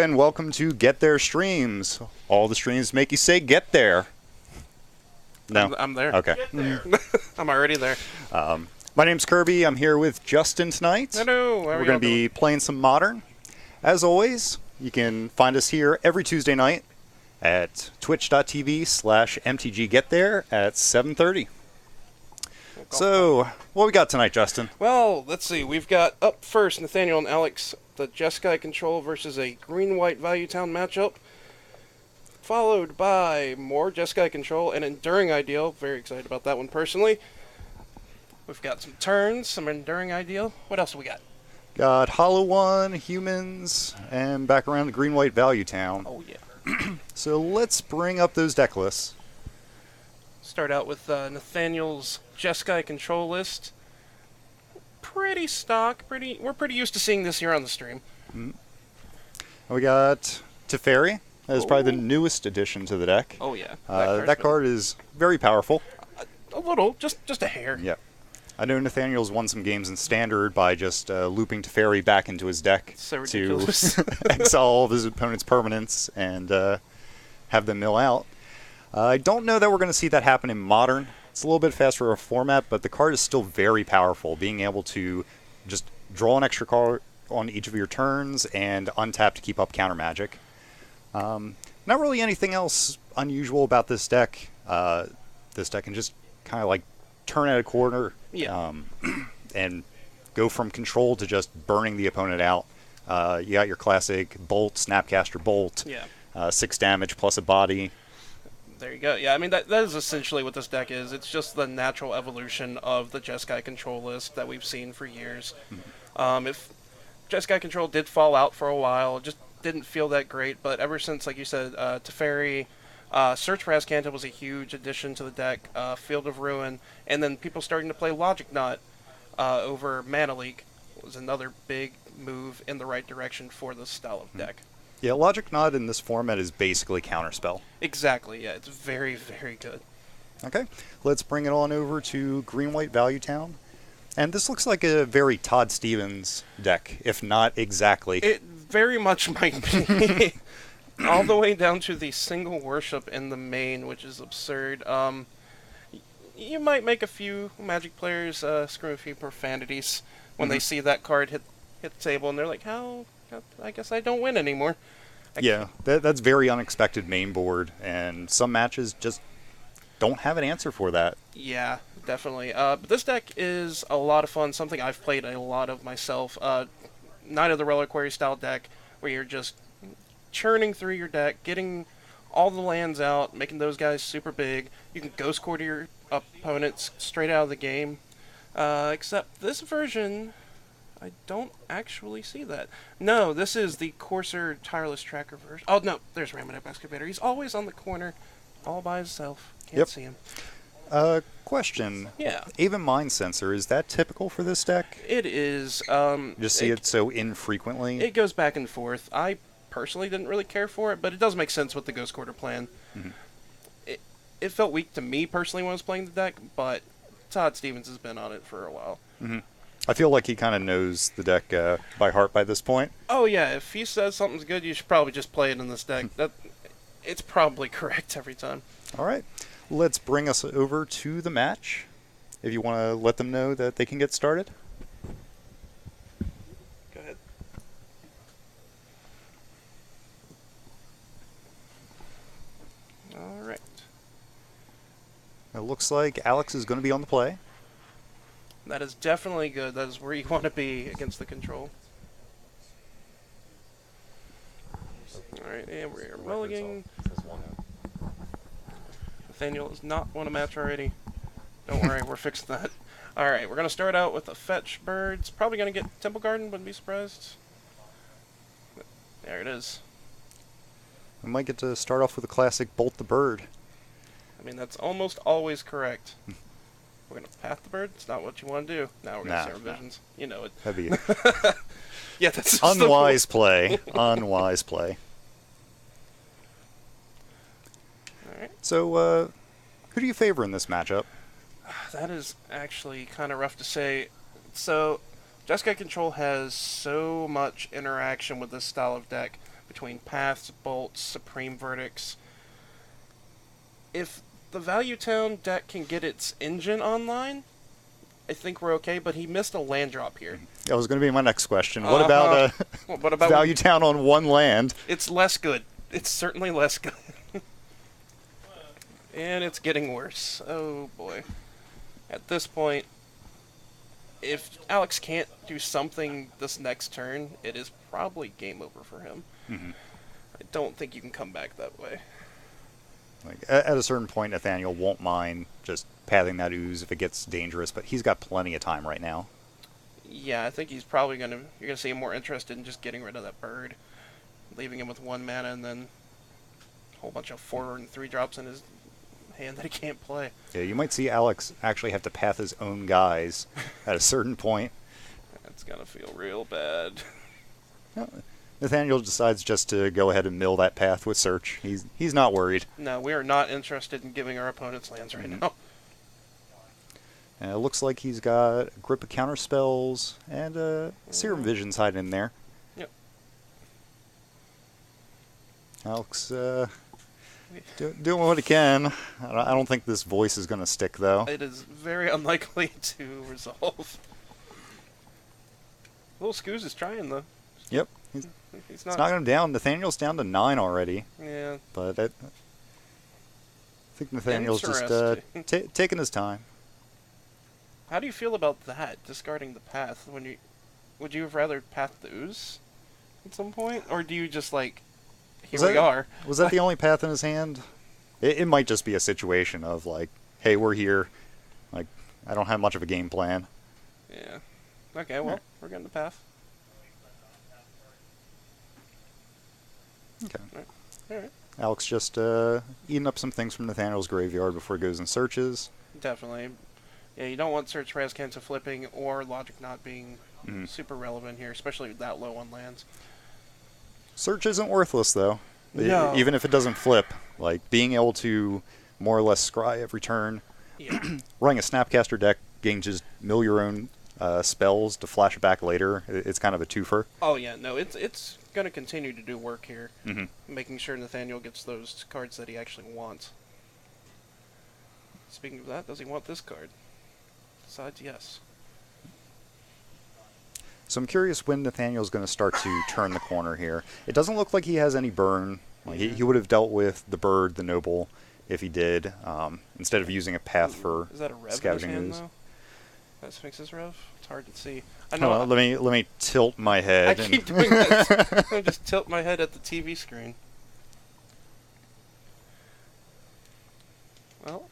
and welcome to Get There Streams. All the streams make you say get there. No? I'm there. Okay. Get there. I'm already there. My name's Kirby. I'm here with Justin tonight. Hello. We're going to be playing some Modern. As always, you can find us here every Tuesday night at twitch.tv/mtggetthere at 7:30. So, what we got tonight, Justin? Well, let's see. We've got up first Nathaniel and Alex, the Jeskai Control versus a Green-White Value Town matchup. Followed by more Jeskai Control and Enduring Ideal. Very excited about that one personally. We've got some turns, some Enduring Ideal. What else have we got? Got Hollow One, Humans, and back around the Green-White Value Town. Oh, yeah. So let's bring up those deck lists. Start out with Nathaniel's Jeskai Control list. Pretty stock. We're pretty used to seeing this here on the stream. We got Teferi. That is probably the newest addition to the deck. Oh, yeah. That card is very powerful. A little. Just a hair. Yeah. I know Nathaniel's won some games in Standard by just looping Teferi back into his deck So to ridiculous. exile all of his opponent's permanents and have them mill out. I don't know that we're going to see that happen in Modern. It's a little bit faster of a format, but the card is still very powerful, being able to just draw an extra card on each of your turns and untap to keep up counter magic. Not really anything else unusual about this deck. This deck can just kind of like turn at a corner and go from control to just burning the opponent out. You got your classic Bolt, Snapcaster Bolt, 6 damage plus a body. There you go. Yeah, I mean, that is essentially what this deck is. It's just the natural evolution of the Jeskai Control list that we've seen for years. If Jeskai Control did fall out for a while, it just didn't feel that great, but ever since, like you said, Teferi, Search for Azcanta was a huge addition to the deck, Field of Ruin, and then people starting to play Logic Knot over Mana Leak was another big move in the right direction for this style of deck. Yeah, Logic Knot in this format is basically Counterspell. Exactly, yeah, it's very, very good. Okay, let's bring it on over to Green-White Value Town. And this looks like a very Todd Stevens deck, if not exactly. It very much might be. All the way down to the single worship in the main, which is absurd. You might make a few Magic players scream a few profanities when they see that card hit the table, and they're like, "How? I guess I don't win anymore." Yeah, that's very unexpected main board, and some matches just don't have an answer for that. Yeah, definitely. But this deck is a lot of fun, something I've played a lot of myself. Knight of the Reliquary style deck, where you're just churning through your deck, getting all the lands out, making those guys super big. You can Ghost Quarter your opponents straight out of the game. Except this version, I don't actually see that. No, this is the Courser Tireless Tracker version. Oh, no, there's Ramadep Excavator. He's always on the corner, all by himself. Can't see him. Question. Yeah. Aven Mind Sensor, is that typical for this deck? It is. Just see it so infrequently? It goes back and forth. I personally didn't really care for it, but it does make sense with the Ghost Quarter plan. It felt weak to me personally when I was playing the deck, but Todd Stevens has been on it for a while. I feel like he kind of knows the deck by heart by this point. Oh yeah, if he says something's good, you should probably just play it in this deck. It's probably correct every time. All right, let's bring us over to the match. If you want to let them know that they can get started. Go ahead. All right. It looks like Alex is going to be on the play. That is definitely good. That is where you want to be against the control. Alright, and we're mulliganing. Nathaniel does not want a match already. Don't worry, we're fixing that. Alright, we're going to start out with a Fetch Birds. Probably going to get Temple Garden, wouldn't be surprised. There it is. We might get to start off with a classic Bolt the Bird. I mean, that's almost always correct. We're going to path the bird. It's not what you want to do. Now we're going to see our visions. You know it. That'd be Yeah, that's unwise play. Unwise play. All right. So, who do you favor in this matchup? That is actually kind of rough to say. So, Jeskai Control has so much interaction with this style of deck, between paths, bolts, supreme verdicts. If the Value Town deck can get its engine online, I think we're okay, but he missed a land drop here. That was going to be my next question. What about What about Value Town on one land? It's less good. It's certainly less good. And it's getting worse. Oh boy. At this point, if Alex can't do something this next turn, it is probably game over for him. Mm-hmm. I don't think you can come back that way. Like, at a certain point, Nathaniel won't mind just pathing that ooze if it gets dangerous, but he's got plenty of time right now. Yeah, I think he's probably you're gonna see him more interested in just getting rid of that bird, leaving him with 1 mana, and then a whole bunch of 4 and 3 drops in his hand that he can't play. Yeah, you might see Alex actually have to path his own guys at a certain point. That's gonna feel real bad. Nathaniel decides just to go ahead and mill that path with Search. He's not worried. No, we are not interested in giving our opponents lands right now. And it looks like he's got a grip of counter spells and Serum Vision's hiding in there. Yep. Alex doing what he can. I don't think this voice is going to stick, though. It is very unlikely to resolve. Little Scoos is trying, though. Yep. He's not. knocking him down. Nathaniel's down to 9 already. Yeah. But I think Nathaniel's just Interesting. taking his time. How do you feel about that, discarding the path? Would you have rather pathed the ooze at some point? Or do you just, like, here we are? Was that the only path in his hand? It might just be a situation of, like, hey, we're here. Like, I don't have much of a game plan. Yeah. Okay, well, we're getting the path. Okay. Alright. Alex just eating up some things from Nathaniel's graveyard before he goes and searches. Definitely. Yeah, you don't want Search Razkanta flipping or Logic not being super relevant here, especially that low on lands. Search isn't worthless, though. No. Even if it doesn't flip. Like, being able to more or less scry every turn. Yeah. Running a Snapcaster deck, getting just mill your own spells to flash it back later. It's kind of a twofer. Oh yeah, no, it's going to continue to do work here, Mm-hmm. making sure Nathaniel gets those cards that he actually wants. Speaking of that, does he want this card? Besides, yes. So I'm curious when Nathaniel's going to start to turn the corner here. It doesn't look like he has any burn. Like he would have dealt with the bird, the noble, if he did, instead of using a path for Is that a Rev in his scavenging hand, ooze. though? That Sphinx's Rev? It's hard to see. I Hold know. on, let me tilt my I head. keep doing that. I just tilt my head at the TV screen. Well,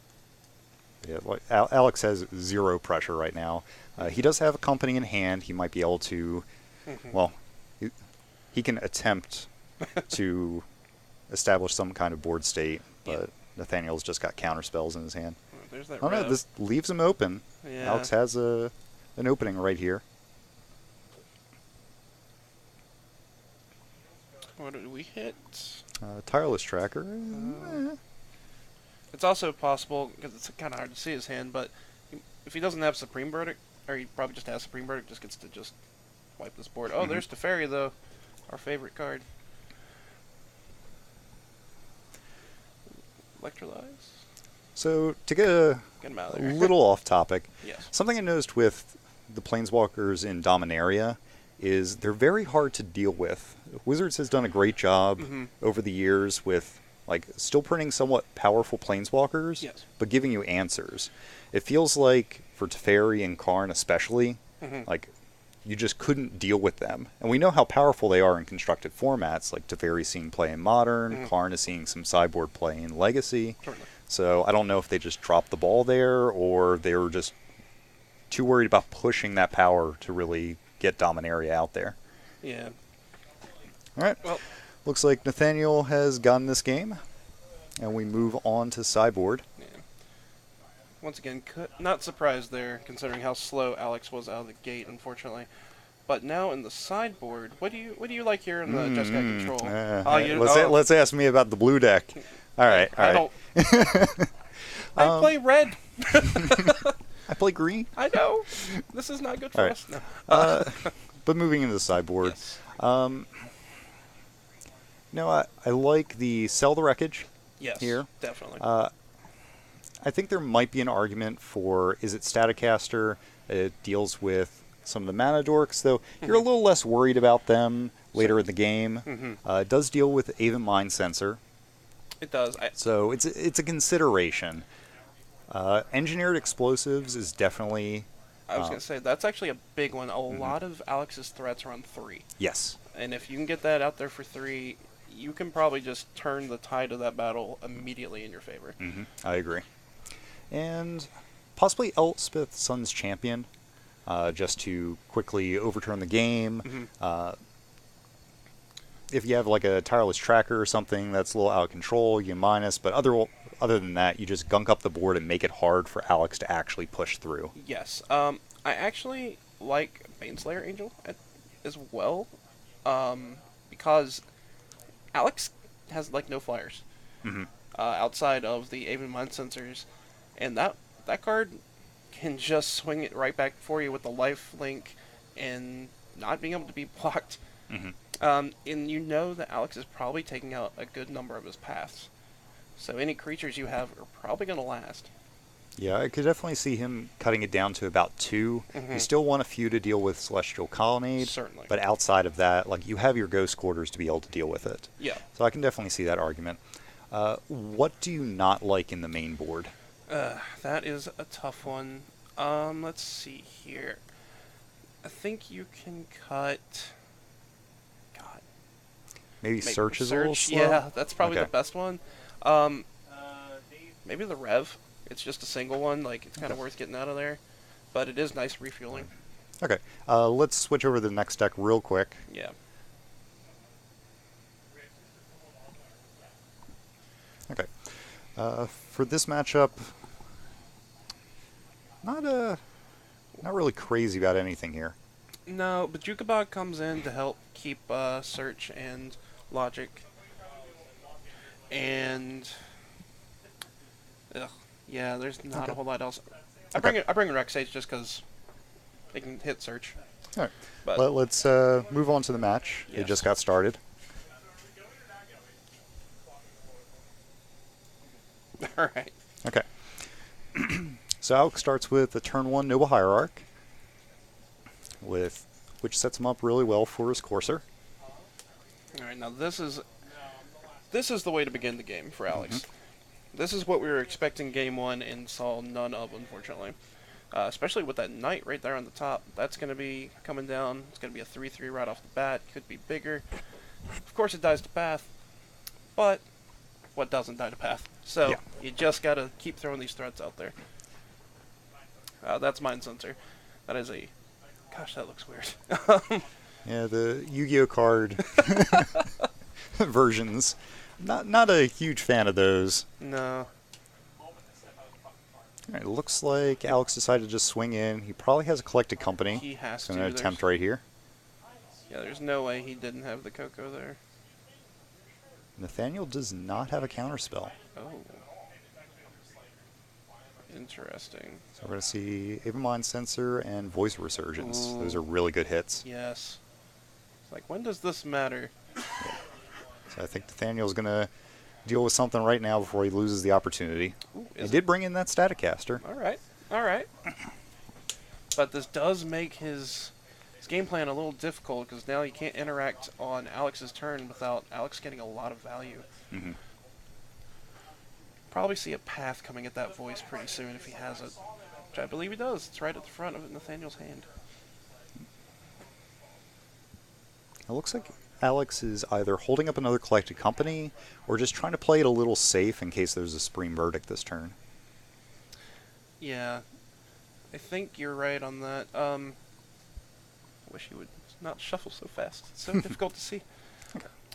Yeah, like, Alex has 0 pressure right now. He does have a company in hand. He might be able to, well, he can attempt to establish some kind of board state, but Yeah. Nathaniel's just got counter spells in his hand. there's that Oh no, Rev. this leaves him open. Yeah. Alex has an opening right here. What did we hit? Tireless Tracker. It's also possible, because it's kind of hard to see his hand, but if he doesn't have Supreme Verdict, or he probably just has Supreme Verdict, just gets to just wipe this board. Oh, there's Teferi, though. Our favorite card. Electrolyze? So to get a Get him out of there. little off topic, Yes. something I noticed with the Planeswalkers in Dominaria is they're very hard to deal with. Wizards has done a great job over the years with like still printing somewhat powerful Planeswalkers, Yes. but giving you answers. It feels like for Teferi and Karn especially, like you just couldn't deal with them. And we know how powerful they are in constructed formats, like Teferi's seeing play in Modern, Karn is seeing some sideboard play in Legacy. Certainly. So I don't know if they just dropped the ball there or they were just too worried about pushing that power to really get Dominaria out there. Yeah. All right. Well, Looks like Nathaniel has gotten this game. And we move on to sideboard. yeah. Once again, not surprised there, considering how slow Alex was out of the gate, unfortunately. But now in the sideboard, what do you like here in the Just Got Control? Let's ask me about the blue deck. All right. All right. I play red. I play green. I know. This is not good for All right. us. No. But moving into the sideboard. Yes. No, I like the sell the wreckage Yes, here. definitely. I think there might be an argument for is it Staticaster? It deals with some of the mana dorks, though you're a little less worried about them later in the game. It does deal with Aven Mind Sensor, It does. so it's a consideration. Engineered explosives is definitely I was going to say, that's actually a big one. A lot of Alex's threats are on 3. yes. And if you can get that out there for 3, you can probably just turn the tide of that battle immediately in your favor. I agree. And possibly Elspeth Sun's Champion, just to quickly overturn the game. If you have like a Tireless Tracker or something that's a little out of control, you minus. But other than that, you just gunk up the board and make it hard for Alex to actually push through. Yes. I actually like Baneslayer Angel as well, because Alex has like no flyers outside of the Aven Mind Sensors, and that card can just swing it right back for you with the life link and not being able to be blocked. And you know that Alex is probably taking out a good number of his paths, so any creatures you have are probably going to last. Yeah, I could definitely see him cutting it down to about 2. You still want a few to deal with Celestial Colonnade. Certainly. But outside of that, like you have your Ghost Quarters to be able to deal with it. Yeah. So I can definitely see that argument. What do you not like in the main board? That is a tough one. Let's see here. I think you can cut. God. Maybe Search is a little slow? Yeah, that's probably Okay. the best one. Maybe the Rev. It's just a single one. Like, it's kind of worth getting out of there. But it is nice refueling. Okay, let's switch over to the next deck real quick. Yeah. Okay. For this matchup, not really crazy about anything here. No, but Jukabog comes in to help keep Search and Logic. And yeah, there's not a whole lot else. I bring in Rexage just because they can hit Search. All right. But Let's move on to the match. It Yes. just got started. all right. Okay. So Alex starts with a turn 1 Noble Hierarch, which sets him up really well for his Courser. All right. Now this is the way to begin the game for Alex. This is what we were expecting game 1 and saw none of, unfortunately. Especially with that Knight right there on the top. That's going to be coming down. It's going to be a 3/3 right off the bat. Could be bigger. Of course, it dies to Path. But what doesn't die to Path? So Yeah. you just got to keep throwing these threats out there. That's Mind Sensor. That is a... Gosh, that looks weird. Yeah, the Yu-Gi-Oh card versions. Not a huge fan of those. No. All right, it looks like Alex decided to just swing in. He probably has a Collected Company. He has He's to. going to attempt right here. Yeah, there's no way he didn't have the Coco there. Nathaniel does not have a counterspell. Oh. Interesting. So we're going to see Aven Mind Sensor and Voice Resurgence. Ooh. Those are really good hits. Yes. It's like, when does this matter? So I think Nathaniel's going to deal with something right now before he loses the opportunity. Ooh, He is did bring in that Staticaster. All right. All right. But this does make his game plan a little difficult because now you can't interact on Alex's turn without Alex getting a lot of value. Probably see a path coming at that voice pretty soon if he has it, which I believe he does. It's right at the front of Nathaniel's hand. It looks like Alex is either holding up another Collected Company or just trying to play it a little safe in case there's a Supreme Verdict this turn. Yeah, I think you're right on that. Wish he would not shuffle so fast. It's so difficult to see.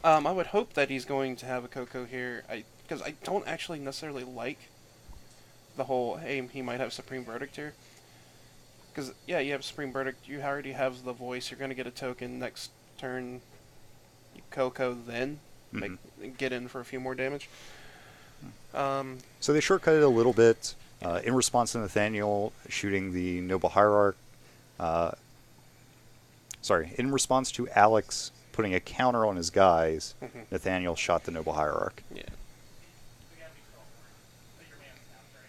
I would hope that he's going to have a Coco here, because I don't actually necessarily like the whole, hey, he might have Supreme Verdict here. Because, yeah, you have Supreme Verdict, you already have the voice, you're going to get a token next turn, you Coco then, get in for a few more damage. So they shortcut it a little bit in response to Nathaniel shooting the Noble Hierarch. In response to Alex putting a counter on his guys, Mhm. Nathaniel shot the Noble Hierarch. Yeah.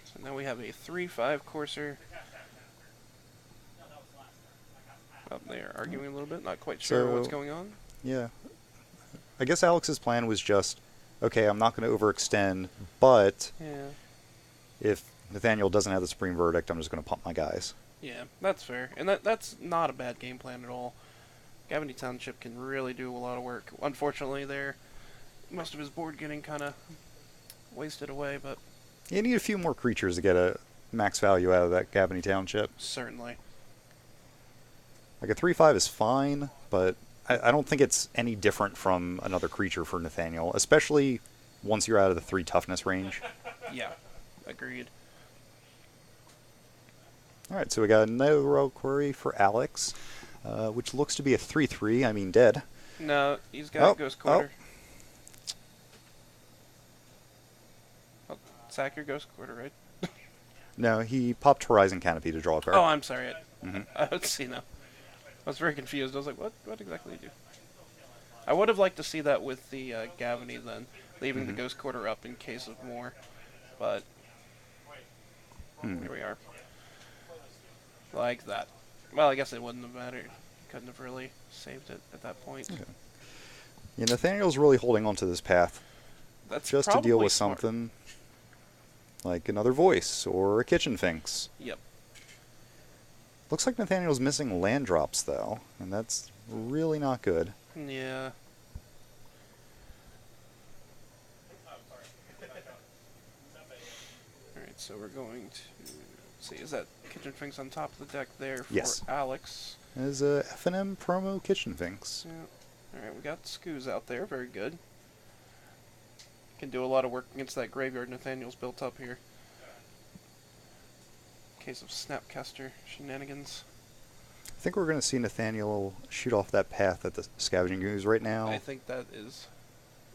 So now we have a 3-5 Courser. Up there, arguing a little bit, not quite sure what's So- going on. Yeah. I guess Alex's plan was just, okay, I'm not going to overextend, but Yeah. if Nathaniel doesn't have the Supreme Verdict, I'm just going to pump my guys. Yeah, that's fair. And that's not a bad game plan at all. Gavany Township can really do a lot of work. Unfortunately, there, most of his board getting kind of wasted away, but You need a few more creatures to get a max value out of that Gavany Township. certainly. Like a 3/5 is fine, but I don't think it's any different from another creature for Nathaniel, especially once you're out of the 3 toughness range. Yeah, agreed. Alright, so we got another Reliquary for Alex, which looks to be a 3/3, I mean dead. No, he's got Oh, Ghost Quarter. Oh, sack your Ghost Quarter, right? No, he popped Horizon Canopy to draw a card. Oh, I'm sorry. Mhm. Let's see now. I was very confused. I was like, what exactly do you do? I would have liked to see that with the Gavany then, leaving the Ghost Quarter up in case of more, but here we are. Like that. Well, I guess it wouldn't have mattered. Couldn't have really saved it at that point. Okay. Yeah, Nathaniel's really holding on to this path That's just to deal probably with smart. something like another voice or a Kitchen Finks. Yep. Looks like Nathaniel's missing land drops, though, and that's really not good. Yeah. Alright, so we're going to see, is that Kitchen Finks on top of the deck there for Yes. Alex? As a F&M promo Kitchen Finks. Yeah. Alright, we got Scoos out there, very good. Can do a lot of work against that graveyard Nathaniel's built up here. Case of Snapcaster shenanigans. I think we're going to see Nathaniel shoot off that path at the Scavenging Ooze right now. I think that is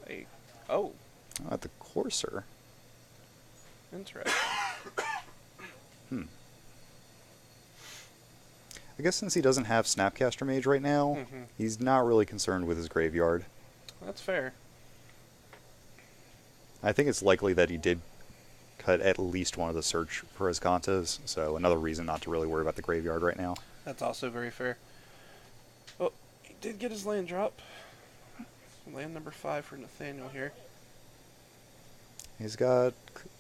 a... Oh, At the Courser. interesting. I guess since he doesn't have Snapcaster Mage right now, Mhm. he's not really concerned with his graveyard. That's fair. I think it's likely that he did cut at least one of the search for his Kantas, so another reason not to really worry about the graveyard right now. That's also very fair. Oh, he did get his land drop. Land number 5 for Nathaniel here. He's got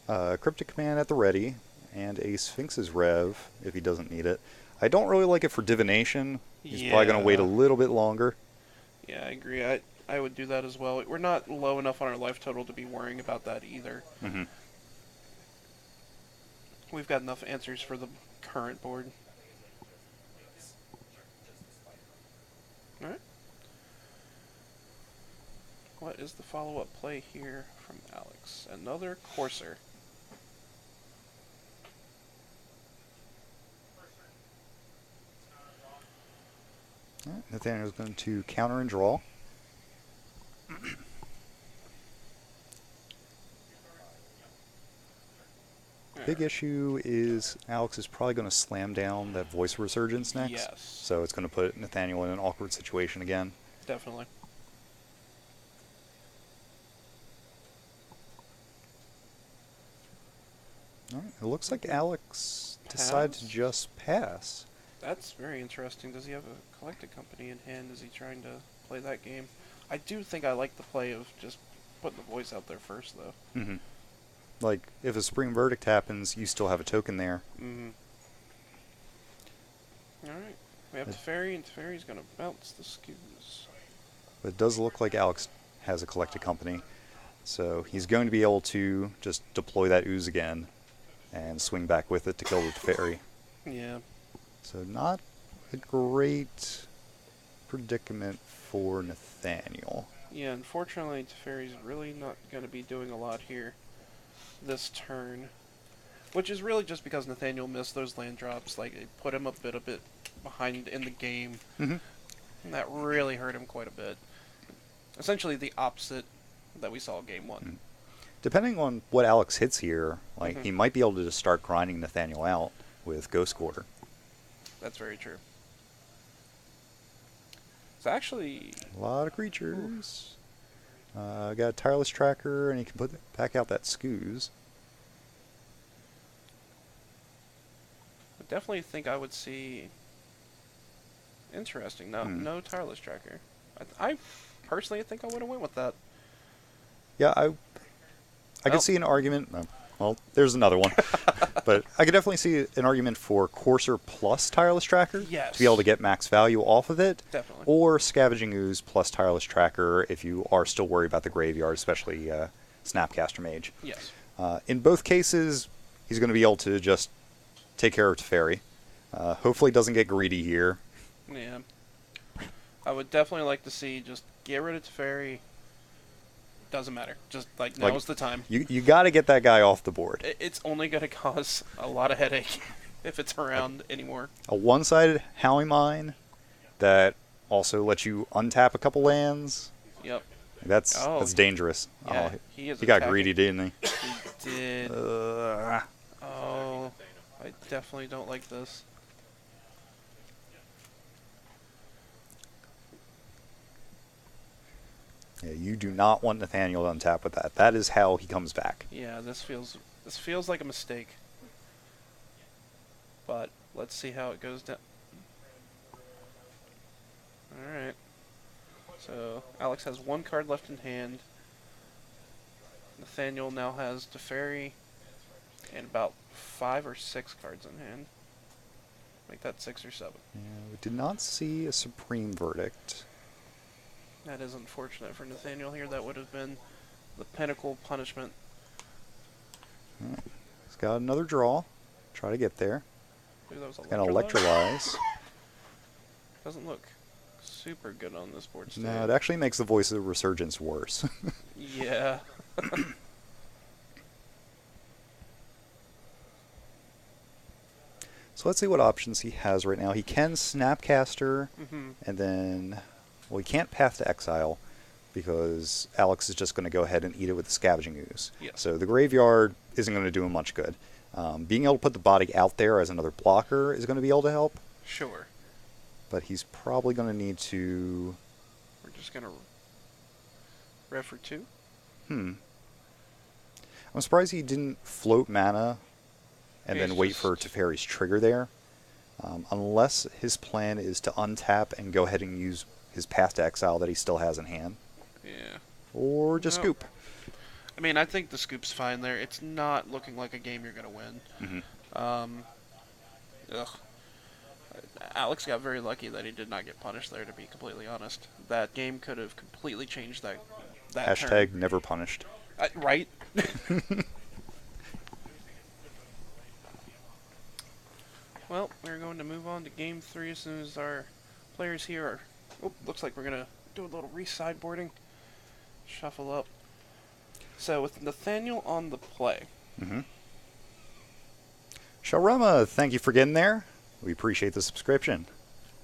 Cryptic Command at the ready, and a Sphinx's Rev if he doesn't need it. I don't really like it for Divination. He's probably going to wait a Yeah. little bit longer. Yeah, I agree. I would do that as well. We're not low enough on our life total to be worrying about that either. hmm We've got enough answers for the current board. Alright. What is the follow-up play here from Alex? Another Courser. Nathaniel's going to counter and draw. Big issue is Alex is probably going to slam down that Voice Resurgence next. Yes. So it's going to put Nathaniel in an awkward situation again. Definitely. All right, it looks like Alex decided to Pass? just pass. That's very interesting. Does he have a collected company in hand? Is he trying to play that game? I do think I like the play of just putting the voice out there first, though. hmm Like, if a Supreme Verdict happens, you still have a token there. Mm-hmm. Alright. We have Teferi, and Teferi's going to bounce the Scoos. But it does look like Alex has a collected company. So he's going to be able to just deploy that ooze again and swing back with it to kill the Teferi. Yeah. So not a great predicament for Nathaniel. Yeah, unfortunately, Teferi's really not going to be doing a lot here this turn. Which is really just because Nathaniel missed those land drops. Like, it put him a bit behind in the game. Mm-hmm. And that really hurt him quite a bit. Essentially the opposite that we saw game 1. Depending on what Alex hits here, like Mhm. he might be able to just start grinding Nathaniel out with Ghost Quarter. That's very true. It's actually... A lot of creatures. Got a Tireless Tracker, and he can put back out that Scooze. I definitely think I would see... Interesting. No Tireless Tracker. I personally think I would have went with that. Yeah, I Well- could see an argument. Well, there's another one. But I could definitely see an argument for Courser plus Tireless Tracker Yes. to be able to get max value off of it. Definitely. Or Scavenging Ooze plus Tireless Tracker if you are still worried about the graveyard, especially Snapcaster Mage. Yes. In both cases, he's going to be able to just take care of Teferi. Hopefully doesn't get greedy here. Yeah. I would definitely like to see just get rid of Teferi. Doesn't matter. Just like Like- now's the time. You got to get that guy off the board. It's only going to cause a lot of headache if it's around anymore. A one-sided Howling Mine that also lets you untap a couple lands. Yep. That's dangerous. Yeah, Oh, he is he got attacking. greedy, didn't he? He did. Uh, Oh, I definitely don't like this. yeah, you do not want Nathaniel to untap with that. That is how he comes back. Yeah, this feels like a mistake. But let's see how it goes down. All right. So Alex has one card left in hand. Nathaniel now has Teferi and about 5 or 6 cards in hand. Make that 6 or 7. Yeah, we did not see a Supreme Verdict. That is unfortunate for Nathaniel here. That would have been the pinnacle punishment. He's got another draw. Try to get there. Ooh, that was Got an Electrolyze. Electrolyze. Doesn't look super good on this board state. No, it actually makes the Voice of Resurgence worse. Yeah. So let's see what options he has right now. He can Snapcaster, Mm-hmm. and then, well, he can't Path to Exile because Alex is just going to go ahead and eat it with the Scavenging Ooze. Yes. So the Graveyard isn't going to do him much good. Being able to put the body out there as another blocker is going to be able to help, Sure. but he's probably going to need to... We're just gonna rev for 2. I'm surprised he didn't float mana and He's then wait for just- Teferi's trigger there. Unless his plan is to untap and go ahead and use his Path to Exile that he still has in hand. Yeah. Or just No. scoop. I mean, I think the scoop's fine there. It's not looking like a game you're gonna win. Mhm. Ugh. Alex got very lucky that he did not get punished there. To be completely honest, that game could have completely changed that. Hashtag never punished. Right. Well, we're going to move on to game 3 as soon as our players here are... Oh, looks like we're going to do a little re-sideboarding. Shuffle up. So, with Nathaniel on the play. Mm-hmm. Shalrama, thank you for getting there. We appreciate the subscription.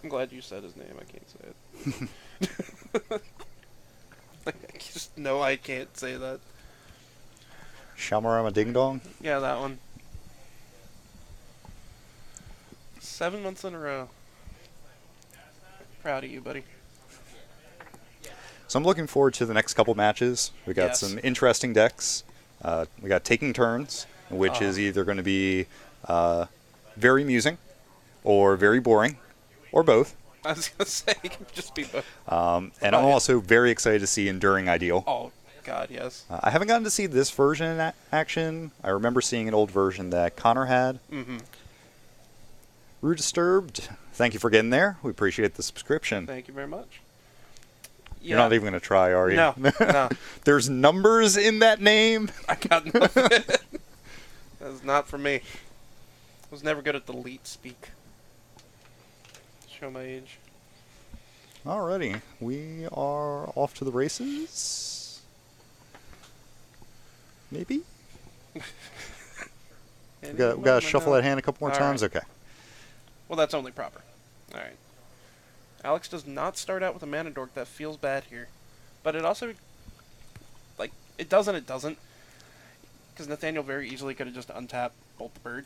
I'm glad you said his name. I can't say it. I just know I can't say that. Shalmarama Ding Dong. Yeah, that one. 7 months in a row. Proud of you, buddy. So I'm looking forward to the next couple matches. We got Yes. some interesting decks. We got Taking Turns, which is either going to be very amusing or very boring, or both. I was gonna say it could just be both. And I'm also very excited to see Enduring Ideal. Oh God, yes. I haven't gotten to see this version in action. I remember seeing an old version that Connor had. Mm-hmm. Rue Disturbed, thank you for getting there. We appreciate the subscription. Thank you very much. You're not even going to try, are you? No, no. There's numbers in that name. I got nothing. That's not for me. I was never good at the leet speak. Show my age. Alrighty, we are off to the races. Maybe? We got to shuffle that hand a couple more All times? right. Okay. Well, that's only proper. Alright. Alex does not start out with a mana dork. That feels bad here. But it also... Like, it does and it doesn't. Because Nathaniel very easily could have just untapped Bolt the Bird.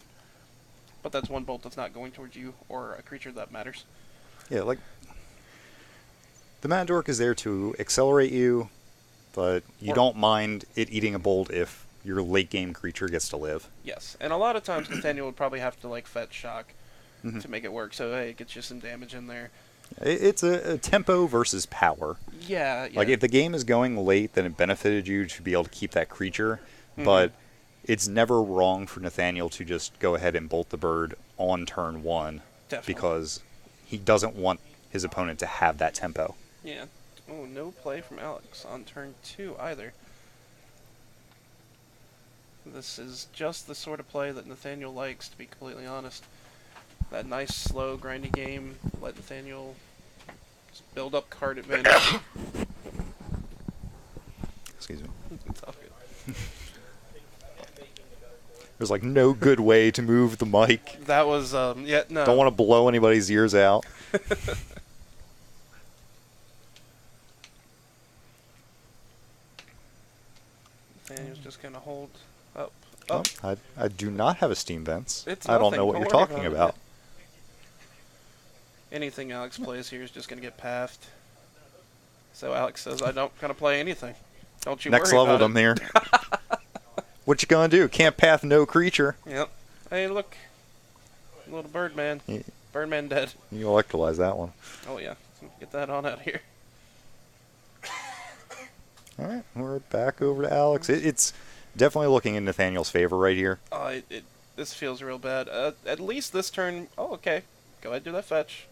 But that's one bolt that's not going towards you or a creature that matters. Yeah, like... The Mad Dork is there to accelerate you, but you Or- don't mind it eating a bolt if your late game creature gets to live. Yes, and a lot of times Nathaniel would probably have to like fetch shock Mhm. to make it work. So hey, it gets you some damage in there. It's a tempo versus power. Yeah, yeah. Like if the game is going late, then it benefited you to be able to keep that creature, Mhm. but it's never wrong for Nathaniel to just go ahead and bolt the bird on turn 1 Definitely. because he doesn't want his opponent to have that tempo. Yeah. Oh, no play from Alex on turn 2 either. This is just the sort of play that Nathaniel likes, to be completely honest. That nice, slow, grindy game. Let Nathaniel just build up card advantage. Excuse me. It's all good. There's like no good way to move the mic. That was, yeah, no. Don't want to blow anybody's ears out. Nathaniel's just gonna hold up. Oh, Up. I do not have a Steam Vents. It's I don't nothing. know what Don't you're worry talking about about. Anything Alex plays here is just gonna get pathed. So Alex says, "I don't gonna play anything. Don't you Next worry level about them here. What you gonna do? Can't path no creature. it." Yep. Hey, look, little Birdman. Yeah. Birdman dead. You electrolyze that one. Oh yeah, get that on out of here. All right, we're back over to Alex. It's definitely looking in Nathaniel's favor right here. This feels real bad. At least this turn. Oh, okay. Go ahead, do that fetch.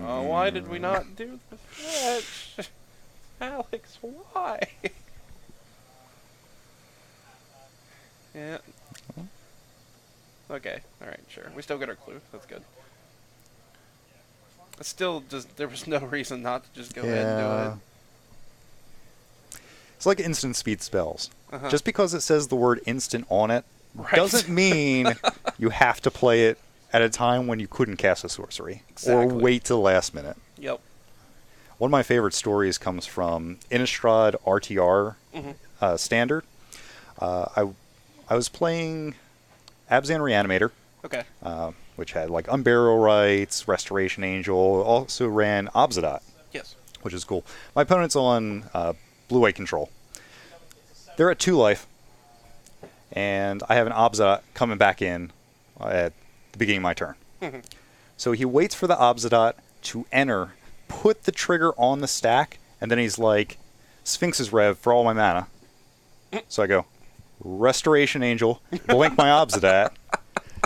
Why did we not do the fetch? Alex, why? Yeah. Okay, alright, sure. We still get our clue. That's good. It's still just, there was no reason not to just go ahead and do it. It's like instant speed spells. Uh-huh. Just because it says the word instant on it Right. doesn't mean you have to play it at a time when you couldn't cast a sorcery or Exactly. wait till the last minute. Yep. One of my favorite stories comes from Innistrad RTR Mhm. standard. I was playing Abzan Reanimator, Okay. which had like Unburial Rights, Restoration Angel, also ran Obsidian, Yes. which is cool. My opponent's on Blue-White Control. They're at 2 life, and I have an Obsidian coming back in at the beginning of my turn. Mhm. So he waits for the Obsidian to enter, put the trigger on the stack, and then he's like, Sphinx's Rev for all my mana. So I go, Restoration Angel, blink my Obsidian.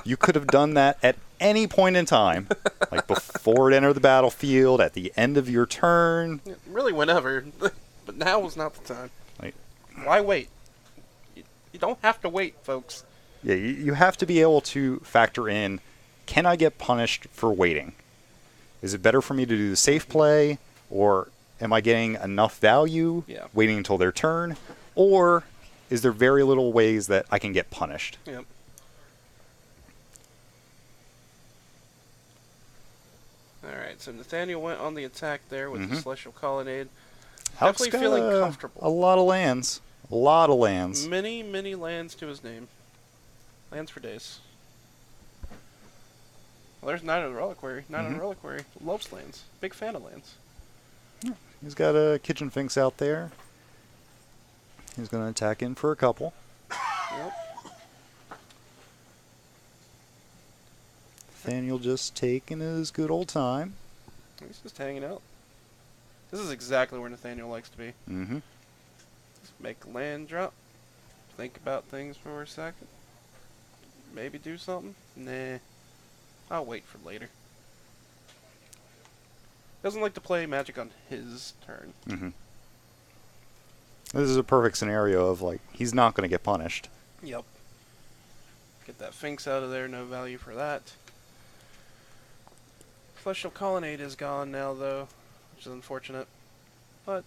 You could have done that at any point in time, like before it entered the battlefield, at the end of your turn. Yeah, really, whenever. But now was not the time. Like, Why wait? You don't have to wait, folks. yeah, you have to be able to factor in, can I get punished for waiting? Is it better for me to do the safe play, or am I getting enough value Yeah. waiting until their turn? Or is there very little ways that I can get punished? Yep. Alright, so Nathaniel went on the attack there with the Mhm. Celestial Colonnade. Alex Definitely got feeling a comfortable. lot of lands. A lot of lands. Many, many lands to his name. Lands for days. Well, there's Knight of the Reliquary. Knight of the Mhm. Reliquary loves lands. Big fan of lands. He's got a Kitchen Finks out there. He's going to attack in for a couple. Yep. Nathaniel just taking his good old time. He's just hanging out. This is exactly where Nathaniel likes to be. Mm-hmm. Just make a land drop. Think about things for a second. Maybe do something. Nah. I'll wait for later. Doesn't like to play Magic on his turn. Mm-hmm. This is a perfect scenario of, like, he's not going to get punished. Yep. Get that Finks out of there. No value for that. Celestial Colonnade is gone now, though, which is unfortunate. But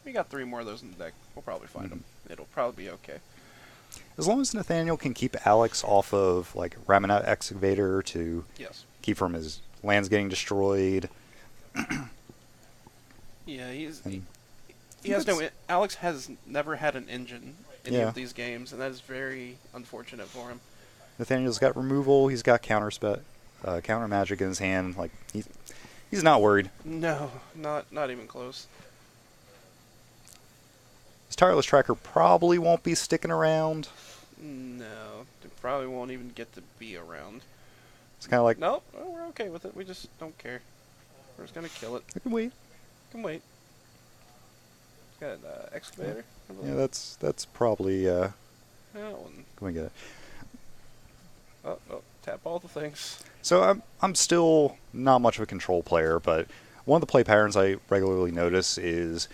we got 3 more of those in the deck. We'll probably find them. It'll probably be okay. As long as Nathaniel can keep Alex off of, like, Ramonut Excavator to Yes. keep from his lands getting destroyed. Yeah, And he has no. that's- Alex has never had an engine in any Yeah. of these games, and that is very unfortunate for him. Nathaniel's got removal. He's got counter magic in his hand. Like He's not worried. No, not even close. His tireless tracker probably won't be sticking around. No, they probably won't even get to be around. It's kind of like, Nope, oh, we're okay with it. We just don't care. We're just gonna kill it. I can wait. Can wait. Got an excavator. I Yeah, believe. that's probably. That one. Can we get it? Oh, tap all the things. So I'm still not much of a control player, but one of the play patterns I regularly notice is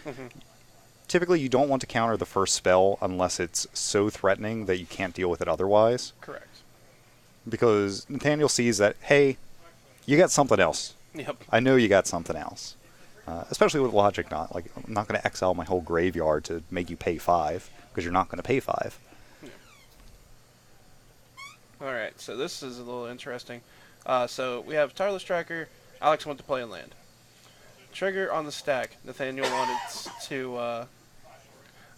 typically you don't want to counter the first spell unless it's so threatening that you can't deal with it otherwise. Correct. Because Nathaniel sees that, hey, you got something else. Yep. I know you got something else. Especially with Logic Knot. Like, I'm not going to exile my whole graveyard to make you pay 5, because you're not going to pay 5. Alright, so this is a little interesting. So we have Tireless Tracker. Alex went to play on land. Trigger on the stack. Nathaniel wanted to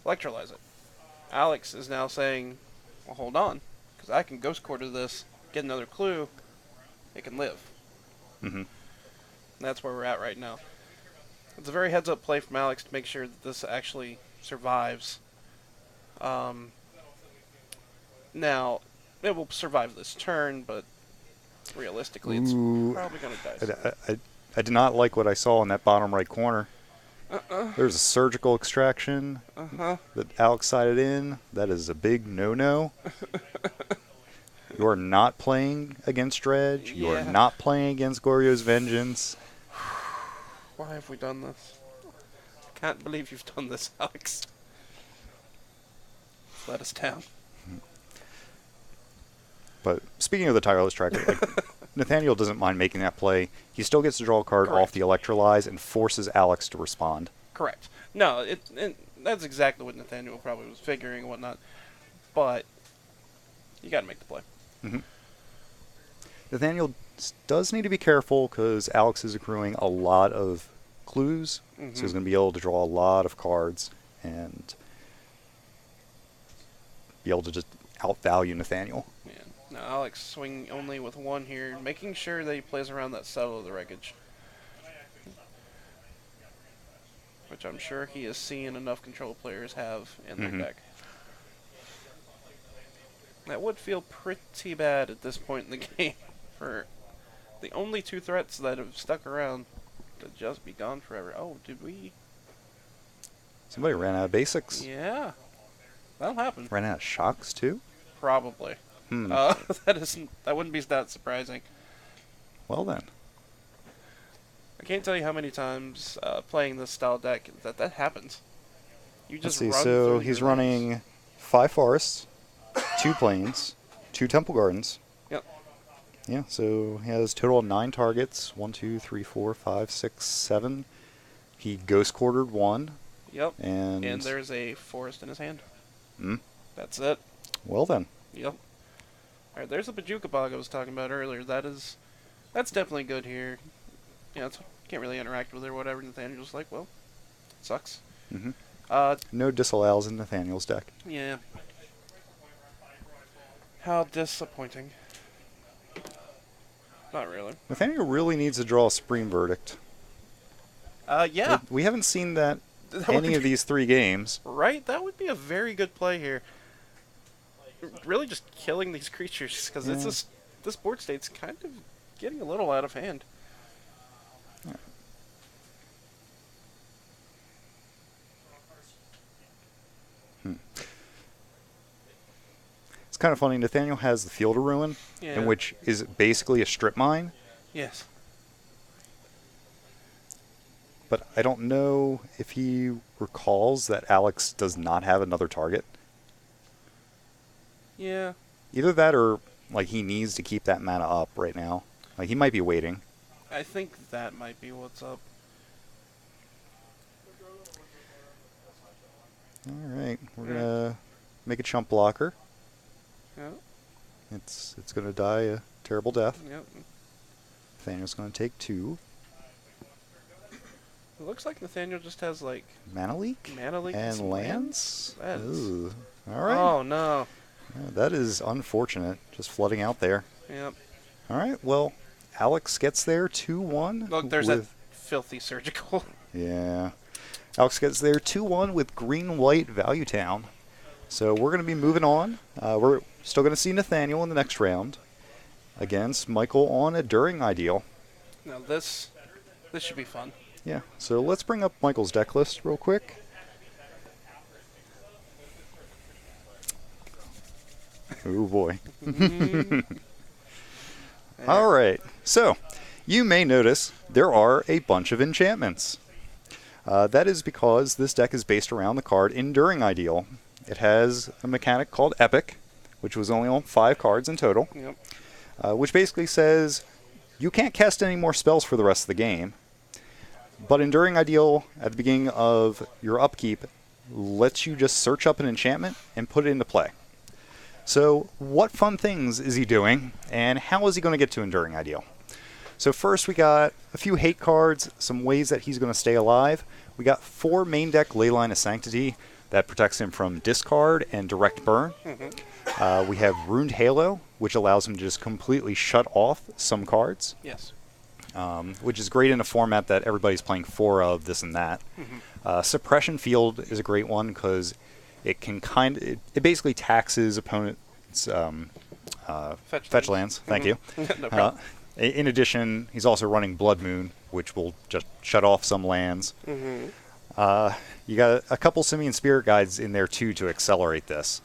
electrolyze it. Alex is now saying, well, hold on, because I can Ghost Quarter this, get another clue, it can live. Mm-hmm. That's where we're at right now. It's a very heads-up play from Alex to make sure that this actually survives. Now, it will survive this turn, but realistically, it's Ooh. probably going to die. I did not like what I saw in that bottom right corner. There's a surgical extraction that Alex sided in. That is a big no-no. You are not playing against Dredge. You are Yeah. not playing against Goryo's Vengeance. Why have we done this? I can't believe you've done this, Alex. Let us down. But speaking of the tireless tracker, like, Nathaniel doesn't mind making that play. He still gets to draw a card Correct. off the Electrolyze and forces Alex to respond. Correct. No, that's exactly what Nathaniel probably was figuring and whatnot. But you got to make the play. Nathaniel does need to be careful because Alex is accruing a lot of clues, so he's going to be able to draw a lot of cards and be able to just outvalue Nathaniel. Yeah. Now Alex swing only with one here, making sure that he plays around that Settle of the Wreckage. Which I'm sure he is seeing enough control players have in their deck. That would feel pretty bad at this point in the game for the only two threats that have stuck around to just be gone forever. Oh, did we? Somebody ran out of basics. Yeah. That'll happen. Ran out of shocks too? Probably. Hmm. That wouldn't be that surprising. Well then. I can't tell you how many times playing this style deck that happens. You Let's just see, run so through he's your lands. running 5 forests, 2 plains, 2 temple gardens. Yep. Yeah, so he has total of 9 targets. 1, 2, 3, 4, 5, 6, 7. He ghost quartered 1. Yep. And there's a forest in his hand. Hmm. That's it. Well then. Yep. Alright, there's the Bajuka Bog I was talking about earlier. That's definitely good here. Yeah, can't really interact with her or whatever. Nathaniel's like, well, sucks. Hmm. Uh, No disallows in Nathaniel's deck. yeah. How disappointing. Not really. Nathaniel really needs to draw a Supreme Verdict. Yeah. We haven't seen that That would any of be- these 3 games. Right? That would be a very good play here. Really just killing these creatures, because Yeah. it's just, this board state's kind of getting a little out of hand. It's kind of funny. Nathaniel has the Field of Ruin, Yeah. in which is basically a strip mine. Yes. But I don't know if he recalls that Alex does not have another target. Yeah. Either that or like he needs to keep that mana up right now. Like he might be waiting. I think that might be what's up. Alright, we're gonna make a chump blocker. Yeah. It's gonna die a terrible death. Yep. Nathaniel's gonna take 2. It looks like Nathaniel just has, like, Mana leak? mana leak And some lands? That is- Ooh. Alright. Oh, no. Yeah, that is unfortunate. Just flooding out there. Yep. Alright, well, Alex gets there 2-1. Look, there's that with, filthy surgical. Yeah. Alex gets there 2-1 with Green-White Value Town. So we're going to be moving on. We're still going to see Nathaniel in the next round against Michael on a During Ideal. Now this should be fun. Yeah, so let's bring up Michael's deck list real quick. Oh boy. All right, so you may notice there are a bunch of enchantments. That is because this deck is based around the card Enduring Ideal. It has a mechanic called Epic, which was only on 5 cards in total, Yep. which basically says you can't cast any more spells for the rest of the game. But Enduring Ideal, at the beginning of your upkeep, lets you just search up an enchantment and put it into play. So what fun things is he doing, and how is he going to get to Enduring Ideal? So first we got a few hate cards, some ways that he's going to stay alive. We got 4 main deck Leyline of Sanctity that protects him from discard and direct burn. We have Ruined Halo, which allows him to just completely shut off some cards. Yes. Which is great in a format that everybody's playing 4 of, this and that. Suppression Field is a great one because it can it basically taxes opponents' fetch lands. Thank you. No problem. In addition, he's also running Blood Moon, which will just shut off some lands. You got a couple Simian Spirit Guides in there too to accelerate this.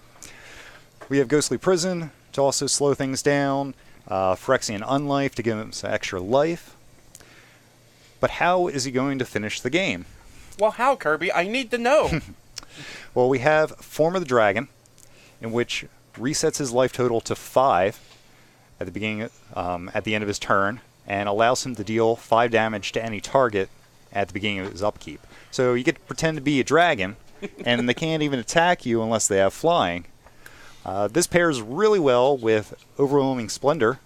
We have Ghostly Prison to also slow things down. Phyrexian Unlife to give him some extra life. But how is he going to finish the game? Well, how, Kirby? I need to know. Well, we have Form of the Dragon, in which resets his life total to 5 at the beginning, at the end of his turn, and allows him to deal 5 damage to any target at the beginning of his upkeep. So you get to pretend to be a dragon, and they can't even attack you unless they have flying. This pairs really well with Overwhelming Splendor,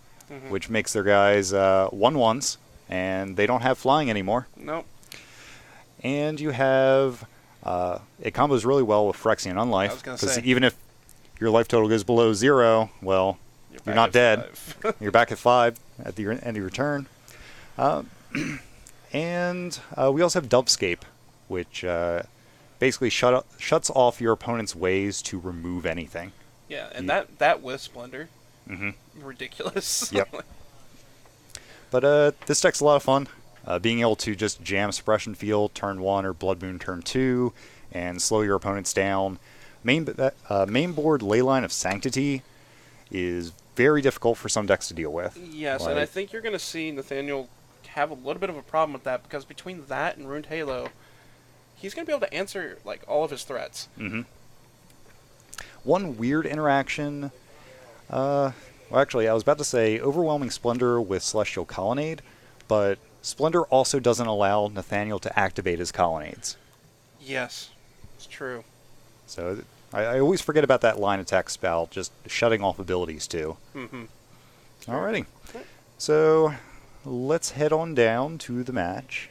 which makes their guys 1/1s, and they don't have flying anymore. Nope. And you have it combos really well with Phyrexian Unlife, I was gonna because say. even if your life total goes below 0, well, you're not dead. You're back at 5 at the end of your turn. And we also have Dubscape, which basically shuts off your opponent's ways to remove anything. Yeah, and that with Splendor. Mhm. Ridiculous. Yep. But this deck's a lot of fun. Being able to just jam Suppression Field turn 1 or Blood Moon turn 2 and slow your opponents down. Main board Leyline of Sanctity is very difficult for some decks to deal with. Yes, and I think you're going to see Nathaniel have a little bit of a problem with that, because between that and Ruined Halo, he's going to be able to answer like all of his threats. One weird interaction, well, actually, I was about to say Overwhelming Splendor with Celestial Colonnade, but Splendor also doesn't allow Nathaniel to activate his colonnades. Yes, it's true. So I always forget about that line attack spell, just shutting off abilities too. Alrighty. So let's head on down to the match.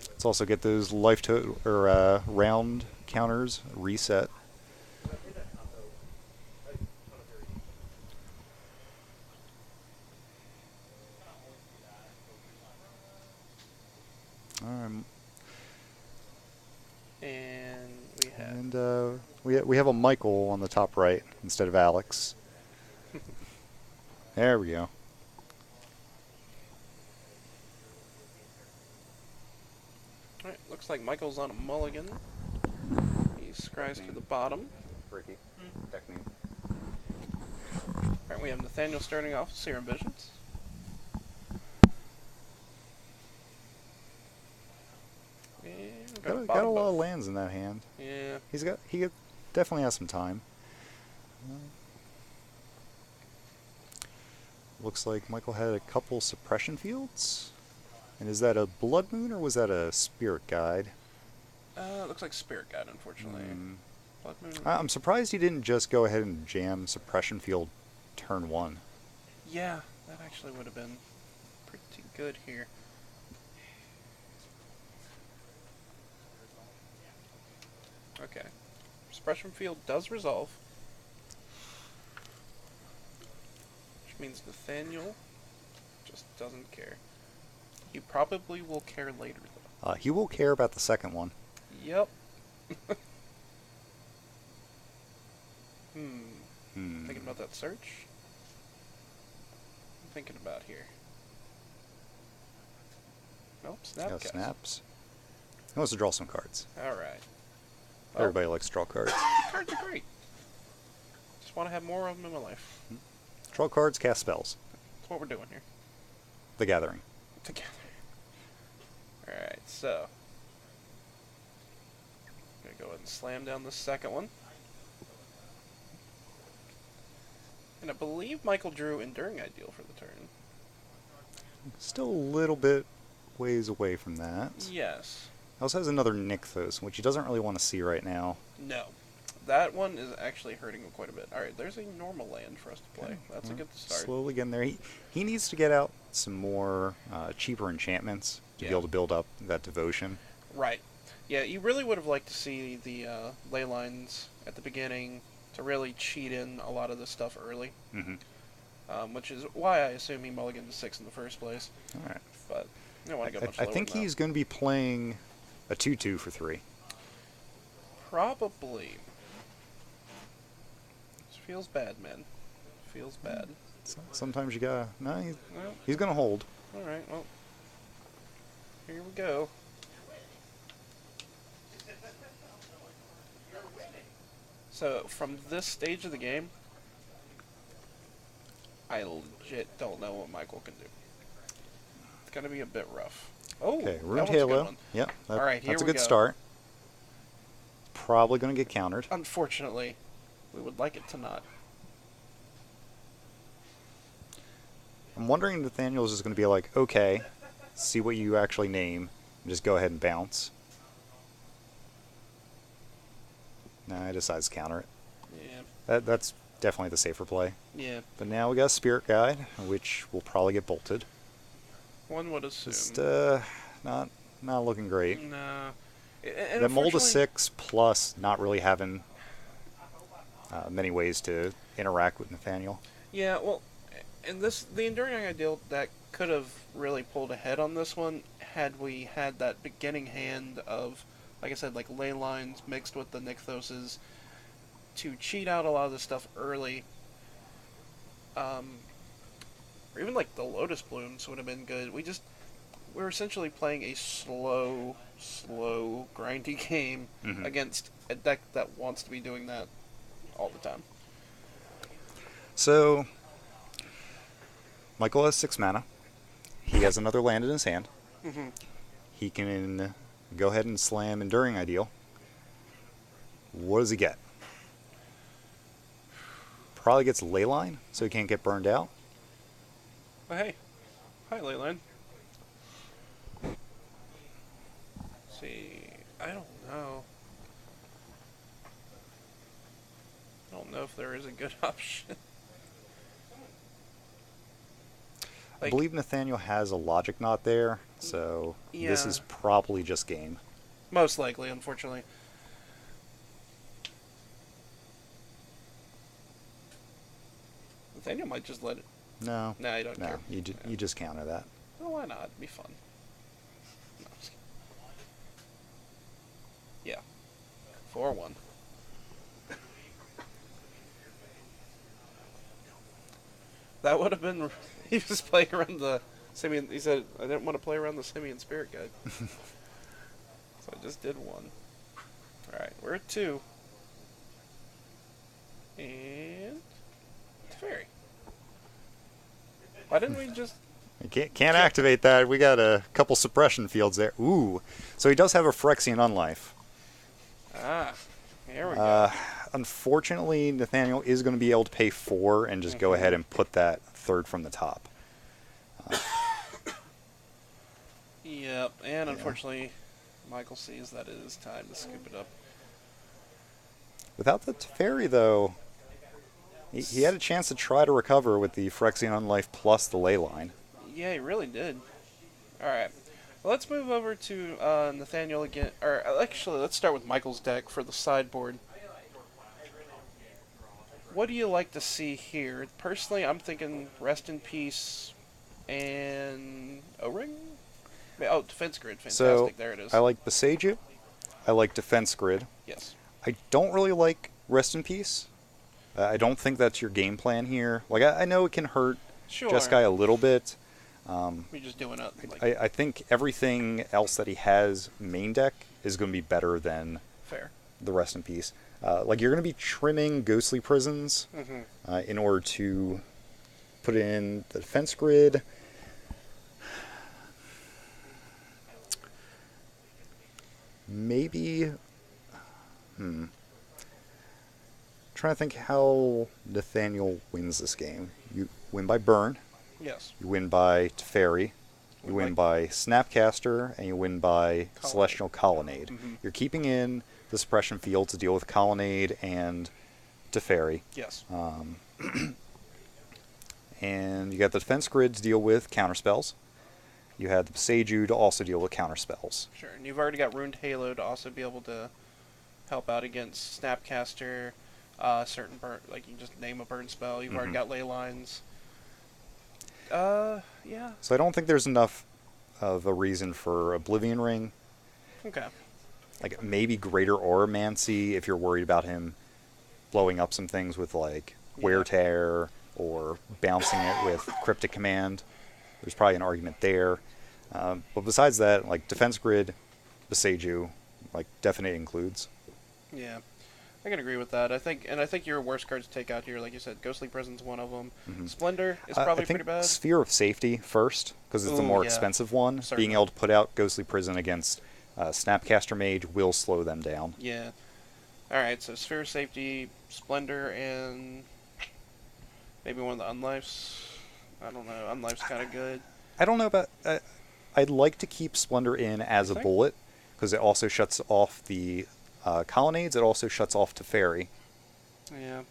Let's also get those life total or round counters reset. And we have a Michael on the top right instead of Alex. There we go. Alright, looks like Michael's on a mulligan. He scries to the bottom. Ricky. Alright, we have Nathaniel starting off with Serum Visions. And Got a lot of lands in that hand. Yeah. He definitely has some time. Looks like Michael had a couple suppression fields. And is that a Blood Moon or was that a Spirit Guide? Looks like Spirit Guide, unfortunately. Blood Moon. I'm surprised he didn't just go ahead and jam suppression field turn 1. Yeah, that actually would have been pretty good here. Okay. Suppression Field does resolve. means Nathaniel just doesn't care. He probably will care later, though. He will care about the second one. Yep. Thinking about that search. I'm thinking about here. Nope, Yeah, Snapcast. snaps. He wants to draw some cards. Alright. Everybody likes to draw cards. Cards are great. Just want to have more of them in my life. Draw cards, cast spells. That's what we're doing here. The Gathering. Together. Alright, so. I'm going to go ahead and slam down the second one. And I believe Michael drew Enduring Ideal for the turn. Still a little bit ways away from that. Yes. He also has another Nykthos, which he doesn't really want to see right now. No. That one is actually hurting him quite a bit. Alright, there's a normal land for us to play. That's a good start. Slowly getting there. He needs to get out some more cheaper enchantments to be able to build up that devotion. Right. Yeah, you really would have liked to see the ley lines at the beginning to really cheat in a lot of this stuff early. Which is why I assume he mulliganed to 6 in the first place. All right. But you don't want to go much I lower think than that. he's going to be playing a 2/2 for 3. Probably. This feels bad, man. Feels bad. Sometimes you gotta... No, Well, he's going to hold. alright, well. Here we go. So, from this stage of the game, I legit don't know what Michael can do. It's gonna be a bit rough. Oh, Okay, that Ruined one's a good Halo. one. Yep, All right, here that's a we good go. start. Probably going to get countered. Unfortunately, we would like it to not. I'm wondering if Nathaniel's is going to be like, okay, see what you actually name, and just go ahead and bounce. Nah, he decides to counter it. Yeah, That's definitely the safer play. yeah. But now we got a Spirit Guide, which will probably get bolted. One would assume. Just not looking great. Nah. And The mold of unfortunately- 6 plus not really having many ways to interact with Nathaniel. Yeah, well, and the Enduring Ideal that could have really pulled ahead on this one had we had that beginning hand of, like I said, like ley lines mixed with the Nykthoses to cheat out a lot of the stuff early. Or even like the Lotus Blooms would have been good. We're essentially playing a slow, grindy game against a deck that wants to be doing that all the time. So, Michael has 6 mana. He has another land in his hand. He can go ahead and slam Enduring Ideal. What does he get? Probably gets Leyline, so he can't get burned out. But hey, hi Leyline. See, I don't know. I don't know if there is a good option. I Like- believe Nathaniel has a Logic Knot there, so this Yeah. is probably just game. Most likely, unfortunately. Nathaniel might just let it. No, Nah, you don't no, care. you just counter that. Well, why not? It'd be fun. No, I'm just kidding. Yeah. 4-1. That would have been. He was playing around the Simian. He said, I didn't want to play around the Simian Spirit Guide. So I just did 1. Alright, we're at 2. And. Teferi. Why didn't we just. You can't activate that. We got a couple suppression fields there. Ooh, so he does have a Phyrexian Unlife. Ah, here we go. Unfortunately, Nathaniel is going to be able to pay 4 and just go ahead and put that third from the top. Yep, and unfortunately, Michael sees that it is time to scoop it up. Without the Teferi, though, he had a chance to try to recover with the Phyrexian Unlife plus the Leyline. Yeah, he really did. Alright, well, let's move over to Nathaniel again. Or actually, let's start with Michael's deck for the sideboard. What do you like to see here? Personally, I'm thinking Rest in Peace and O-Ring? Oh, Defense Grid. So Fantastic. There it is. I like Beseiju. I like Defense Grid. Yes. I don't really like Rest in Peace. I don't think that's your game plan here. Like I know it can hurt Sure. Jeskai a little bit. We're just doing it. Like, I think everything else that he has main deck is going to be better than fair. the Rest in Peace. Like you're going to be trimming Ghostly Prisons in order to put in the Defense Grid. Maybe. Trying to think how Nathaniel wins this game. You win by burn. Yes. You win by Teferi. You Win win by Snapcaster, and you win by Celestial Colonnade. Mhm. You're keeping in the suppression field to deal with Colonnade and Teferi. Yes. And you got the defense grid to deal with counterspells. You had the Seiju to also deal with counterspells. Sure. And you've already got Runed Halo to also be able to help out against Snapcaster, certain burn, like you just name a burn spell. You've already got ley lines. Yeah. So I don't think there's enough of a reason for Oblivion Ring. Okay. Like maybe Greater Auramancy if you're worried about him blowing up some things with like Wear Tear or bouncing it with Cryptic Command. There's probably an argument there. But besides that, like Defense Grid, Beseiju, like definite includes. Yeah. I can agree with that. I think your worst cards to take out here, like you said, Ghostly Prison's one of them. Splendor is probably I think pretty bad. Sphere of Safety first, because it's the Ooh, more yeah. expensive one. Certainly. Being able to put out Ghostly Prison against Snapcaster Mage will slow them down. Yeah. All right. So Sphere of Safety, Splendor, and maybe one of the Unlifes. I don't know. Unlife's kind of good. I don't know about... I'd like to keep Splendor in as a think? bullet, because it also shuts off the Colonnades. It also shuts off Teferi. Yeah.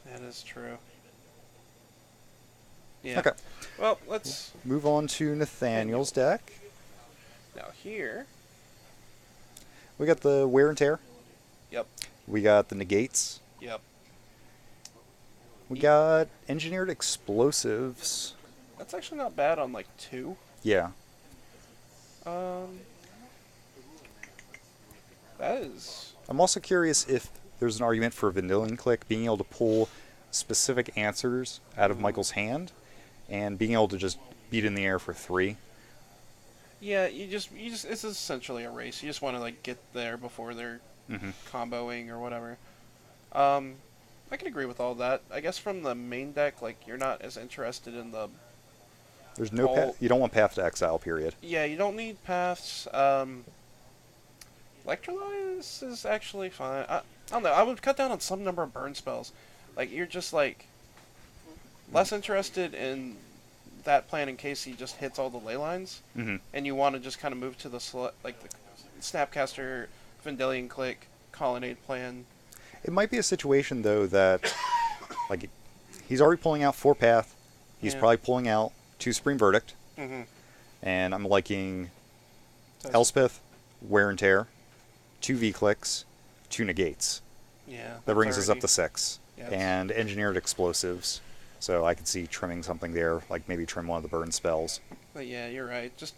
That is true. Yeah. Okay. Well, let's Move on to Nathaniel's deck. now here. We got the Wear and Tear. Yep. We got the Negates. Yep. We got Engineered Explosives. That's actually not bad on like 2. Yeah. That is. I'm also curious if there's an argument for Vanillion Click being able to pull specific answers out of Michael's hand and being able to just beat in the air for 3. Yeah, you just it's essentially a race. You just want to like get there before they're comboing or whatever. I can agree with all that. I guess from the main deck, like you're not as interested in the. There's no path. You don't want Path to Exile, period. Yeah, you don't need paths. Electrolyze is actually fine. I don't know. I would cut down on some number of burn spells. Like you're just like less interested in that plan in case he just hits all the ley lines, and you want to just kind of move to the like the Snapcaster, Vendilion Click, Colonnade plan. It might be a situation though that like he's already pulling out 4 Path. He's Yeah. probably pulling out 2 Supreme Verdict, and I'm liking Elspeth, Wear and Tear, 2 V-Clicks, 2 Negates. Yeah. That brings us up 30. to 6. Yeah, And Engineered Explosives. So I could see trimming something there, like maybe trim one of the burn spells. But yeah, you're right. Just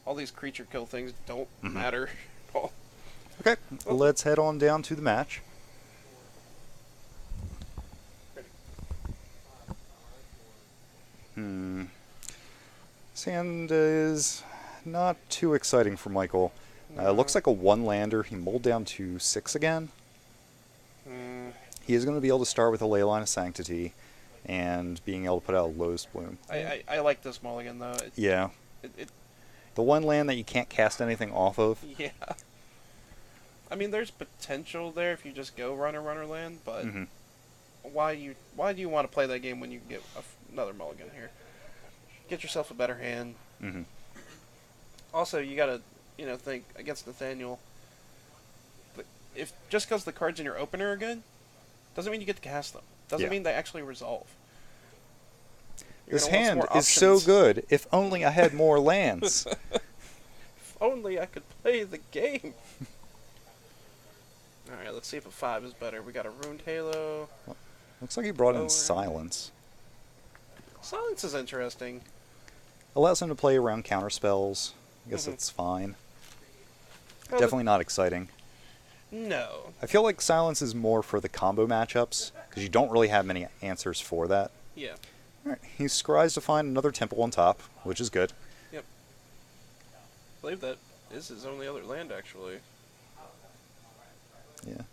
all these creature kill things don't matter at all. Okay, let's head on down to the match. Sand is not too exciting for Michael. Looks like a 1-lander. He mulled down to 6 again. He is going to be able to start with a Leyline of Sanctity and being able to put out a Lotus Bloom. I like this mulligan though. Yeah. It The one land that you can't cast anything off of. yeah. I mean, there's potential there if you just go runner land, but why do you want to play that game when you can get another mulligan here? Get yourself a better hand. Also, you gotta think against Nathaniel. If just because the cards in your opener are good, doesn't mean you get to cast them. Doesn't mean they actually resolve. This hand is so good. If only I had more lands. If only I could play the game. Alright, let's see if a 5 is better. We got a Ruined Halo. Looks like he brought in Lower. Silence. Silence is interesting. Allows him to play around counter spells. I guess Mhm. that's fine. Well, Definitely not exciting. No. I feel like Silence is more for the combo matchups, because you don't really have many answers for that. Yeah. Alright, he scries to find another temple on top, which is good. Yep. I believe that is his only other land, actually. Yeah.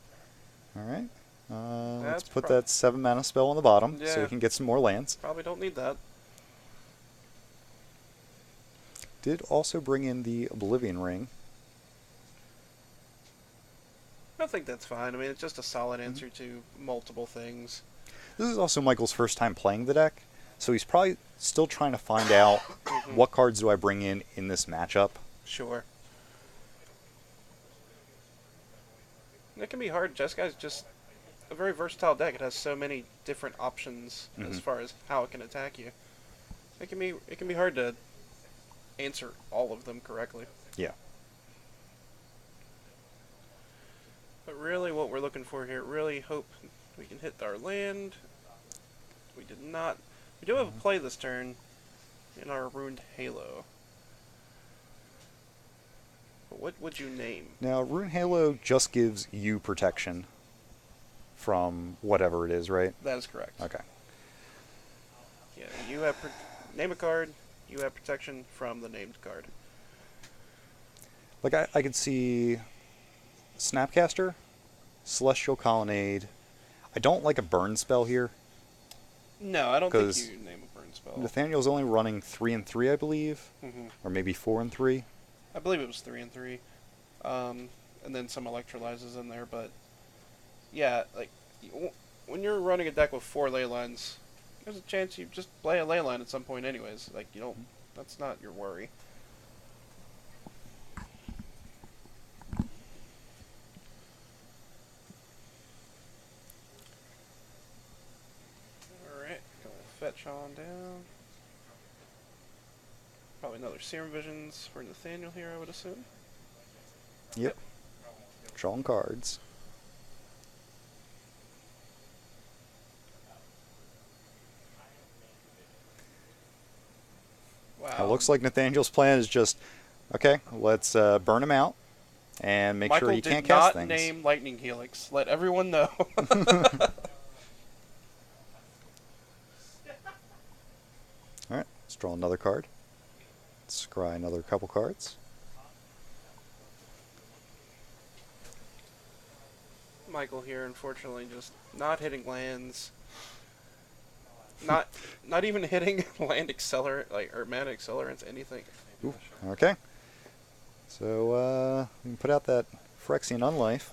Alright. Let's That's put that 7 mana spell on the bottom, so Yeah. we can get some more lands. Probably don't need that. Did also bring in the Oblivion Ring. I think that's fine. I mean, it's just a solid answer to multiple things. This is also Michael's first time playing the deck, so he's probably still trying to find out what cards do I bring in this matchup. Sure. It can be hard. Jeskai's just a very versatile deck. It has so many different options as Mhm. far as how it can attack you. It can be hard to answer all of them correctly. Yeah. But really, what we're looking for here, really hope we can hit our land. We did not. We do have a play this turn in our Ruined Halo. But what would you name? Now, Rune Halo just gives you protection from whatever it is, right? That is correct. Okay. Yeah, you have name a card. You have protection from the named card. Like, I could see Snapcaster, Celestial Colonnade. I don't like a burn spell here. No, I don't think 'Cause you name a burn spell. Nathaniel's only running 3 and 3, I believe, hmm or maybe 4 and 3. I believe it was 3 and 3, and then some electrolyzes in there. But yeah, like when you're running a deck with 4 ley lines, there's a chance you just play a ley line at some point, anyways. Like you don't. That's not your worry. Alright, gonna fetch on down. Probably another Serum Visions for Nathaniel here, I would assume. Yep. Drawing cards. Wow. It looks like Nathaniel's plan is just, okay, let's burn him out and make Michael sure he did can't not cast things. name Lightning Helix. Let everyone know. Alright, let's draw another card. Scry another couple cards. Michael here, unfortunately, just not hitting lands. Not even hitting land accelerant, like, or mana accelerants, anything. Ooh, okay. So, we can put out that Phyrexian Unlife.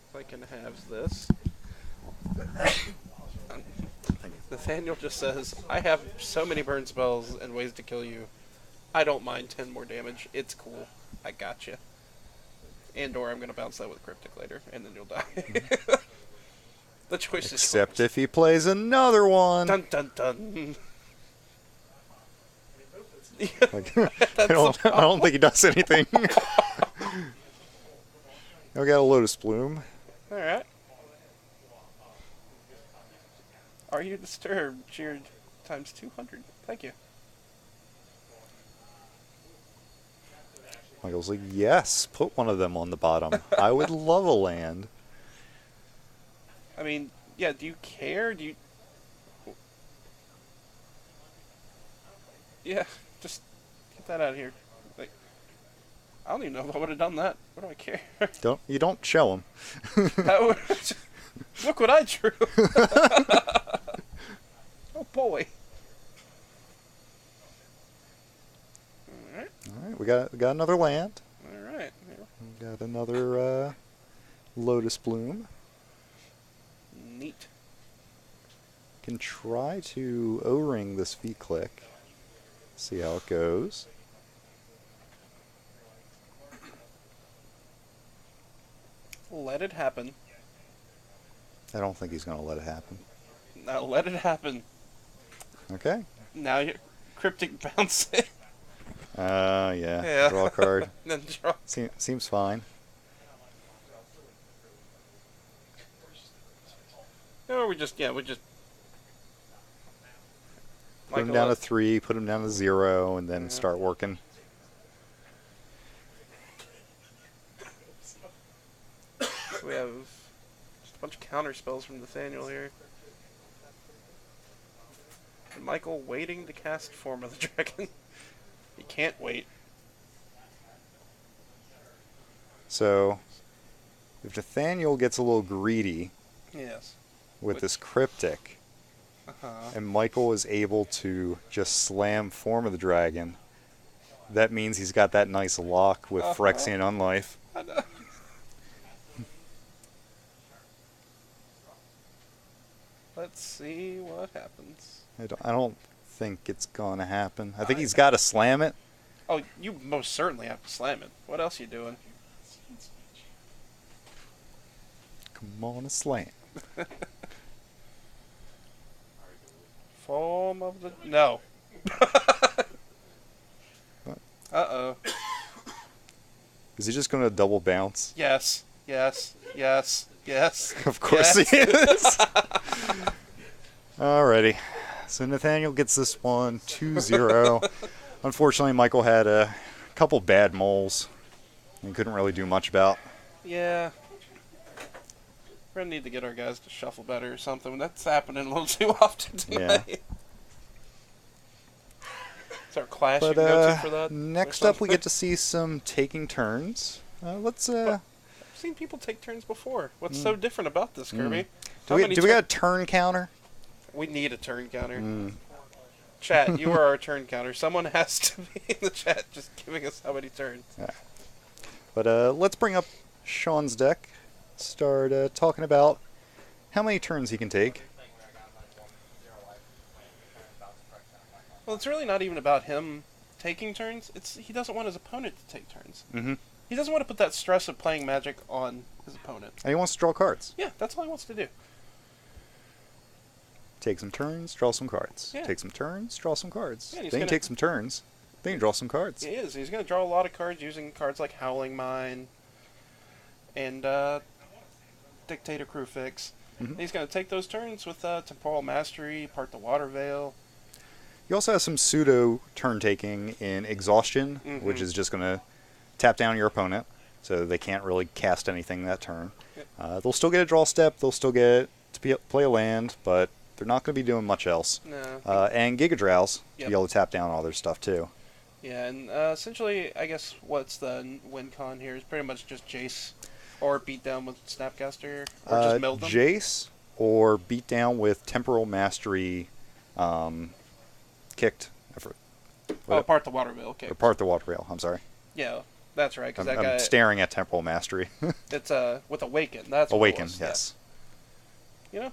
If I can have this. Nathaniel just says, I have so many burn spells and ways to kill you. I don't mind 10 more damage. It's cool. I got you. And/or I'm gonna bounce that with Cryptic later, and then you'll die. The choice is Except if he plays another one. dun dun dun. Like, I don't think he does anything. We got a Lotus Bloom. All right. Are you disturbed? Cheered times 200. Thank you. Michael's like, yes, put one of them on the bottom. I would love a land. I mean, yeah. Do you care? Do you? Yeah. Just get that out of here. Like, I don't even know if I would have done that. What do I care? You don't show him. That would, look what I drew. Oh boy. All right. All right, we got another land. All right. We got another Lotus Bloom. Neat. Can try to O-ring this V-Click. See how it goes. Let it happen. I don't think he's going to let it happen. Now let it happen. Okay. Now you're cryptic bouncing. Yeah. Yeah. Draw a card. Then draw. Seems fine. Or we just we just Put him down to 3, put him down to 0, and then start working. We have just a bunch of counter spells from Nathaniel here. And Michael waiting to cast Form of the Dragon. He can't wait. So, if Nathaniel gets a little greedy Yes. with this Cryptic, and Michael is able to just slam Form of the Dragon, that means he's got that nice lock with Phyrexian Unlife. I know. Let's see what happens. I don't think it's going to happen. I think he's got to slam it. Oh, you most certainly have to slam it. What else are you doing? Come on, a slam. Form of the... No. Uh-oh. Is he just going to double bounce? Yes. Yes. Yes. Yes. Of course yes. he is. Alrighty. So Nathaniel gets this one 2-0. Unfortunately, Michael had a couple bad moles and couldn't really do much about. Yeah. We're going to need to get our guys to shuffle better or something. That's happening a little too often tonight. Yeah. Is there a clash you But can go to for that? next up, we get to see some taking turns. Let's. I've seen people take turns before. What's so different about this, Kirby? Do we got a turn counter? We need a turn counter. Chat, you are our turn counter. Someone has to be in the chat just giving us how many turns. Yeah. But let's bring up Sean's deck. Start talking about how many turns he can take. Well, it's really not even about him taking turns. He doesn't want his opponent to take turns. Mm-hmm. He doesn't want to put that stress of playing Magic on his opponent. And he wants to draw cards. Yeah, that's all he wants to do. Take some turns, draw some cards. Yeah. Take some turns, draw some cards. Yeah, he's then you gonna- take some turns, then you draw some cards. He is. He's going to draw a lot of cards using cards like Howling Mine and Dictator Crewfix. Mhm. He's going to take those turns with Temporal Mastery, Part the Water Veil. You also have some pseudo turn taking in Exhaustion, which is just going to tap down your opponent, so they can't really cast anything that turn. Yep. They'll still get a draw step, they'll still get to play a land, but they're not going to be doing much else. No. And Gigadrowse to Yep. be able to tap down all their stuff too. Yeah, and essentially, I guess what's the win con here is pretty much just Jace or beat down with Snapcaster or just mill them. Jace or beat down with Temporal Mastery kicked. Part the Water Veil. Okay. Or part the water rail, I'm sorry. Yeah, that's right. Because I'm that guy, staring at Temporal Mastery. it's with Awaken. That's what it Awaken, was, yes. Yeah. You know,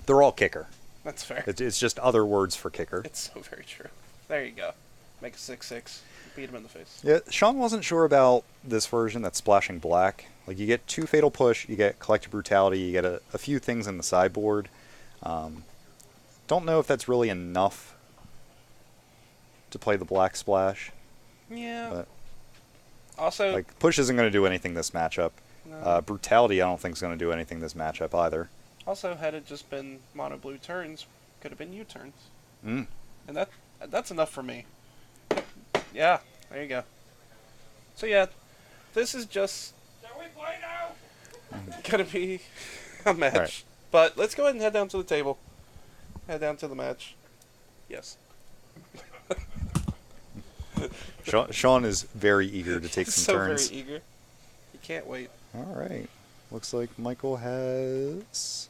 They're all kicker. that's fair. It's just other words for kicker. It's so very true. There you go. Make a 6/6. Beat him in the face. Yeah, Sean wasn't sure about this version that's splashing black. Like, you get 2 Fatal Push, you get Collective Brutality, you get a few things in the sideboard. Don't know if that's really enough to play the black splash. Yeah. But, Also, like, Push isn't going to do anything this matchup. no. Brutality I don't think is going to do anything this matchup either. Also, had it just been mono blue turns, could have been U turns, Mm. and that's enough for me. Yeah, there you go. So yeah, this is just gonna be a match. Right. But let's go ahead and head down to the table. Head down to the match. Yes. Sean is very eager to take some so turns. very eager. He can't wait. All right. Looks like Michael has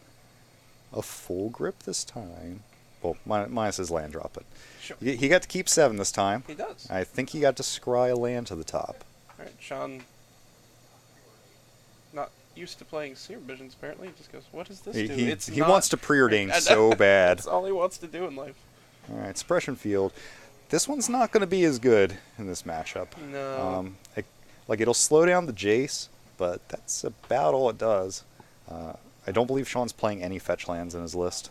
a full grip this time. Well, minus his land drop, but Sure. he got to keep 7 this time. He does. I think he got to scry a land to the top. All right, Sean. Not used to playing Seer Visions. Apparently, he just goes, "What does this do?" He wants to preordain so bad. That's all he wants to do in life. All right, Suppression Field. This one's not going to be as good in this matchup. No. It'll slow down the Jace, but that's about all it does. I don't believe Sean's playing any fetch lands in his list.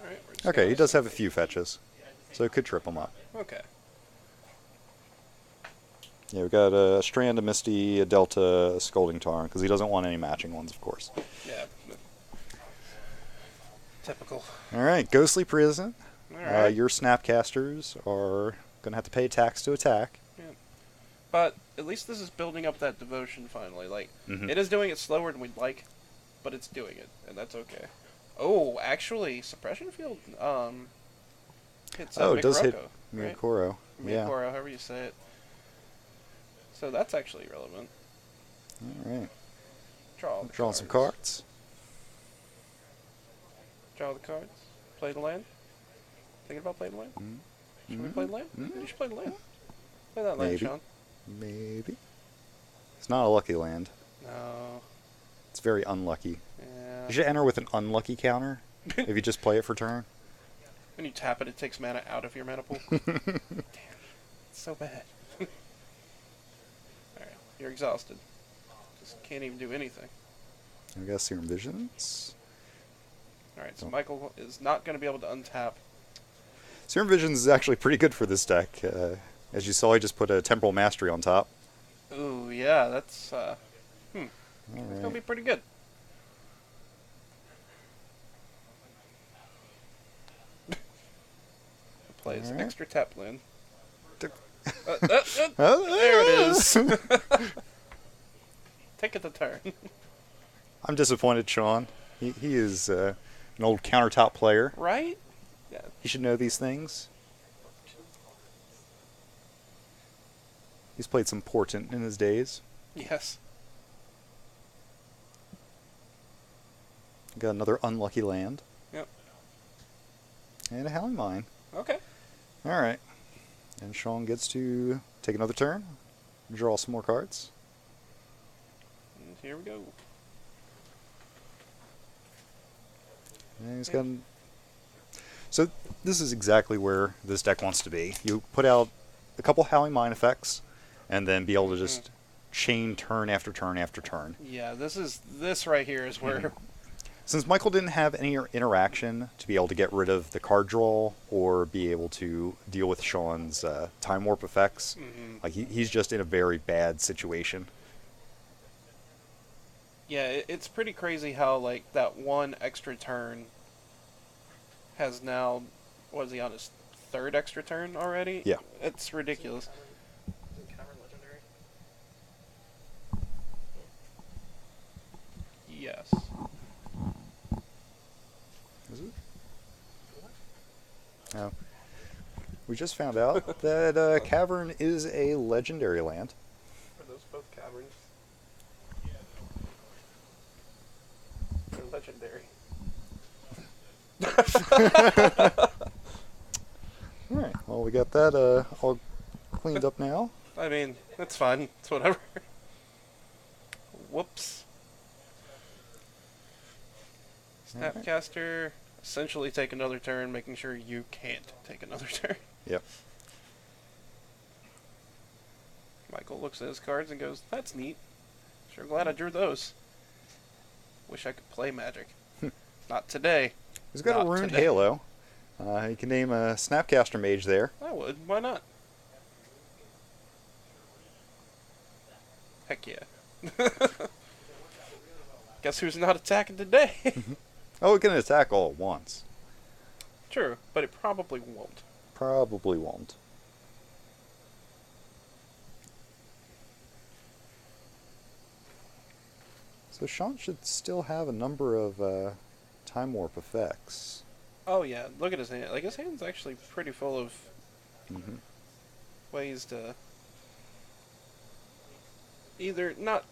All right, we're just Okay, gonna- he does have a few fetches, so it could trip him up. Okay. Yeah, we've got a Strand, a Misty, a Delta, a Scolding Tarn, because he doesn't want any matching ones, of course. Yeah. Typical. All right, Ghostly Prison. All right. Your Snapcasters are going to have to pay tax to attack. Yeah. But at least this is building up that devotion finally. Like, Mhm. it is doing it slower than we'd like, but it's doing it, and that's okay. Oh, actually, Suppression Field, hits Oh, it does hit Mikuroko, right? Miyakoro. Yeah. Miyakoro, however you say it. So that's actually relevant. All right. Draw the Drawing some cards. cards. Draw the cards. Play the land. Thinking about playing the land? Should we play the land? Mm. You should play the land. Play that land, Maybe. Sean. Maybe. It's not a lucky land. No. It's very unlucky. Yeah. You should enter with an unlucky counter if you just play it for turn. When you tap it, it takes mana out of your mana pool. Damn. It's so bad. Alright. You're exhausted. Just can't even do anything. I got Serum Visions. Alright, so Michael is not going to be able to untap. Serum Visions is actually pretty good for this deck. As you saw, I just put a Temporal Mastery on top. Ooh, yeah, that's, All It's right. going to be pretty good. Plays Alright. extra tap land. Tick. There it is. Take it to turn. I'm disappointed, Sean. He is an old countertop player. Right? Yeah. He should know these things. He's played some Portent in his days. Yes. Got another unlucky land. Yep. And a Howling Mine. Okay. Alright. And Sean gets to take another turn. Draw some more cards. And here we go. And he's got... So this is exactly where this deck wants to be. You put out a couple Howling Mine effects, and then be able to just chain turn after turn after turn. Yeah, this right here is where Since Michael didn't have any interaction to be able to get rid of the card draw or be able to deal with Sean's Time Warp effects, like he's just in a very bad situation. yeah, it's pretty crazy how like that one extra turn has now what is he on his third extra turn already? Yeah. It's ridiculous. Yes. Is it? No. We just found out that Cavern is a legendary land. Are those both caverns? They're legendary. Alright, well we got that all cleaned up now. I mean, that's fine. It's whatever. Whoops. Snapcaster, essentially take another turn, making sure you can't take another turn. Yep. Michael looks at his cards and goes, "That's neat. Sure glad I drew those. Wish I could play Magic. Not today. He's got Not a Ruined today. Halo. You can name a Snapcaster Mage there. I would. Why not? Heck yeah. Guess who's not attacking today? Oh, it can attack all at once. True, but it probably won't. Probably won't. So Sean should still have a number of Time Warp effects. Oh yeah, look at his hand. Like his hand's actually pretty full of Mhm. ways to either not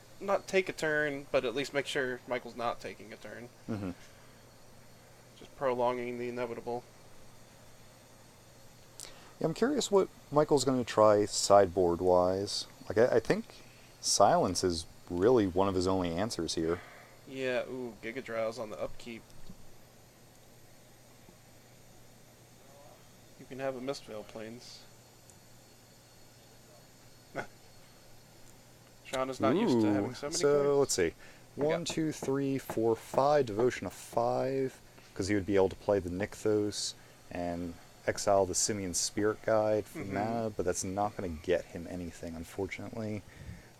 take a turn, but at least make sure Michael's not taking a turn. Mm-hmm. Just prolonging the inevitable. Yeah, I'm curious what Michael's going to try sideboard-wise. Like, I think Silence is really one of his only answers here. Yeah, ooh, Giga Drowse on the upkeep. You can have a Mistveil Plains. Sean is not used to having so many So cards. let's see. We got- 1, 2, 3, 4, 5. Devotion of 5. Because he would be able to play the Nykthos and exile the Simian Spirit Guide for Mhm. mana, but that's not going to get him anything, unfortunately.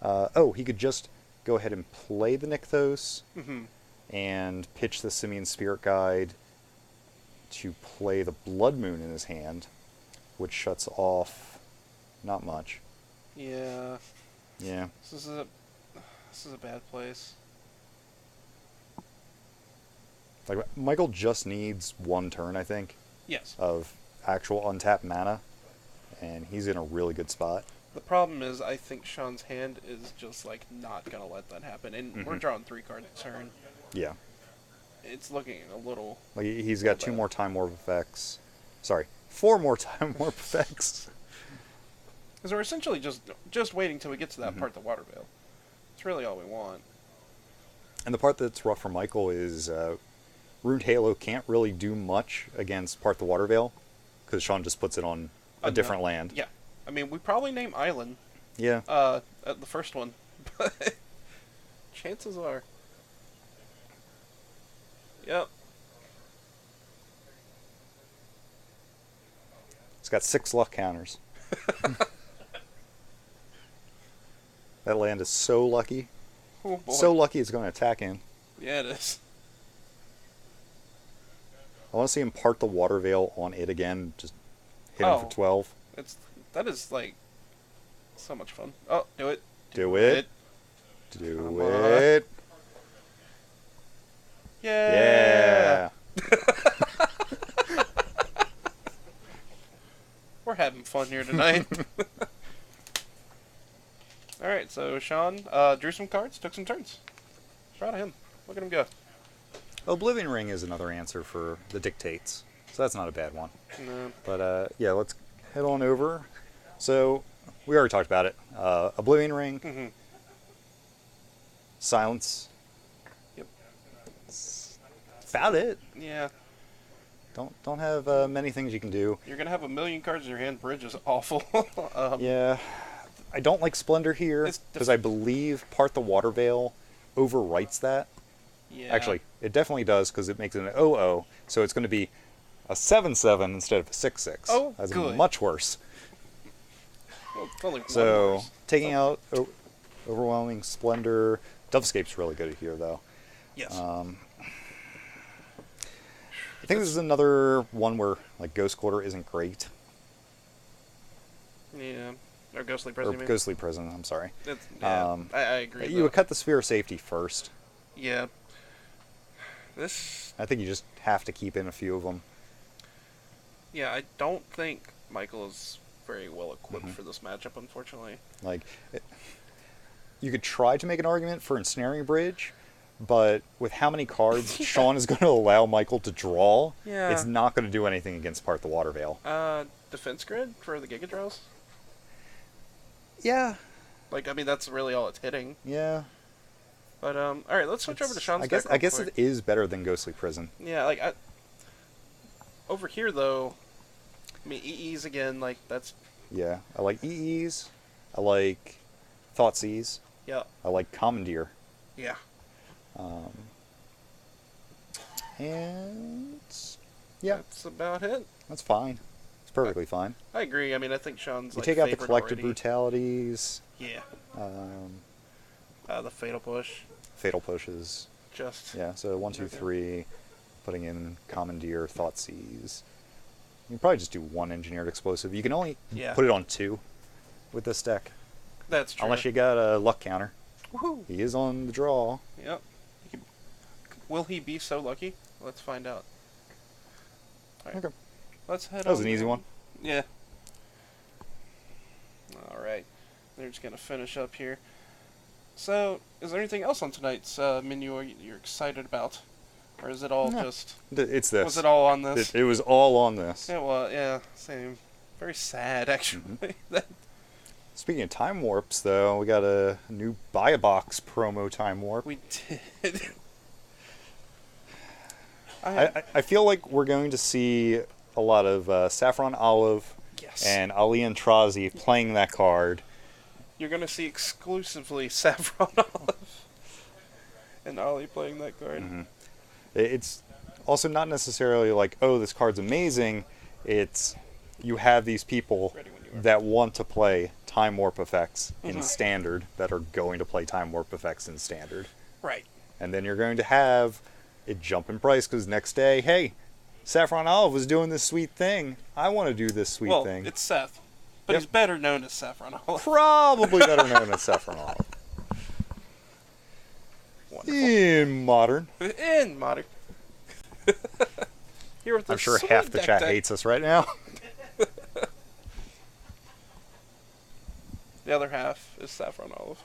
Oh, he could just go ahead and play the Nykthos Mhm. and pitch the Simian Spirit Guide to play the Blood Moon in his hand, which shuts off not much. Yeah. Yeah. This is a bad place. Like Michael just needs one turn, I think, Yes. of actual untapped mana, and he's in a really good spot. The problem is, I think Sean's hand is just like not gonna let that happen, and we're Mhm. drawing 3 cards a turn. Yeah. It's looking a little. Like he's got 2 bad. more Time Warp effects. Sorry, 4 more Time Warp effects. Because we're essentially just waiting till we get to that Mhm. part, the Water Veil. It's really all we want. And the part that's rough for Michael is Ruined Halo can't really do much against Part the Water Veil, because Sean just puts it on a No. different land. Yeah. I mean, we probably name Island, Yeah. at the first one, but chances are. Yep. It's got 6 luck counters. That land is so lucky. Oh boy. So lucky it's going to attack him. Yeah, it is. I want to see him part the Water Veil on it again. Just hit him Oh. for 12. That is like so much fun. Oh, do it. Do it. Come Do on. it. Yeah. Yeah. We're having fun here tonight. All right, so Sean drew some cards, took some turns. Proud of him. Look at him go. Oblivion Ring is another answer for the Dictates, so that's not a bad one. No. But yeah, let's head on over. So we already talked about it. Oblivion Ring, Mm-hmm. Silence. Yep. That's about it. Yeah. Don't have many things you can do. You're gonna have a million cards in your hand. Bridge is awful. Yeah, I don't like Splendor here It's because I believe Part the Water Veil overwrites that. Yeah. Actually, it definitely does because it makes it an 0-0, so it's going to be a 7-7 instead of a 6-6. Oh, That's good. much worse. Well, it's only one So worse. taking out Overwhelming Splendor, Dovescape's really good here though. Yes. I think this is another one where like Ghost Quarter isn't great, Yeah. Or Ghostly Prison. or you mean? Ghostly Prison. I'm sorry. Yeah, I agree. You would cut the Sphere of Safety first. Yeah. This. I think you just have to keep in a few of them. Yeah, I don't think Michael is very well equipped Mhm. for this matchup, unfortunately. Like, you could try to make an argument for Ensnaring Bridge, but with how many cards Yeah. Sean is going to allow Michael to draw, Yeah. it's not going to do anything against Part the Water Veil. Defense Grid for the Giga Draws? Yeah, Like, I mean, that's really all it's hitting. yeah. But, alright, let's switch over to Sean's deck I guess real it quick. is better than Ghostly Prison. Yeah, like, over here, though, I mean, EEs again, like, that's, Yeah, I like EEs. I like Thoughtseize. yeah, I like Commandeer. yeah. And yeah, That's about it. that's fine. It's perfectly fine. I agree. I mean, I think Sean's, You like, take out the favored Collective already. Brutalities, Yeah. um, The Fatal Push. Fatal Pushes. Just, Yeah, so 1, 2, Okay. 3, putting in Commandeer, Thoughtseize. You can probably just do 1 Engineered Explosive. You can only Yeah. put it on 2 with this deck, that's true. unless you got a luck counter. Woohoo! He is on the draw. Yep. Will he be so lucky? Let's find out. Alright. Okay. Let's head That was on an easy down. one. Yeah. Alright. They're just going to finish up here. So, is there anything else on tonight's menu you're excited about? Or is it all No. just... It's this. Was it all on this? It was all on this. Yeah, well, yeah, same. Very sad, actually. Mm-hmm. Speaking of Time Warps, though, we got a new Buy a Box promo Time Warp. We did. I feel like we're going to see a lot of Saffron Olive Yes. and Ali Antrazi playing that card. You're going to see exclusively Saffron Olive and Ollie playing that card. Mhm. It's also not necessarily like, oh, this card's amazing. It's you have these people Ready when you are. that want to play time warp effects in Mhm. standard that are going to play time warp effects in standard. Right. And then you're going to have it jump in price because next day, hey, Saffron Olive was doing this sweet thing. I want to do this sweet Well, thing. it's Seth, but Yep. he's better known as Saffron Olive. Probably better known as Saffron Olive. Wonderful. In modern. In modern. Here with the I'm sure sweet half the deck chat deck. hates us right now. The other half is Saffron Olive.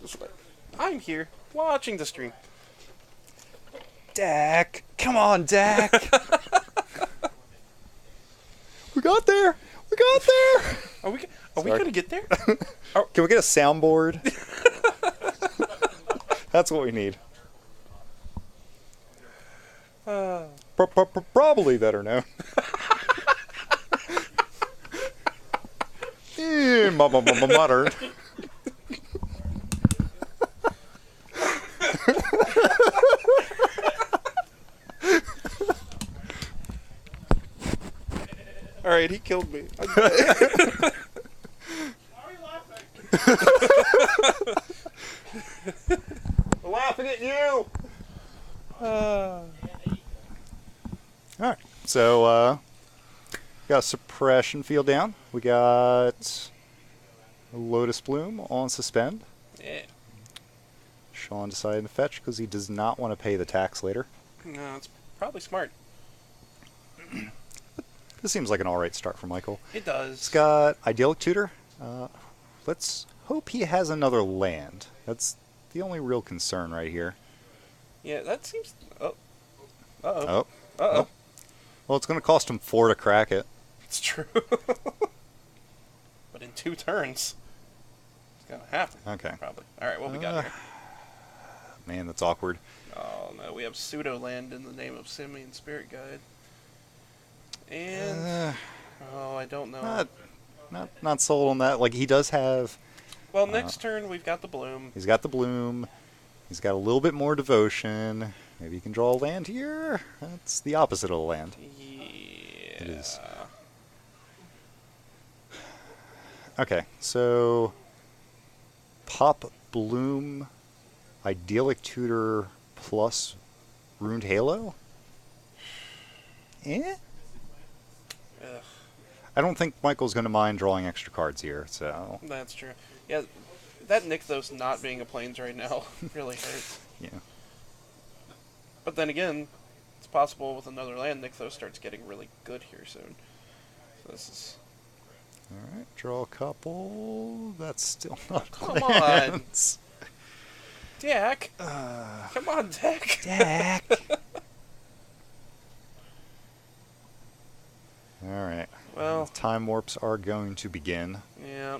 Just like, I'm here watching the stream. Dak. Come on, Dak. We got there. We got there. Are we Sorry. gonna get there? Can we get a soundboard? That's what we need. Probably better known. Modern. All right, he killed me. I'm dead. Laughing at you. Uh, All right. So, got a suppression field down. We got Lotus Bloom on suspend. yeah. Sean decided to fetch because he does not want to pay the tax later. No, it's probably smart. This seems like an alright start for Michael. It does. It's got Idyllic Tutor. Let's hope he has another land. That's the only real concern right here. Yeah, that seems. Oh. Uh-oh. Oh. Uh-oh. Well, it's going to cost him 4 to crack it. It's true. But in 2 turns, it's gonna happen. Okay. Probably. All right, what we got Uh, here? Man, that's awkward. Oh no, we have pseudo land in the name of Simian Spirit Guide. And Uh, oh, I don't know. not sold on that. Like, he does have... Well, next turn we've got the bloom. He's got the Bloom. He's got a little bit more devotion. Maybe he can draw a land here. That's the opposite of a land. Yeah. It is. Okay, so... Pop Bloom, Idyllic Tutor plus Ruined Halo? Eh? Ugh, I don't think Michael's going to mind drawing extra cards here, so... that's true. Yeah, that Nykthos not being a plains right now really hurts. Yeah. But then again, it's possible with another land Nykthos starts getting really good here soon. So this is... Alright, draw a couple. That's still not Come lands. Dak! Come on, Dak! Dak. Alright. Well, Time warps are going to begin. yeah.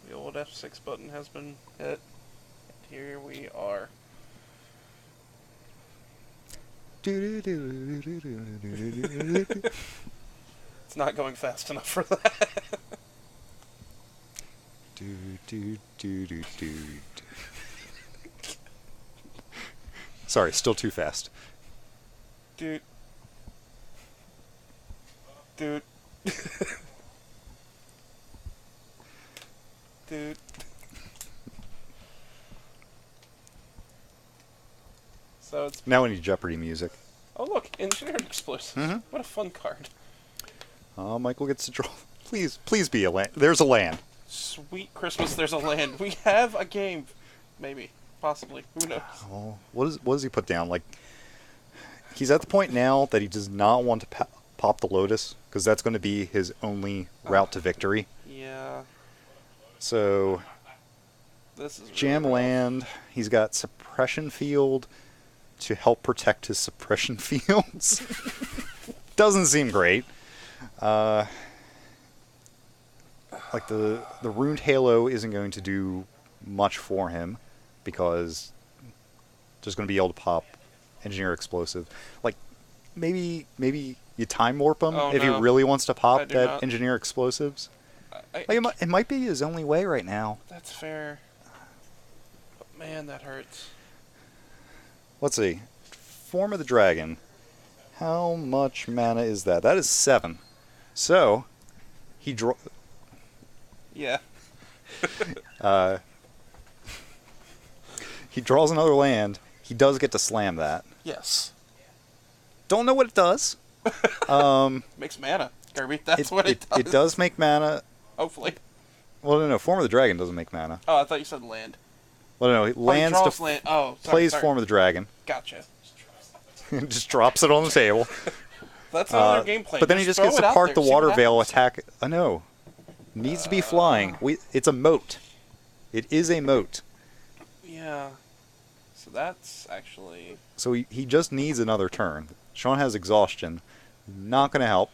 The old F6 button has been hit. And here we are. It's not going fast enough for that. Sorry, still too fast. Dude. Dude. Dude. So it's... Now we need Jeopardy music. Oh look, Engineered Explosives. Mhm. What a fun card. Michael gets to draw. Please be a land. There's a land. Sweet Christmas, there's a land. We have a game. Maybe. Possibly. Who knows? Oh, what does he put down? Like, he's at the point now that he does not want to pop the Lotus, because that's going to be his only route to victory. Yeah. So, This is really jam rough. land. He's got Suppression Field to help protect his Suppression Fields. Doesn't seem great. Like, the Ruined Halo isn't going to do much for him, because just going to be able to pop Engineer Explosive. Like, maybe you time warp him Oh, if no. he really wants to I pop do that not. Engineer Explosives. I, Like, it might be his only way right now. that's fair. But man, that hurts. Let's see. Form of the Dragon How much mana is that? That is 7. So, he Yeah. he draws another land. He does get to slam that. Yes. Don't know what it does. Makes mana, Kirby. That's what it does. It does make mana. Hopefully. Well, no, Form of the Dragon doesn't make mana. Oh, I thought you said land. Well, no, it lands draws to land. Oh, sorry, plays sorry. Form of the Dragon. Gotcha. Just drops it on the table. That's another gameplay. But then he just throw gets it to out park there, the see what water veil happens. attack. No. Needs to be flying. It's a moat. It is a moat. Yeah. So that's actually... So he just needs another turn. Sean has exhaustion. Not going to help.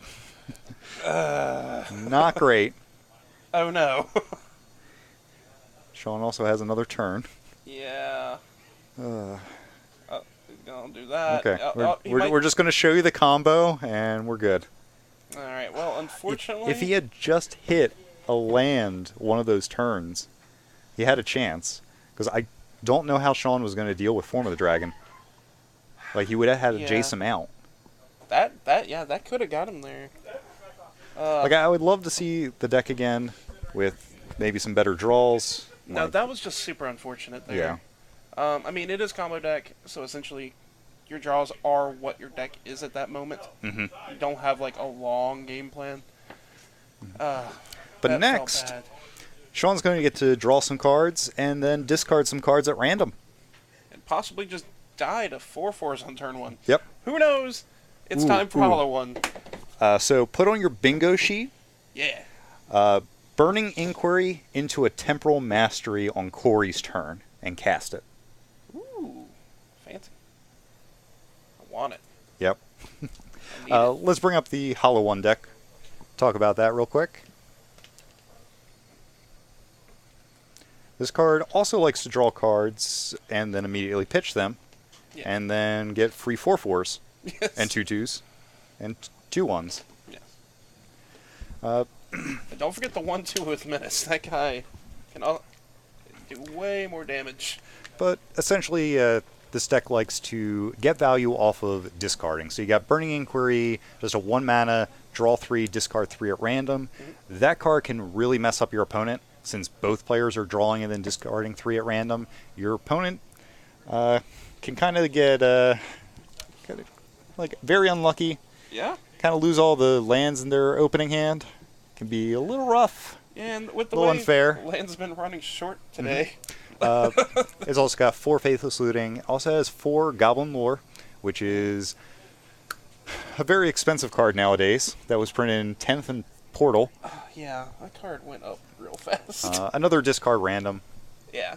Not great. Oh, no. Sean also has another turn. Yeah. I'll do that. Okay. We're just going to show you the combo, and we're good. All right. Well, unfortunately... If he had just hit a land one of those turns, he had a chance. Because I don't know how Sean was going to deal with Form of the Dragon. Like, he would have had to jace him out. That could have got him there. Like, I would love to see the deck again with maybe some better draws. No, Like, that was just super unfortunate there. yeah. I mean, it is combo deck, so essentially your draws are what your deck is at that moment. Mm-hmm. You don't have, like, a long game plan. But that felt next, bad. Sean's going to get to draw some cards and then discard some cards at random. And possibly just die to 4/4s on turn 1. Yep. Who knows? It's Ooh, time for ooh. Hollow One. So put on your bingo sheet, Yeah. Burning Inquiry into a Temporal Mastery on Corey's turn and cast it. Ooh. Fancy. I want it. Yep. I need it. Let's bring up the Hollow One deck. Talk about that real quick. This card also likes to draw cards and then immediately pitch them, Yeah. and then get free 4/4s Yes. and 2/2s and 2/1s. Yes. Uh, And don't forget the 1/2 with Menace. That guy can do way more damage. But essentially, this deck likes to get value off of discarding. So you got Burning Inquiry, just a 1 mana, draw 3, discard 3 at random. Mm-hmm. That card can really mess up your opponent, since both players are drawing and then discarding 3 at random. Your opponent can kind of get like very unlucky, Yeah. kind of lose all the lands in their opening hand. Can be a little rough. And with the Little way unfair. Land's been running short today. It's also got 4 Faithless Looting. Also has 4 Goblin Lore, which is a very expensive card nowadays. That was printed in 10th and Portal. Yeah, that card went up real fast. Another discard random. Yeah.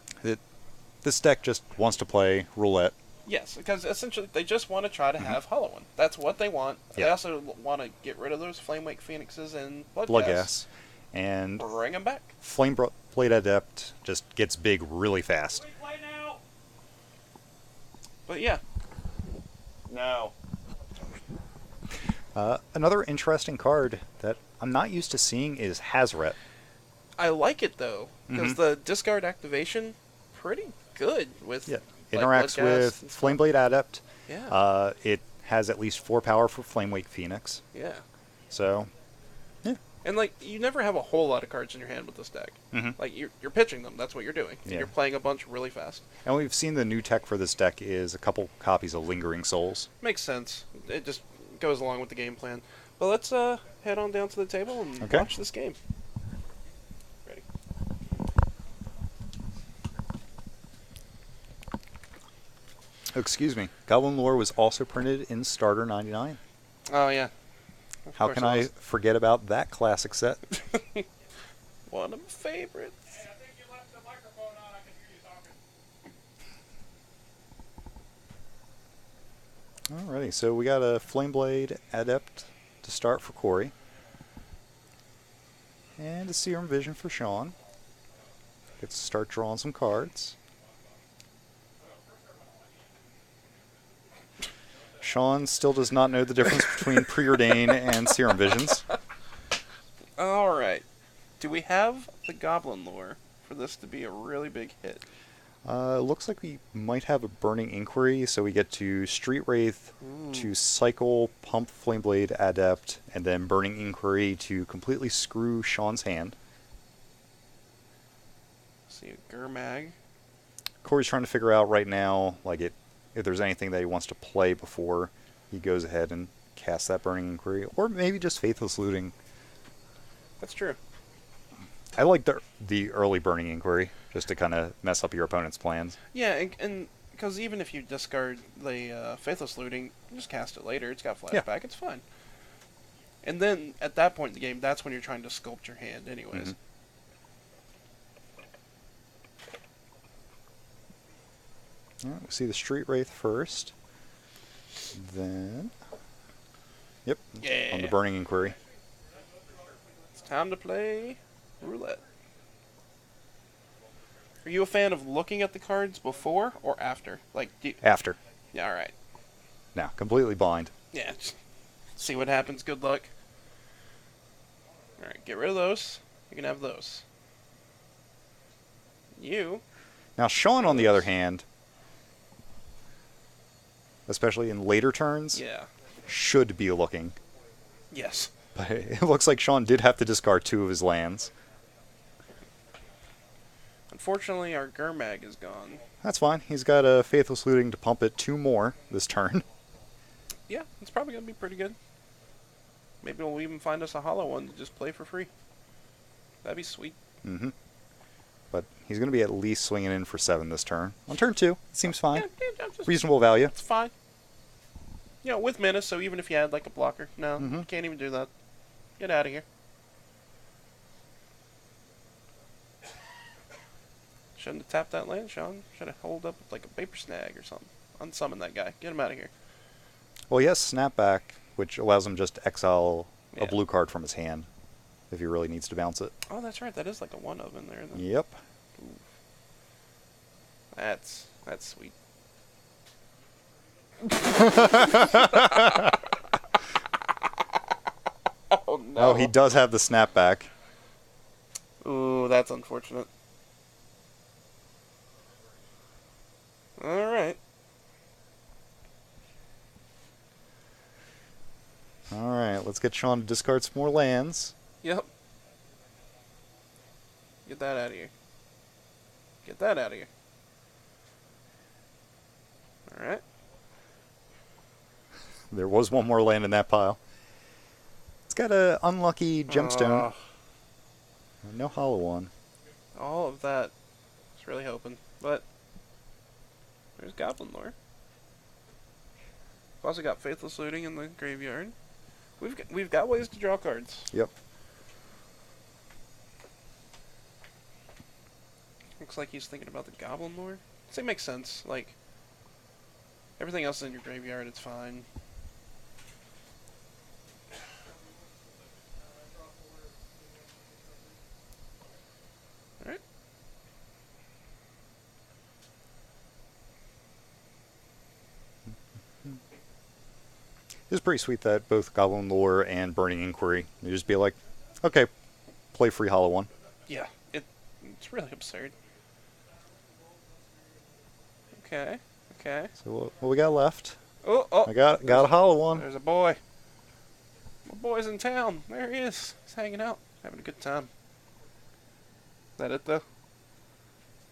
This deck just wants to play roulette. Yes, because essentially they just want to try to have Hollow One. That's what they want. They Yeah. also want to get rid of those Flamewake Phoenixes and Bloodgas. And Bring them back. Flameblade Adept just gets big really fast. But yeah. No. Another interesting card that I'm not used to seeing is Hazoret. I like it though, because Mm-hmm. the discard activation, pretty good with Yeah. like, Interacts Bloodgas with and stuff. Flameblade Adept. Yeah. It has at least 4 power for Flamewake Phoenix. Yeah. So, And like you never have a whole lot of cards in your hand with this deck. Mhm. Like you're pitching them. That's what you're doing. And Yeah. you're playing a bunch really fast. and we've seen the new tech for this deck is a couple copies of Lingering Souls. Makes sense. It just goes along with the game plan. But let's head on down to the table and Okay. watch this game. Ready? Oh, excuse me. Goblin Lore was also printed in Starter 99. Oh yeah. Of How course can it I was. forget about that classic set? One of my favorites. I think you left the microphone on. I can hear you talking. Alrighty, so we got a Flameblade Adept to start for Corey. And a Serum Vision for Sean. Gets to start drawing some cards. Sean still does not know the difference between Preordain and Serum Visions. All right. Do we have the Goblin Lore for this to be a really big hit? Looks like we might have a Burning Inquiry, so we get to Street Wraith to cycle, pump Flameblade Adept, and then Burning Inquiry to completely screw Sean's hand. See a Gurmag. Corey's trying to figure out right now, like if there's anything that he wants to play before he goes ahead and casts that Burning Inquiry, or maybe just Faithless Looting. That's true. I like the early Burning Inquiry, just to kind of mess up your opponent's plans. Yeah, and because even if you discard the Faithless Looting, you just cast it later. It's got flashback. Yeah. It's fine. And then at that point in the game, that's when you're trying to sculpt your hand, anyways. All right, we see the Street Wraith first. Then, yep, Yeah. on the Burning Inquiry. It's time to play roulette. Are you a fan of looking at the cards before or after? Like, After. yeah, all right. Now, completely blind. Yeah, just see what happens. Good luck. All right, get rid of those. You can have those. You. Now, Sean, on the other hand, especially in later turns, Yeah. should be looking. Yes. But it looks like Sean did have to discard 2 of his lands. Unfortunately, our Gurmag is gone. That's fine. He's got a Faithless Looting to pump it 2 more this turn. Yeah, it's probably going to be pretty good. Maybe we'll even find us a hollow one to just play for free. That'd be sweet. Mm-hmm. But he's going to be at least swinging in for 7 this turn. On turn 2, it seems fine. Yeah, just, Reasonable value. it's fine. You know, with Menace, so even if you had like a blocker, no, Mhm. you can't even do that. Get out of here. Shouldn't have tapped that land, Sean. Should have held up with like a paper snag or something. Unsummon that guy. Get him out of here. Well, he has Snapback, which allows him just to exile Yeah. a blue card from his hand if he really needs to bounce it. Oh, that's right. That is like a 1-of in there. Then. Yep. That's sweet. Oh no. Oh, he does have the Snapback. Ooh, that's unfortunate. Alright. Alright, let's get Sean to discard some more lands. Yep. Get that out of here. Get that out of here. Alright. There was one more land in that pile. It's got a unlucky gemstone. No hollow one. All of that. I was really hoping. But there's Goblin Lore. We've also got Faithless Looting in the graveyard. We've got ways to draw cards. Yep. Looks like he's thinking about the Goblin Lore. So it makes sense. Like, everything else in your graveyard, it's fine. Alright. It's pretty sweet that both Goblin Lore and Burning Inquiry, you just be like, okay, play free hollow one. Yeah, it's really absurd. Okay, okay. So what we got left? Oh, I got a hollow one. There's a boy. My boy's in town. There he is. He's hanging out, having a good time. Is that it, though?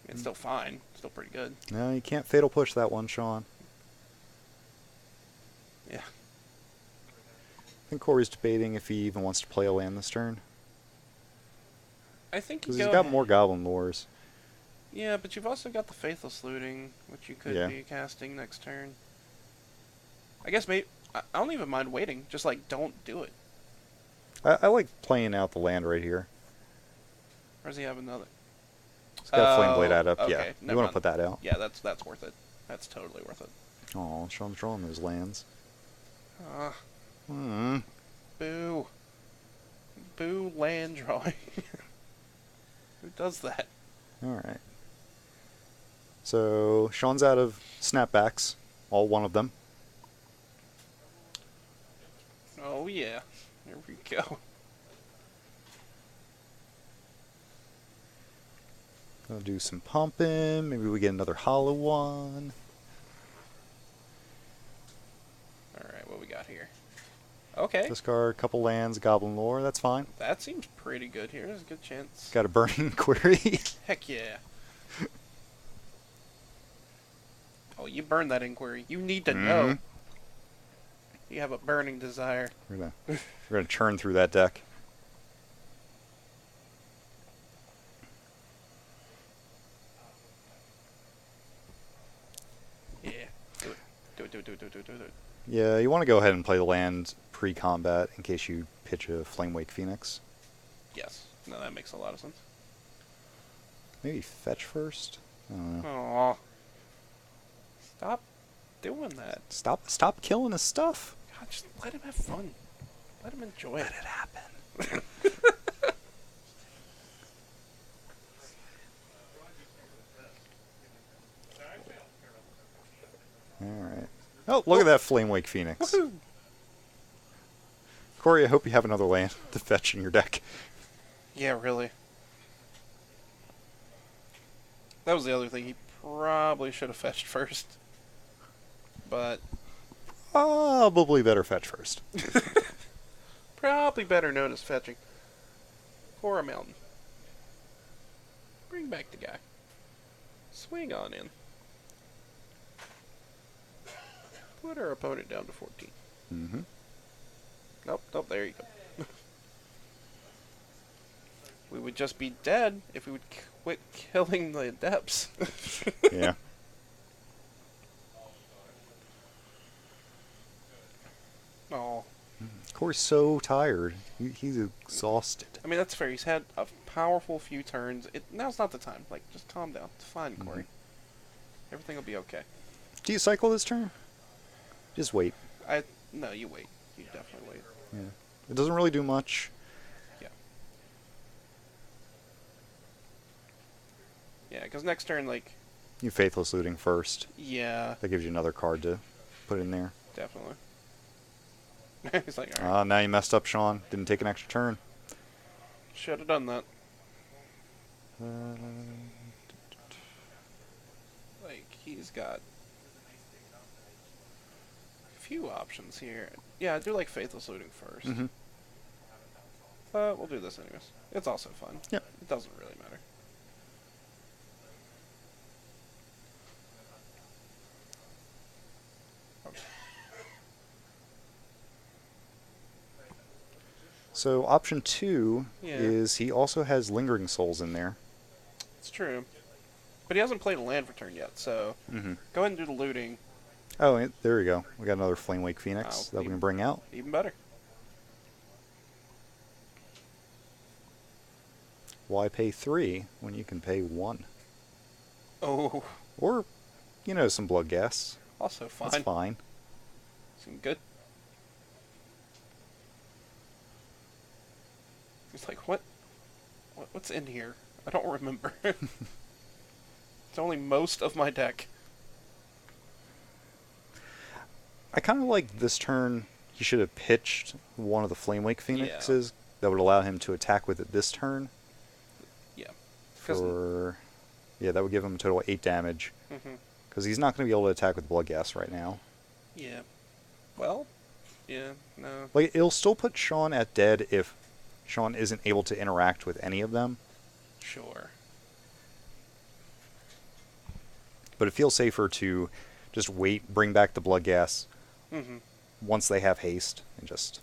It's still fine. Still pretty good. No, you can't fatal push that one, Sean. Yeah. I think Corey's debating if he even wants to play a land this turn. I think you Because go he's got ahead. more Goblin Lores. Yeah, but you've also got the Faithless Looting, which you could Yeah. be casting next turn. I guess maybe... I don't even mind waiting. Just, like, don't do it. I like playing out the land right here. Or does he have another? It's got a Flame Blade out up. okay, Yeah, you never want mind. to put that out. Yeah, that's worth it. That's totally worth it. Oh, Sean's drawing those lands. Boo. Boo land drawing. Who does that? Alright. So, Sean's out of snapbacks. All one of them. Oh, yeah. Here we go. I'll do some pumping. Maybe we get another hollow one. Alright, what we got here? Okay. Discard a couple lands, Goblin Lore. That's fine. That seems pretty good here. There's a good chance. Got a Burning Query. Heck yeah. Oh, you burned that inquiry. You need to know. Mhm. You have a burning desire. We're gonna churn through that deck. Yeah. Do it. Do it, do it, do it, do it, do it, do it. Yeah, you want to go ahead and play the land pre-combat in case you pitch a Flamewake Phoenix. Yes. No, that makes a lot of sense. Maybe fetch first. I don't know. Aw. Stop doing that. Stop killing his stuff. God, just let him have fun. Let him enjoy it. happen. All right. Oh, look at that Flamewake Phoenix. Woohoo! Corey, I hope you have another land to fetch in your deck. Yeah, really. That was the other thing. He probably should have fetched first. But Probably better fetch first. probably better known as fetching. For a mountain. Bring back the guy. Swing on in. Put our opponent down to 14. Mm-hmm. Nope, there you go. We would just be dead if we would quit killing the adepts. Yeah. Oh, Corey's so tired. He's exhausted. I mean that's fair. He's had a powerful few turns. Now's not the time. Like, just calm down. It's fine, Corey. Everything will be okay. Do you cycle this turn? Just wait. No, you wait. You definitely wait. Yeah. It doesn't really do much. Yeah. Yeah, because next turn, like, You Faithless Looting first. yeah, That gives you another card to put in there. definitely. He's like, alright, Now you messed up, Sean. Didn't take an extra turn. should have done that. Like, he's got a few options here. Yeah, I do like Faithless Looting first. Mhm. But we'll do this anyways. It's also fun. Yep. It doesn't really matter. Okay. So option 2 Yeah. is he also has Lingering Souls in there. It's true. But he hasn't played a land return yet, so Mm-hmm. go ahead and do the looting. Oh, there we go. We got another Flamewake Phoenix Oh, that we can bring out. Even better. Why pay 3 when you can pay 1? Oh, Or, some blood gas. also fine. That's fine. Seem good. It's like, what's in here? I don't remember. It's only most of my deck. I kind of like this turn. He should have pitched one of the Flamewake Phoenixes that would allow him to attack with it this turn. Yeah. 'Cause- That would give him a total of 8 damage. Mm-hmm. Because he's not going to be able to attack with blood gas right now. Yeah. Well, yeah, no. Like, it'll still put Sean at dead if Sean isn't able to interact with any of them. Sure. But it feels safer to just wait, bring back the blood gas Mm-hmm. once they have haste, and just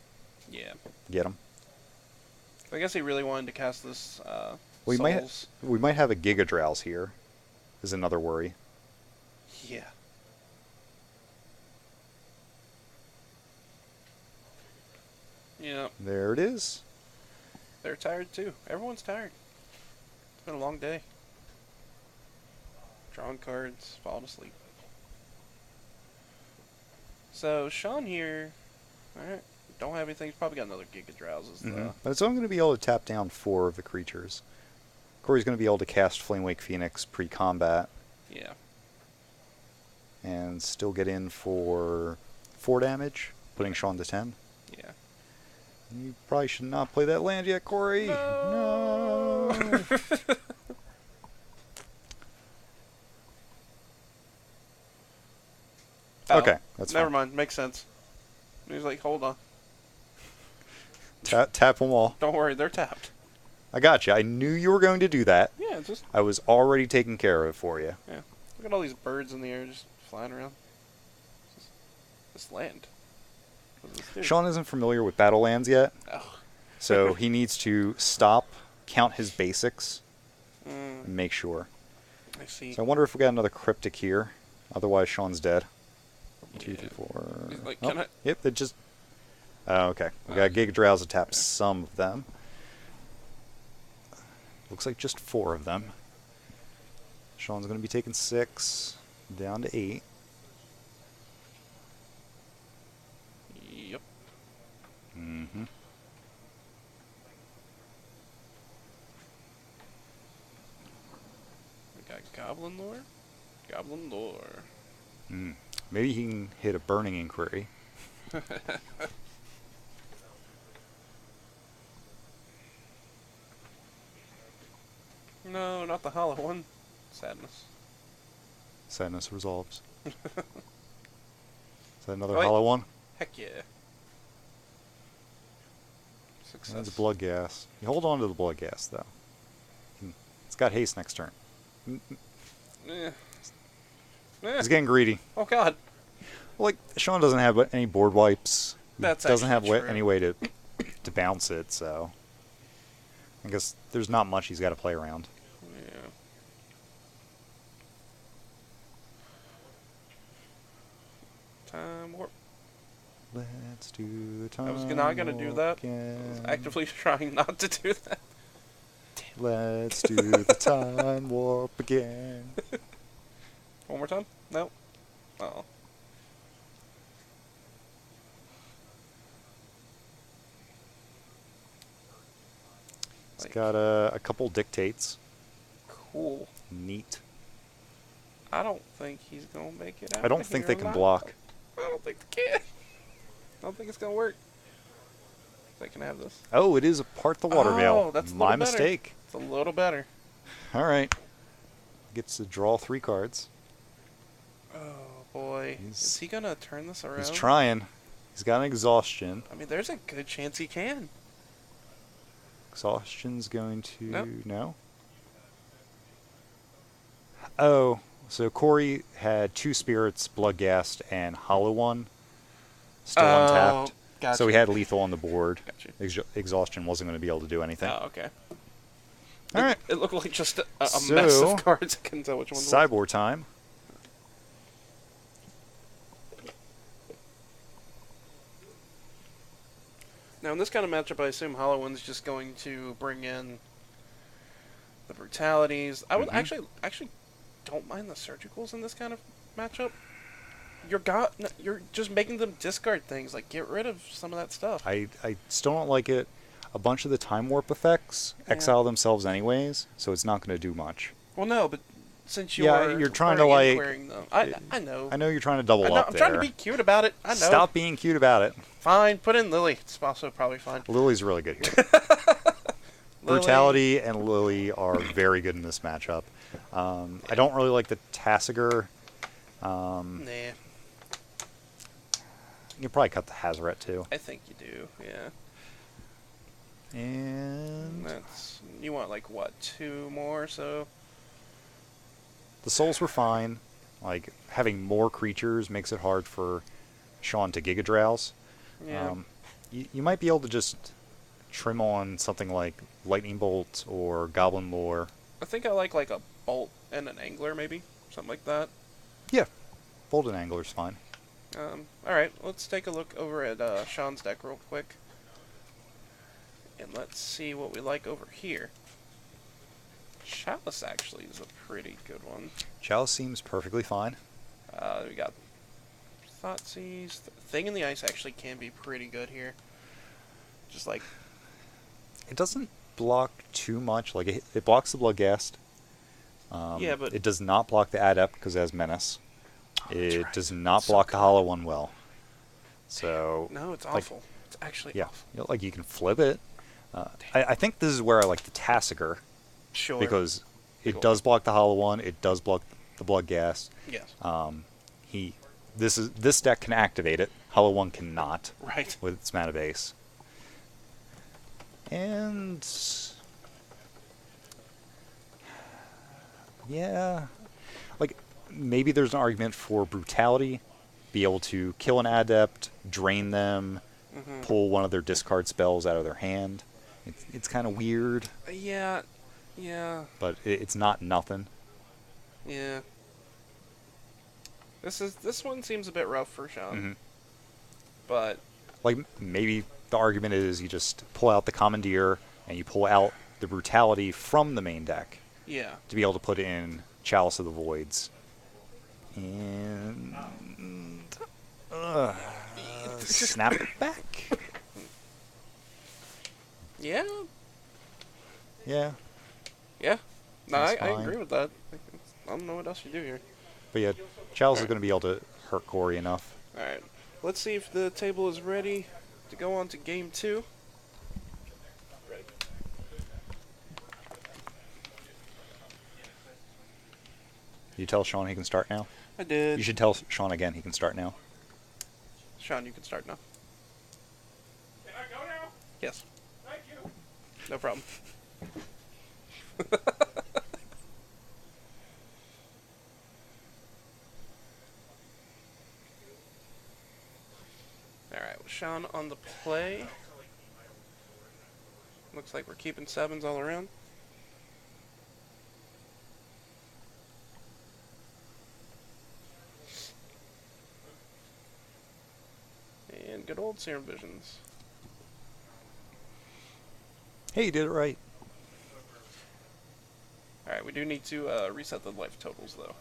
Yeah. get them. I guess he really wanted to cast this, We Souls. might have a Giga Drowse here, is another worry. Yeah. Yeah. There it is. They're tired too. Everyone's tired. It's been a long day. Drawing cards, falling asleep. So Sean here, alright, don't have anything. He's probably got another Giga Drowses though. But it's only going to be able to tap down 4 of the creatures. Corey's going to be able to cast Flamewake Phoenix pre-combat Yeah. and still get in for 4 damage, putting Sean to 10. Yeah. You probably should not play that land yet, Corey. No. Oh, Okay, that's never fine. mind. Makes sense. He's like, hold on. Tap them all. Don't worry, they're tapped. I got you. I knew you were going to do that. Yeah, just I was already taking care of it for you. yeah. Look at all these birds in the air just flying around. This land. What does this do? Sean isn't familiar with Battlelands yet, Oh. so he needs to stop, count his basics, Mm, and make sure. I see. So I wonder if we got another cryptic here. Otherwise, Sean's dead. Two, Yeah. three, four. He's like, Oh, can I? Yep, they just. Oh, okay. We got Giga Drows to tap some of them. Looks like just 4 of them. Sean's going to be taking 6, down to 8. Yep. Mm-hmm. We got Goblin Lore. Goblin Lore. Mm. Maybe he can hit a burning inquiry. No, not the hollow one. Sadness. Sadness resolves. Is that another Wait. hollow one? Heck yeah. Success. That's blood gas. You hold on to the blood gas, though. It's got haste next turn. Eh. Eh. He's getting greedy. Oh god. Like, Sean doesn't have any board wipes. He That's doesn't have actually true. any way to bounce it, so I guess there's not much he's got to play around. Yeah. Time warp. Let's do the time. I was not gonna do that. I again. was actively trying not to do that. Let's do the time warp again. One more time? No. Oh. It's got a couple dictates. Cool. Neat. I don't think he's gonna make it out. I don't of think here they can alive. block. I don't think they can. I don't think it's gonna work. They can have this. Oh, it is a part the water Oh, veil. that's a My little better. mistake. It's a little better. All right. Gets to draw 3 cards. Oh boy. He's- Is he gonna turn this around? He's trying. He's got an exhaustion. I mean, there's a good chance he can. Exhaustion's going to Nope. no. Oh, so Corey had 2 spirits, Bloodghast, and Hollow One still untapped. Gotcha. So he had lethal on the board. Gotcha. Exhaustion wasn't going to be able to do anything. Oh, okay. All right. It looked like just a mess So- of cards. I couldn't tell which one. Cyborg time. Now, in this kind of matchup, I assume Hollow One's just going to bring in the brutalities. I would Mhm. actually don't mind the surgicals in this kind of matchup. You're just making them discard things. Like, get rid of some of that stuff. I still don't like it. A bunch of the time warp effects Yeah. exile themselves anyways, so it's not going to do much. Well, no, but since Yeah, you're you're trying to, like- querying them, I know. I know you're trying to double I know, up I'm there. trying to be cute about it. I know. Stop being cute about it. Fine. Put in Lily. It's also probably fine. Lily's really good here. Lily- Brutality and Lily are very good in this matchup. I don't really like the Tassiger. Nah, You can probably cut the Hazaret too. I think you do. Yeah. And That's you want like what 2 more? So the souls were fine. Like, having more creatures makes it hard for Sean to Giga Drowse. yeah. You might be able to just trim on something like Lightning Bolt or Goblin Lore. I think I like a bolt and an angler maybe something like that. Yeah, Bolt and Angler's fine. All right, let's take a look over at Sean's deck real quick, and let's see what we like over here. Chalice actually is a pretty good one. Chalice seems perfectly fine. We got Thoughtseize. Thing in the Ice actually can be pretty good here. Just like It doesn't block too much. Like, it blocks the Bloodghast. Yeah, but- it does not block the Adept because it has Menace. It right. does not So block the good. Hollow One well. So no, it's like- awful. It's actually yeah, awful. like you can flip it. I think this is where I like the Tassiger Sure. because it Cool. does block the Hollow One. It does block the Bloodghast. yes. He this deck can activate it. Hollow One cannot Right. with its mana base. And yeah, like maybe there's an argument for brutality, be able to kill an adept, drain them, pull one of their discard spells out of their hand. It's kind of weird, Yeah. Yeah. but it's not nothing. Yeah. This one seems a bit rough for Sean. Mhm. But Like maybe the argument is you just pull out the commandeer and you pull out the brutality from the main deck yeah. to be able to put in Chalice of the Voids. And snap it back. Yeah. Yeah, Yeah. No, I That's fine. agree with that. I don't know what else you do here. but yeah, Chalice is going to be able to hurt Corey enough. Alright. Let's see if the table is ready to go on to game 2. You tell Sean he can start now. I did. You should tell Sean again he can start now. Sean, you can start now. Can I go now? Yes. Thank you. No problem. Alright, with Sean on the play. Looks like we're keeping 7s all around. And good old Serum Visions. Hey, you did it right. Alright, we do need to reset the life totals though.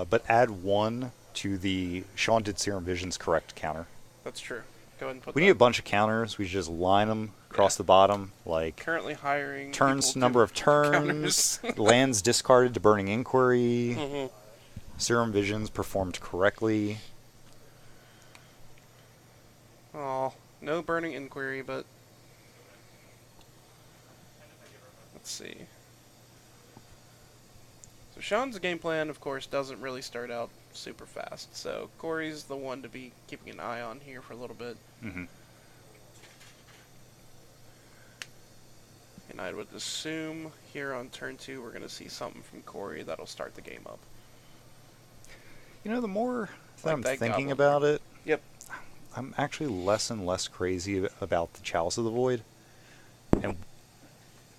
But add 1 to the Sean did Serum Vision's correct counter. That's true. Go ahead and put We that. need a bunch of counters. We should just line them across the bottom, like Currently hiring turns, people to number of do turns, counters. lands discarded to Burning Inquiry, Mhm. Serum Visions performed correctly. Oh, no burning inquiry, but let's see. So Sean's game plan, of course, doesn't really start out super fast. So Corey's the one to be keeping an eye on here for a little bit. Hmm. And I would assume here on turn 2 we're going to see something from Corey that'll start the game up. You know, the more that Like I'm that thinking goblin. about it, Yep. I'm actually less and less crazy about the Chalice of the Void, and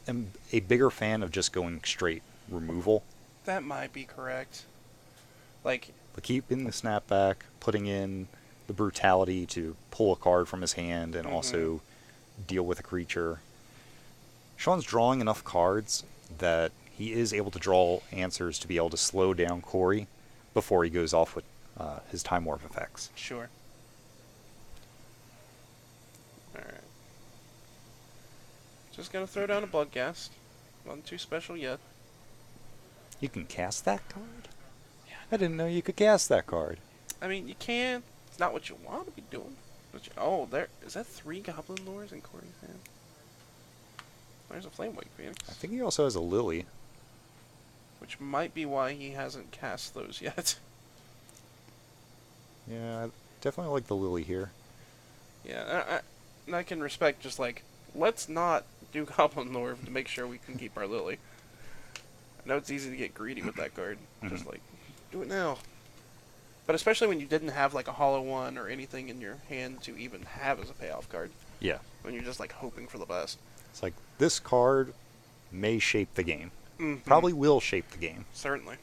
am a bigger fan of just going straight removal. That might be correct. Like, But keeping the snapback, putting in the brutality to pull a card from his hand and also deal with a creature. Sean's drawing enough cards that he is able to draw answers to be able to slow down Corey before he goes off with his Time Warp effects. sure. Alright. Just gonna throw down a Bloodghast. Nothing too special yet. You can cast that card? I didn't know you could cast that card. I mean, you can. It's not what you want to be doing. But oh, there is that 3 Goblin Lures in Corey's hand. There's a Flamewake Phoenix, I think he also has a Lily. which might be why he hasn't cast those yet. Yeah, I definitely like the Lily here. Yeah, and I can respect just like, let's not do Goblin Lore to make sure we can keep our Lily. I know it's easy to get greedy with that card. Just like, do it now. But especially when you didn't have like a Hollow One or anything in your hand to even have as a payoff card. Yeah. When you're just like hoping for the best. It's like, this card may shape the game. Mhm. Probably will shape the game. Certainly.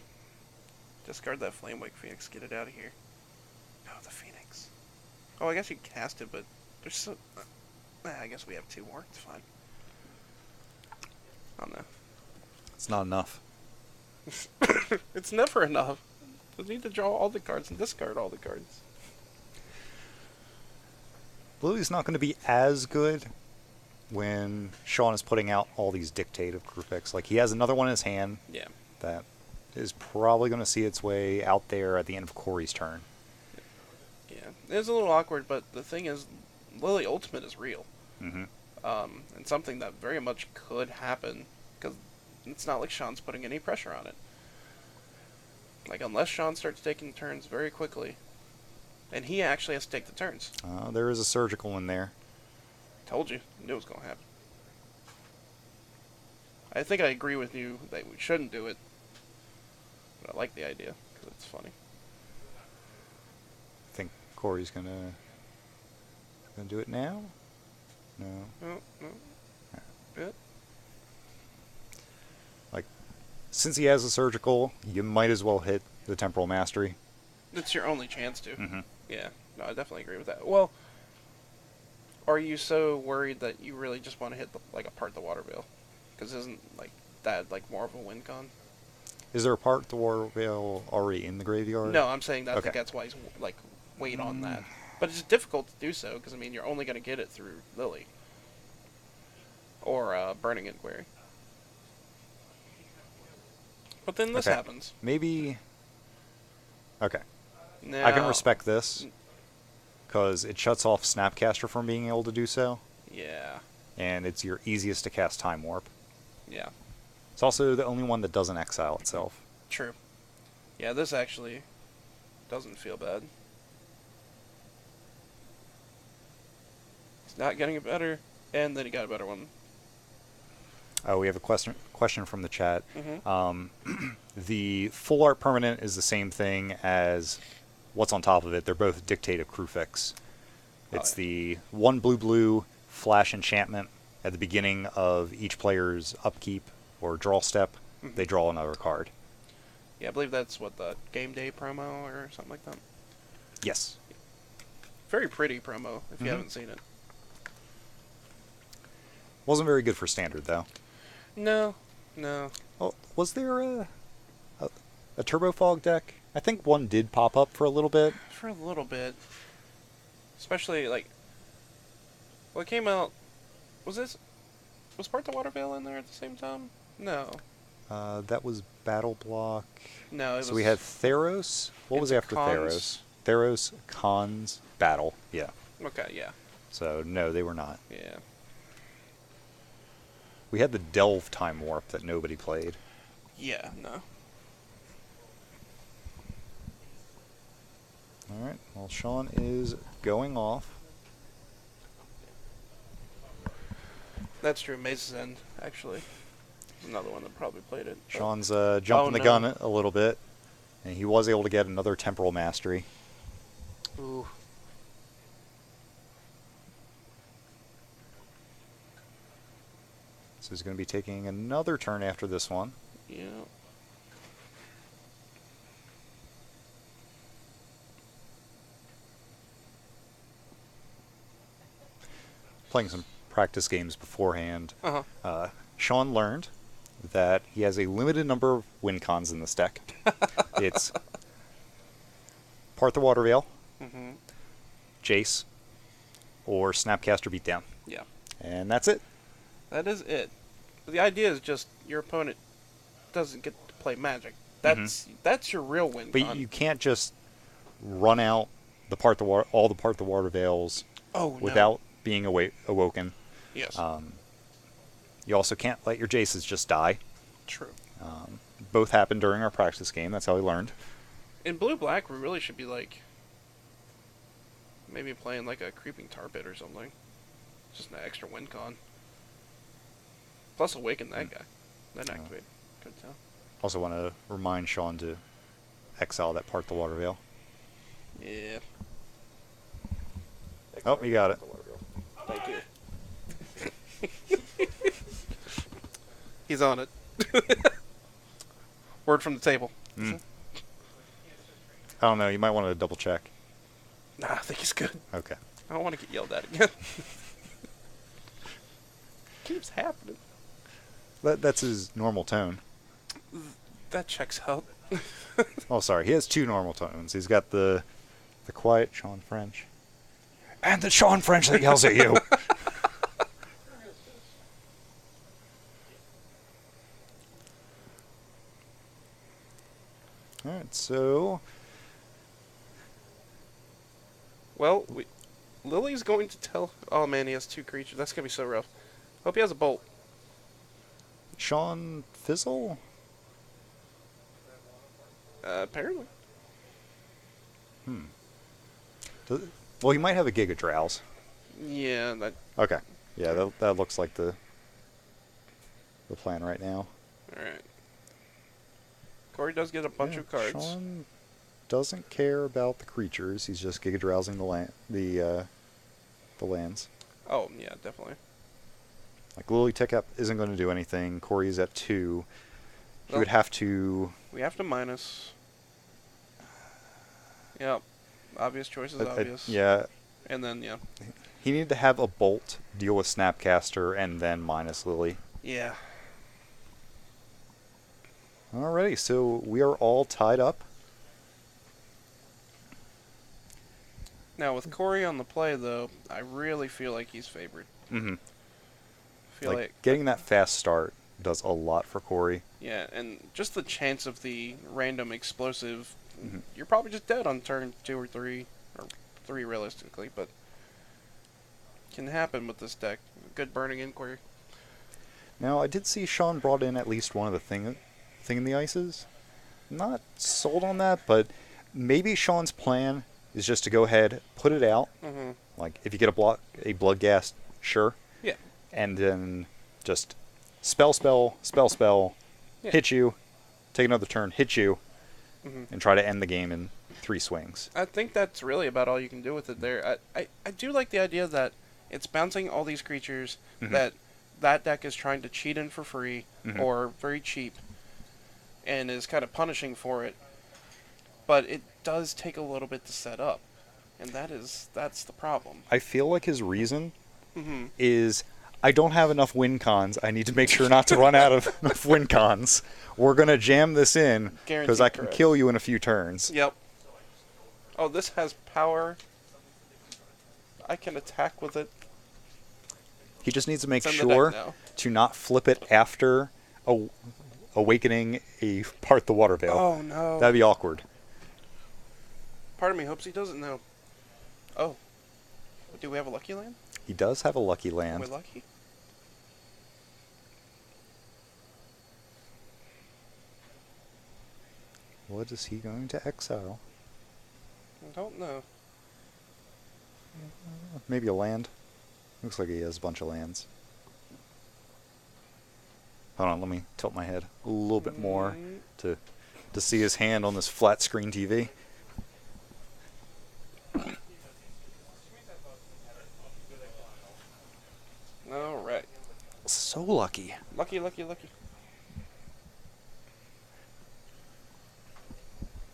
Discard that Flamewake Phoenix. Get it out of here. No, the Phoenix. Oh, I guess you can cast it, but there's so... I guess we have 2 more. It's fine. Oh, no. It's not enough. It's never enough. You need to draw all the cards and discard all the cards. Lily's not going to be as good when Sean is putting out all these dictative group picks. Like, he has another one in his hand Yeah. that is probably going to see its way out there at the end of Corey's turn. Yeah. It's a little awkward, but the thing is, Lily Ultimate is real. Mm-hmm. And something that very much could happen, because it's not like Sean's putting any pressure on it. Like, unless Sean starts taking turns very quickly. And he actually has to take the turns. There is a surgical in there. Told you. Knew it was going to happen. I think I agree with you that we shouldn't do it. But I like the idea, because it's funny. I think Corey's gonna do it now. No. No. Good. Like, since he has a surgical, you might as well hit the temporal mastery. It's your only chance to. Mm-hmm. Yeah. No, I definitely agree with that. Well, are you so worried that you really just want to hit, apart the water veil? Because isn't, that, more of a win con? Is there a part the water veil already in the graveyard? No, I'm saying that I Okay. think that's why he's, wait on that. But it's difficult to do so, because, you're only going to get it through Lily. Or, Burning Inquiry. But then this Okay. happens. Maybe. Okay. Now, I can respect this, because it shuts off Snapcaster from being able to do so, Yeah. and it's your easiest to cast Time Warp. Yeah. It's also the only one that doesn't exile itself. True. Yeah, this actually doesn't feel bad. It's not getting better, and then he got a better one. Oh, we have a question from the chat. Mm-hmm. The full art permanent is the same thing as what's on top of it. They're both Dictate of Crufix. It's yeah. the 1 blue flash enchantment at the beginning of each player's upkeep or draw step. Mhm. They draw another card. Yeah, I believe that's what the game day promo or something like that. Yes. Very pretty promo if you Mhm. haven't seen it. Wasn't very good for standard though. No. Oh, was there a Turbo Fog deck? I think one did pop up for a little bit. For a little bit. Especially, well, it came out... Was Part the Water Veil in there at the same time? No. That was Battle Block. No, it was... So we had Theros. What was Into after Khans. Theros? Theros, Khans, Battle. Yeah. Okay, yeah. So no, they were not. Yeah. We had the Delve Time Warp that nobody played. Yeah, no. All right. Well, Sean is going off. That's true. Maze's End, actually. There's another one that probably played it. but- Sean's jumping the no. gun a little bit, and he was able to get another Temporal Mastery. Ooh. So he's going to be taking another turn after this one. Yeah. Playing some practice games beforehand. Uh-huh. Sean learned that he has a limited number of win cons in this deck. It's Part the Water Veil, Mm-hmm. Jace, or Snapcaster Beatdown. Yeah. And that's it. That is it. But the idea is just your opponent doesn't get to play Magic. That's your real win But con. you can't just run out all the Part the Water Veils Oh, no. without being awoken. Yes. You also can't let your Jaces just die. True. Both happened during our practice game. That's how we learned. In Blue-Black, we really should be, maybe playing, a Creeping Tar Pit or something. Just an extra win con. Plus awaken that guy. Then activate. Good tell. Also want to remind Sean to exile that Part the Water Veil. Yeah. Oh, you got it. Thank you. He's on it. Word from the table. I don't know. You might want to double check. Nah, I think he's good. Okay. I don't want to get yelled at again. Keeps happening. That's his normal tone. That checks out. Oh, sorry. He has two normal tones. He's got the quiet Sean French. And the Sean French that yells at you. All right, so Well, Lily's going to tell... Oh, man, he has two creatures. That's going to be so rough. Hope he has a bolt. Sean Fizzle? Apparently. Well, he might have a Giga Drowse. Yeah, that. Okay. Yeah, that looks like the plan right now. Alright. Corey does get a bunch Yeah, of cards. Sean doesn't care about the creatures. He's just Giga Drowsing the lands. Oh, yeah, definitely. Like Lily Tech isn't going to do anything. Corey's at 2. He Well- would have to. We have to minus. Yep. Obvious choice is obvious. Yeah, And then, yeah. he needed to have a Bolt, deal with Snapcaster, and then minus Lily. Yeah. Alrighty, so we are all tied up. Now, with Corey on the play, though, I really feel like he's favored. Mm-hmm. Feel like Getting that fast start does a lot for Corey. yeah, and just the chance of the random explosive, Mhm. you're probably just dead on turn 2 or 3, or 3 realistically, but can happen with this deck. Good Burning Inquiry. Now, I did see Sean brought in at least one of the thing in the ices. Not sold on that, but maybe Sean's plan is just to go ahead, put it out. Mm-hmm. Like, if you get a blood gas, sure. Yeah. And then just spell, Yeah. hit you, take another turn, hit you, Mm-hmm. and try to end the game in 3 swings. I think that's really about all you can do with it there. I do like the idea that it's bouncing all these creatures Mhm. that deck is trying to cheat in for free Mhm. or very cheap and is kind of punishing for it. But it does take a little bit to set up. And that's the problem. I feel like his reason Mm-hmm. is I don't have enough win cons. I need to make sure not to run out of enough win cons. We're going to jam this in because I can correct. kill you in a few turns. Yep. Oh, this has power. I can attack with it. He just needs to make It's in the deck sure now. to not flip it after awakening a part the water veil. Oh, no. That'd be awkward. Part of me hopes he doesn't know. Oh. Do we have a lucky land? He does have a lucky Are land. we lucky? What is he going to exile? I don't know. Maybe a land. Looks like he has a bunch of lands. Hold on, let me tilt my head a little bit more to see his hand on this flat screen TV. Alright. So lucky. Lucky, lucky, lucky.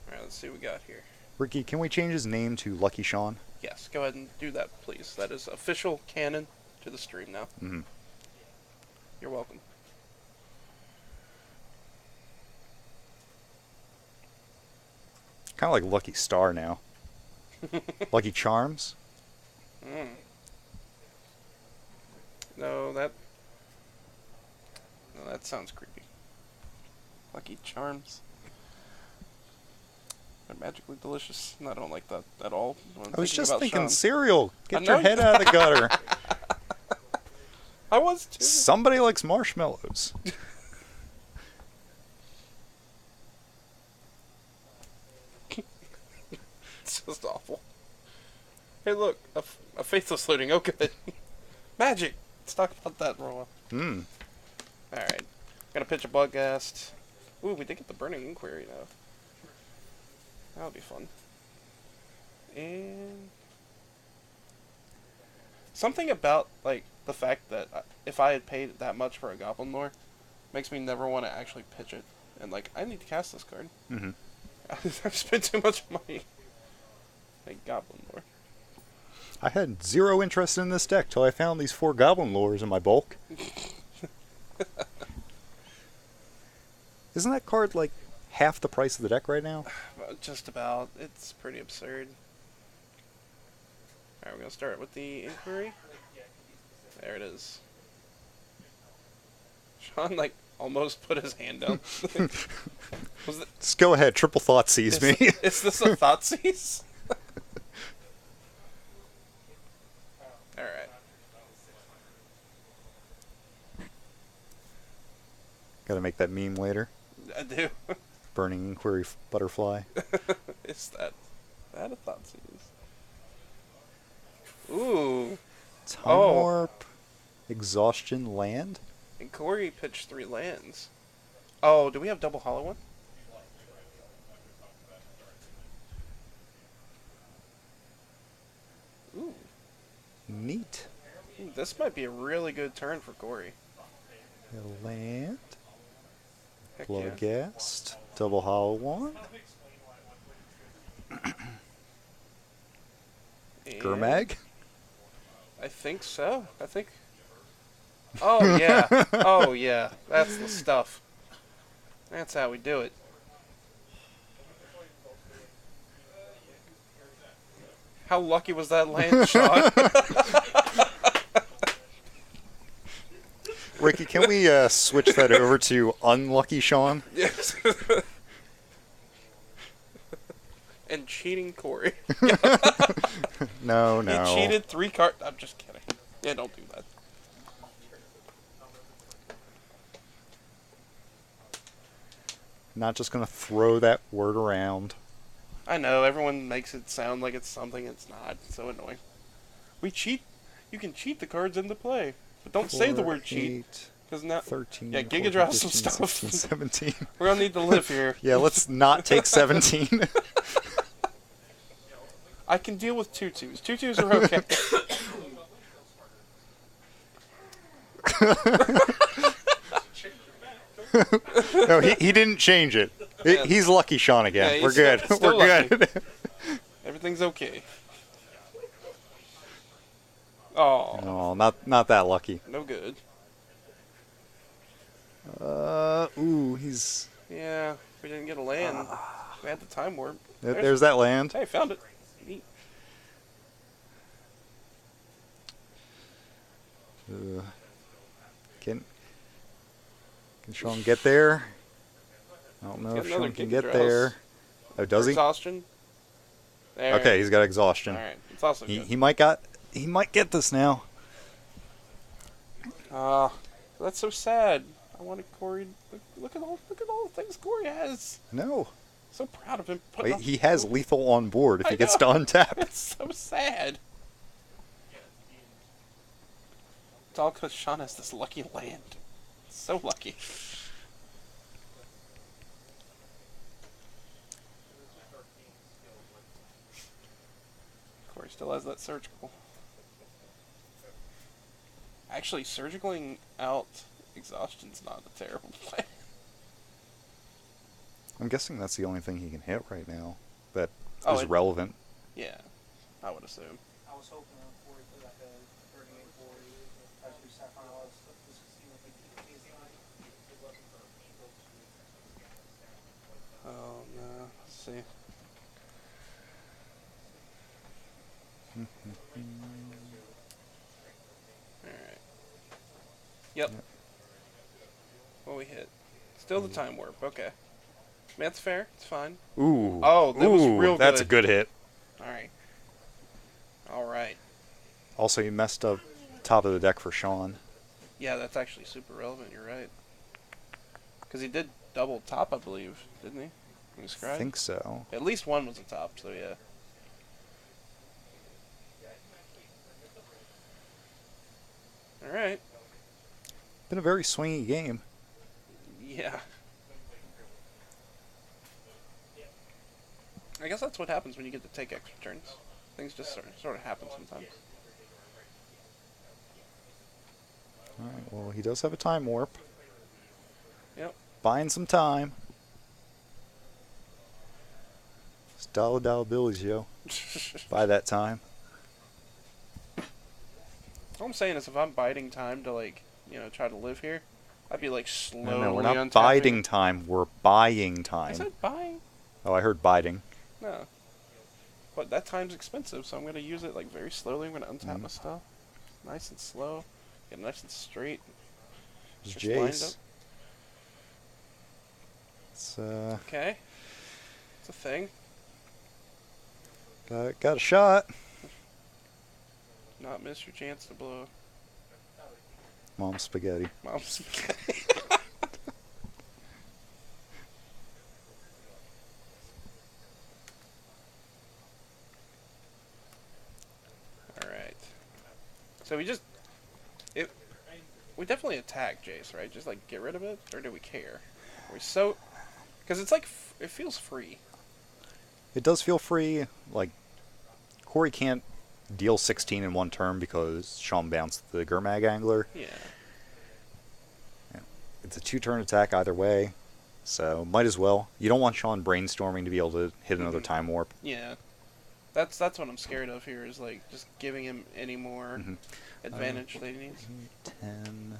Alright, let's see what we got here. Ricky, can we change his name to Lucky Sean? Yes, go ahead and do that, please. That is official canon to the stream now. Mm-hmm. You're welcome. Kind of like Lucky Star now. Lucky Charms? Mm. No, that sounds creepy. Lucky Charms. They're magically delicious. And I don't like that at all. When I was just about thinking Sean. cereal. Get I your know head you- out of the gutter. I was too. Somebody likes marshmallows. It's just awful. Hey, look, a faithless loading. Oh, good. Magic. Let's talk about that for a while. Hmm. All right, gonna pitch a Bloodghast. Ooh, we did get the Burning Inquiry now. That'll be fun. And something about like the fact that if I had paid that much for a Goblin Lore makes me never want to actually pitch it. And like, I need to cast this card. Mm-hmm. I've spent too much money. Like Goblin Lore. I had zero interest in this deck till I found these 4 Goblin Lures in my bulk. Isn't that card like half the price of the deck right now? Just about. It's pretty absurd. Alright, we're gonna start with the Inquiry. There it is. Sean, like, almost put his hand up. Was it, Just go ahead, triple thought seize me. is this a Thoughtseize? Alright. Gotta make that meme later. I do. Burning Inquiry Butterfly. Is that a Thoughtseize? Ooh. Time Oh. Warp. Exhaustion Land. And Corey pitched 3 lands. Oh, do we have double hollow one? Ooh. Neat. This might be a really good turn for Corey. A land. Heck yeah. Bloodghast. Double Hollow One. And Gurmag. I think so. I think. Oh yeah. Oh yeah. That's the stuff. That's how we do it. How lucky was that land, Sean? Ricky, can we switch that over to Unlucky Sean? Yes. And cheating Corey. No, He no. cheated 3 cards. I'm just kidding. Yeah, don't do that. Not just gonna throw that word around. I know, everyone makes it sound like it's something it's not. It's so annoying. We cheat. You can cheat the cards into play. But don't say the 4, word cheat. 8, Because now 13, Yeah, 14, Giga draw some 15, stuff. 16, 17. we're going to need to live here. Yeah, let's not take 17. I can deal with 2/2s. 2/2s are okay. No, he didn't change it. Yeah. He's Lucky Sean again. Yeah, We're he's good. still We're good. Everything's okay. Oh, Oh, not that lucky. no good. Ooh, he's Yeah, we didn't get a land. We had the time warp. there's that land. Hey, found it. Neat. Can Sean get there? I don't know He's if got another Sean can Giga get draws. there. Oh, does he? Exhaustion. There. Okay, he's got exhaustion. All right. It's also He good. he might get this now. That's so sad. I wanted Corey. Look at all the things Corey has. No, So proud of him. Wait, he has lethal on board if I he gets to know. untap. It's so sad. It's all because Sean has this lucky land. So lucky. Corey still has that surgical. Actually, surgicaling out exhaustion's not a terrible plan. I'm guessing that's the only thing he can hit right now that Oh, is it- relevant. Yeah, I would assume. I was hoping on 40 for like a 38 40, try to do Sapphire Isles, this is see what they do. Oh no, let's see. Alright. Yep. What we hit. Still the time warp, okay. That's fair, it's fine. Ooh. Oh, that was Ooh, real That's a good. good hit. Alright. Alright. Also, you messed up top of the deck for Sean. Yeah, that's actually super relevant, you're right. Because he did double top, I believe, didn't he? When he I scried? think so. At least one was a top, so yeah. Alright. Been a very swingy game. Yeah. I guess that's what happens when you get to take extra turns. Things just sort of happen sometimes. Alright, well, he does have a time warp. Yep. Buying some time. It's dollar billies, yo. Buy that time. All I'm saying is if I'm biding time to, like, try to live here, I'd be, like, slowly No, we're not untapping. biding time. We're buying I time. said buying. Oh, I heard biding. No. But that time's expensive, so I'm going to use it, like, very slowly. I'm going to untap my stuff. Nice and slow. Get nice and straight. It's Just lined Jace. up. It's, Okay. It's a thing. got a shot. Not miss your chance to blow Mom spaghetti. mom's. So we definitely attack Jace, right? Just like get rid of it, or do we care? Are we so, because it's like it feels free. It does feel free. Like, Corey can't deal 16 in one turn because Sean bounced the Gurmag Angler. Yeah. It's a 2-turn attack either way, so might as well. You don't want Sean brainstorming to be able to hit another Time Warp. Yeah. That's what I'm scared of here, is like just giving him any more advantage that he needs. 10,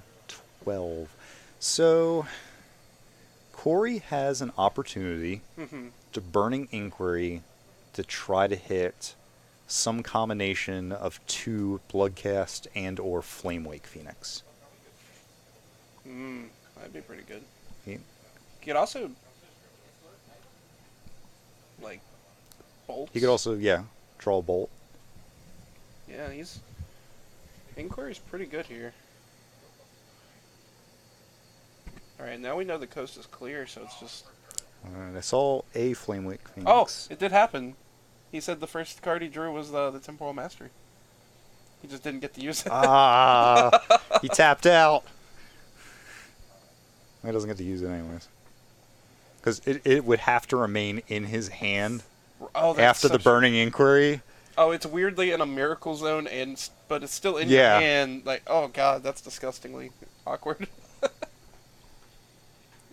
12. So, Corey has an opportunity to Burning Inquiry to try to hit some combination of 2 Bloodcast and or Flamewake Phoenix. That'd be pretty good. He- You could also like bolts. He could also, draw a bolt. Yeah, Inquiry's pretty good here. Alright, now we know the coast is clear, so it's just... I saw a Flamewake Phoenix. Oh, it did happen. He said the first card he drew was the Temporal Mastery. He just didn't get to use it. He tapped out. He doesn't get to use it anyways. Because it would have to remain in his hand Oh, that's after the such- Burning Inquiry. Oh, it's weirdly in a Miracle Zone, but it's still in Yeah. your hand. Like, oh god, that's disgustingly awkward.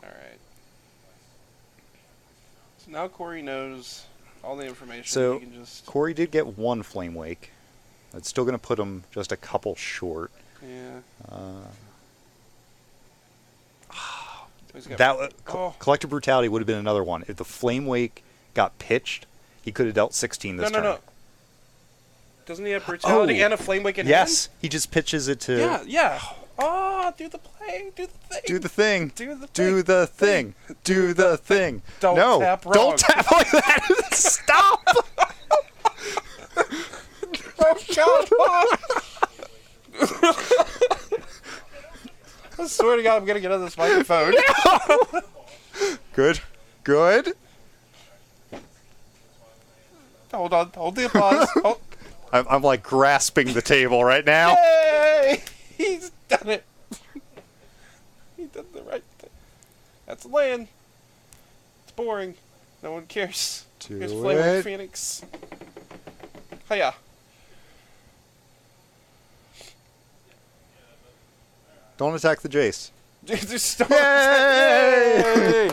Alright. So now Corey knows all the information. So, he can just... Corey did get 1 Flame Wake. That's still going to put him just a couple short. Yeah. He's got- That Oh. Collective Brutality would have been another one. If the Flame Wake got pitched, he could have dealt 16 this turn. No. Doesn't he have Brutality Oh. and a Flame Wake in Yes, he just pitches it to Yeah. Oh, do the play. Do the thing. do the thing. Do the Do thing. the thing. Do the thing. Don't no, tap wrong. don't tap like that. Stop. Oh, God. I swear to God, I'm going to get on this microphone. Good. Good. Hold on. Hold the applause. Hold. I'm like grasping the table right now. Yay! He's done it. He did the right thing. That's land. It's boring. No one cares. Do Here's Flaming it. Phoenix. Hiya. Don't attack the Jace. Just don't Yay! Yay!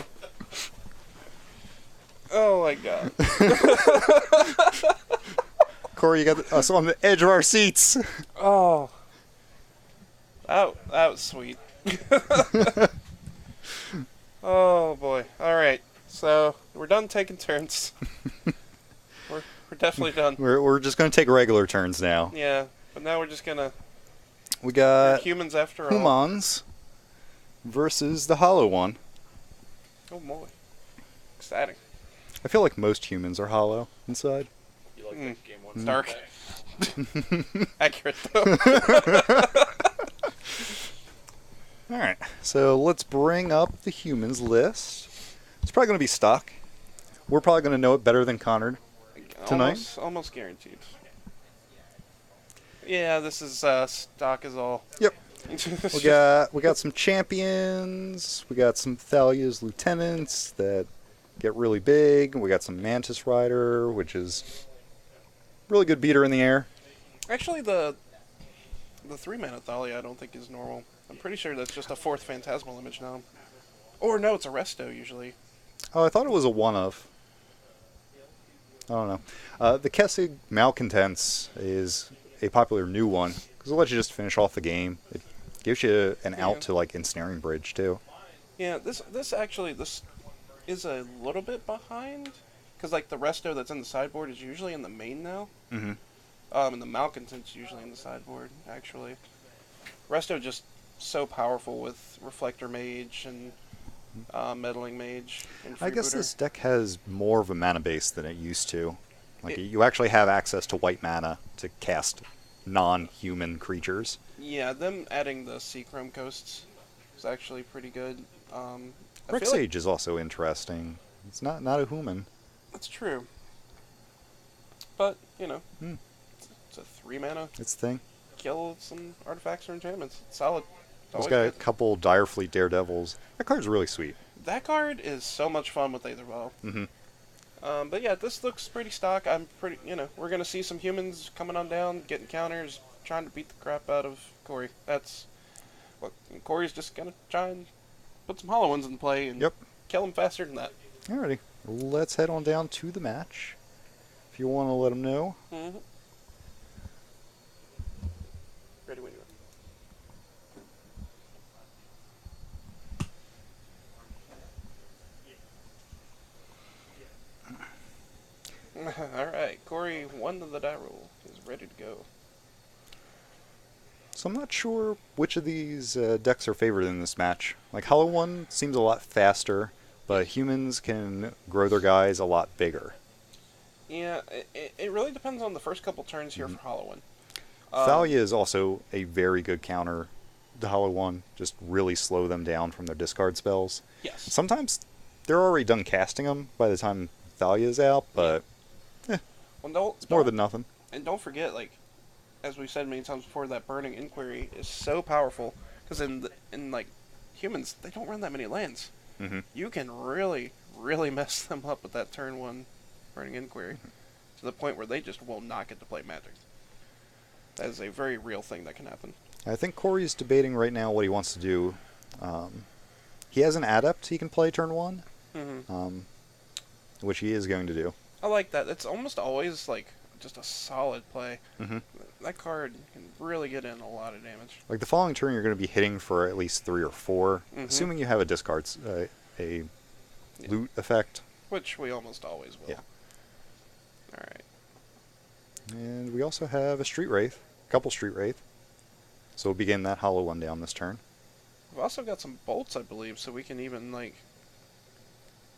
Oh my God. Corey, you got us on the edge of our seats. Oh. That was sweet. Oh boy. Alright. So we're done taking turns. we're definitely done. We're just going to take regular turns now. Yeah. But now we're just gonna We we're got humans after all. Humans versus the Hollow One. Oh boy. Exciting. I feel like most humans are hollow inside. You like that game one? It's dark. Okay. Accurate though. Alright, so let's bring up the humans list. It's probably going to be stock. We're probably going to know it better than Connor. Tonight? Almost guaranteed. Yeah, this is stock is all. Yep. We got some champions. We got some Thalia's lieutenants that get really big. We got some Mantis Rider, which is really good beater in the air. Actually, the 3-mana Thalia I don't think is normal. I'm pretty sure that's just a 4th Phantasmal image now. Or no, it's a Resto usually. Oh, I thought it was a one of. I don't know. The Kessig Malcontents is a popular new one because it lets you just finish off the game. It gives you an Yeah. out to like Ensnaring Bridge too. Yeah, this is a little bit behind because like the Resto that's in the sideboard is usually in the main now. Mm-hmm. And the Malcontent's usually in the sideboard actually. Resto just so powerful with Reflector Mage and Meddling Mage. And I guess Freebooter. this deck has more of a mana base than it used to. Like It- you actually have access to white mana to cast non-human creatures. Yeah, them adding the Seachrome Coasts is actually pretty good. I Rex feel like Age is also interesting. It's not a human. that's true. But, you know, Hmm. it's a 3-mana. It's the thing. kill some artifacts or enchantments. It's solid. It's It's always got a good. couple Direfleet Daredevils. That card's really sweet. That card is so much fun with Aether Bow. Mhm. But yeah, this looks pretty stock. I'm pretty, we're gonna see some humans coming on down, getting counters, trying to beat the crap out of Corey. That's what Corey's just gonna try and put some hollow ones in play and Yep. kill him faster than that. Alrighty. Let's head on down to the match. If you want to let them know. Mm-hmm. Ready when you are. All right, Corey, one of the die roll is ready to go. So I'm not sure which of these decks are favored in this match. Like, Hollow One seems a lot faster, but humans can grow their guys a lot bigger. Yeah, it really depends on the first couple turns here for Hollow One. Thalia is also a very good counter to Hollow One. Just really slow them down from their discard spells. Yes. Sometimes they're already done casting them by the time Thalia is out, but Well, it's more than nothing. And don't forget, like, as we've said many times before, that Burning Inquiry is so powerful because in like humans, they don't run that many lands. Mhm. You can really, really mess them up with that turn one Burning Inquiry to the point where they just will not get to play Magic. That is a very real thing that can happen. I think Corey's debating right now what he wants to do. He has an Adept he can play turn one, which he is going to do. I like that. It's almost always like just a solid play. Mhm. That card can really get in a lot of damage. Like, the following turn, you're going to be hitting for at least 3 or 4, assuming you have a discard, a loot effect. Which we almost always will. Yeah. Alright. And we also have a Street Wraith, a couple Street Wraith. So we'll begin that Hollow One down this turn. We've also got some bolts, I believe, so we can even, like,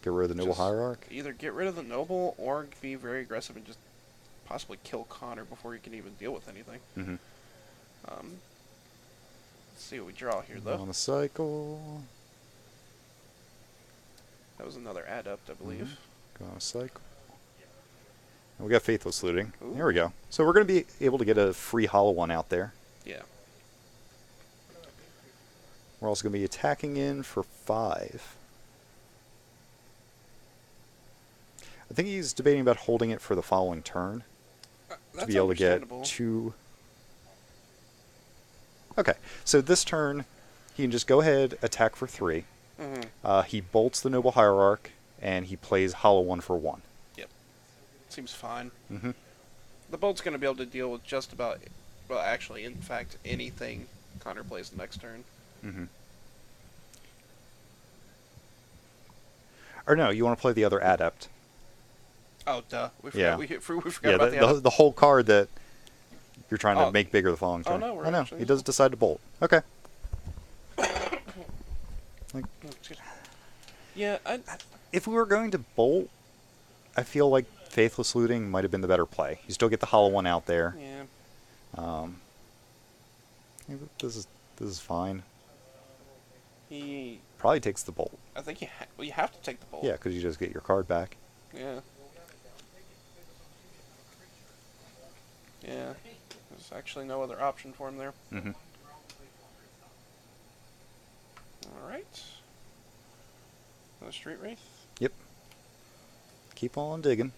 Get rid of the Noble just Hierarch. either get rid of the noble or be very aggressive and just possibly kill Connor before he can even deal with anything. Mm-hmm. Let's see what we draw here, though. On a cycle. That was another adept, I believe. Go on a cycle. And we got Faithless Looting. Ooh. There we go. So we're going to be able to get a free Hollow One out there. Yeah. We're also going to be attacking in for 5. I think he's debating about holding it for the following turn to That's be able to get understandable. 2. Okay, so this turn he can just go ahead, attack for 3. He bolts the Noble Hierarch, and he plays Hollow One for 1. Yep. Seems fine. Mm-hmm. The bolt's going to be able to deal with just about, well, actually, in fact, anything Connor plays the next turn. Mm-hmm. Or no, you want to play the other Adept. Oh, duh. We forgot, Yeah. we forgot Yeah, about the whole card that you're trying to Oh. make bigger the following Oh, turn. no, we're I know. actually- He does decide to bolt. Okay. Like, Excuse me. Yeah, if we were going to bolt, I feel like Faithless Looting might have been the better play. You still get the Hollow One out there. yeah. This is fine. He, Probably takes the bolt. I think you have to take the bolt. Yeah, because you just get your card back. Yeah. Yeah. There's actually no other option for him there. Mm-hmm. Alright. The Street Wraith. Yep. Keep on digging.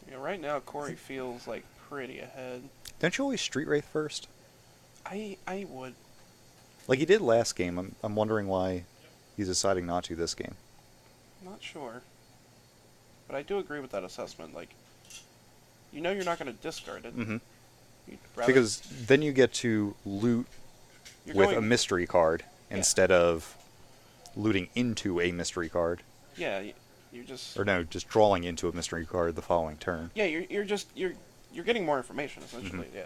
Yeah, right now Corey feels like pretty ahead. Don't you always Street Wraith first? I would. Like he did last game. I'm wondering why he's deciding not to this game. Not sure. But I do agree with that assessment. Like, you know you're not going to discard it. Mm-hmm. You'd rather, Because then you get to loot you're with a going, mystery card Yeah. instead of looting into a mystery card. Yeah, you just. Or no, just drawing into a mystery card the following turn. Yeah, you're just you're getting more information essentially. Mhm. Yeah.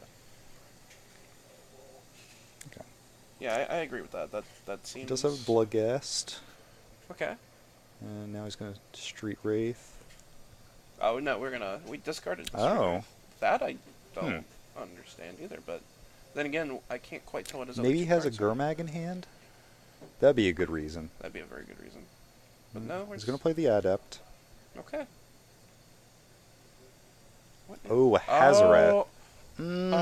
Okay. Yeah, I agree with that. That seems. He does have a Bloodghast. Okay. And now he's going to Street Wraith. Oh no, we discarded. the Oh. Street Wraith. That I don't understand either. But then again, I can't quite tell what his. other Maybe he two has a cards are. Gurmag in hand? That'd be a good reason. That'd be a very good reason. But no, we're He's just, going to play the Adept. Okay. Oh, a Hazoret. Oh, Mm,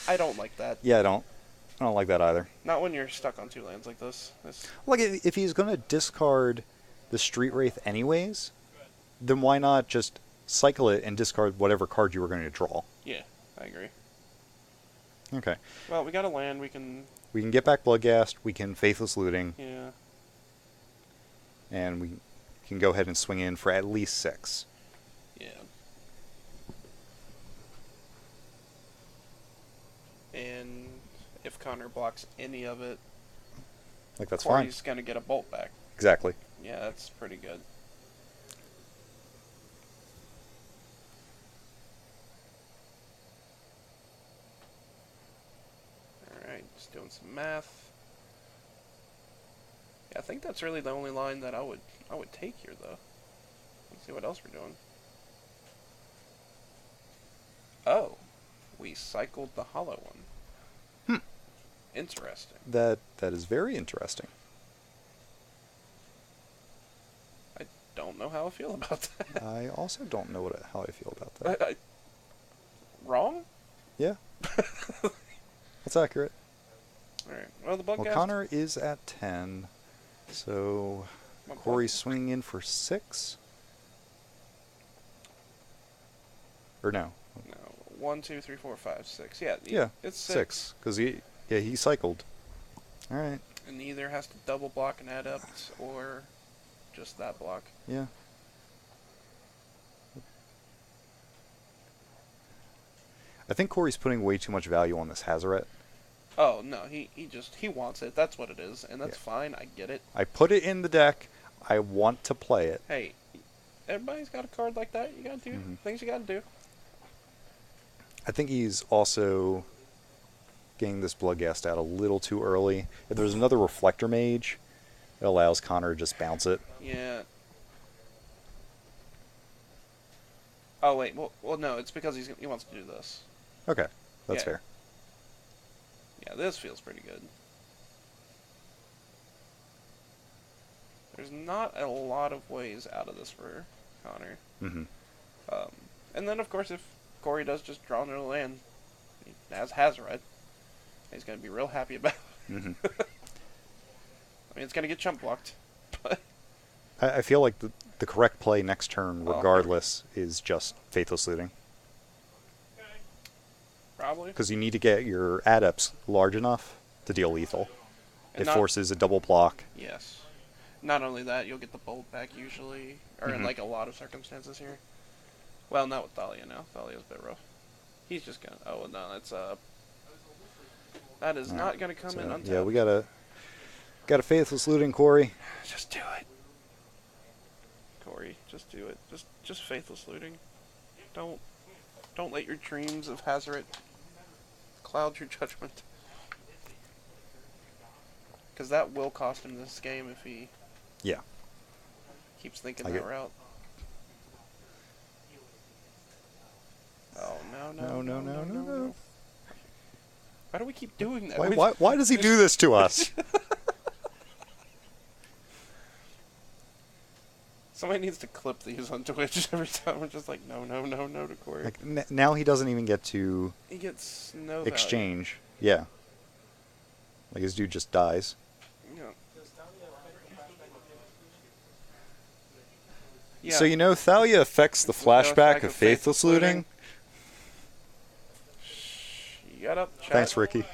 I don't like that. yeah, I don't like that either. Not when you're stuck on 2 lands like this. Like, if he's going to discard the Street Wraith anyways, then why not just cycle it and discard whatever card you were going to draw? Yeah, I agree. Okay. Well, we got a land. We can. We can get back Bloodghast, we can Faithless Looting, Yeah. and we can go ahead and swing in for at least 6. Yeah. And if Connor blocks any of it, Like, that's fine. Corey's gonna get a bolt back. Exactly. Yeah, that's pretty good. Alright, just doing some math. Yeah, I think that's really the only line that I would take here though. Let's see what else we're doing. Oh. We cycled the hollow one. Interesting. That is very interesting. I don't know how I feel about that. I also don't know how I feel about that. Wrong? Yeah. That's accurate. Alright. Well, the Well, Bloodghast... Connor is at 10, so my Corey's swinging in for 6. Or no. No, 1, 2, 3, 4, 5, 6. Yeah, Yeah, it's 6. Because he cycled. All right. And either has to double block an adept or just that block. Yeah. I think Corey's putting way too much value on this Hazoret. Oh no, he wants it. That's what it is, and that's Yeah. fine. I get it. I put it in the deck. I want to play it. Hey, everybody's got a card like that. You gotta do things you gotta do. I think he's also getting this Bloodghast out a little too early. If there's another Reflector Mage, it allows Connor to just bounce it. Yeah. Oh wait, well no, it's because he wants to do this. Okay, that's Yeah. fair. Yeah, this feels pretty good. There's not a lot of ways out of this for Connor. Mm-hmm. And then, of course, if Corey does just draw another land, he has Hazoret, he's going to be real happy about it. Mm-hmm. I mean, it's going to get chump blocked, but... I feel like the correct play next turn, Oh. regardless, is just Faithless Looting. Probably. Because you need to get your adepts large enough to deal lethal. And It not- forces a double block. Yes. Not only that, you'll get the bolt back usually, or in Mhm. like a lot of circumstances here. Well, not with Thalia now. Thalia's a bit rough. He's just gonna. Oh no, that's that is All not right, gonna come so, in untapped. yeah, we got a Faithless Looting, Corey. Just do it, Corey. Just do it. Just faithless looting. Don't let your dreams of Hazoret cloud your judgment. Because that will cost him this game if he Yeah. keeps thinking I that get- route. Oh no No. Why do we keep doing that? Why does he do this to us? Somebody needs to clip these on Twitch every time. We're just like, no to Corey. Like, now he doesn't even get to He gets no value. exchange. Yeah. Like, his dude just dies. Yeah. So, you know, Thalia affects the flashback of Faithless Looting. Shut up, chat. Thanks, Ricky.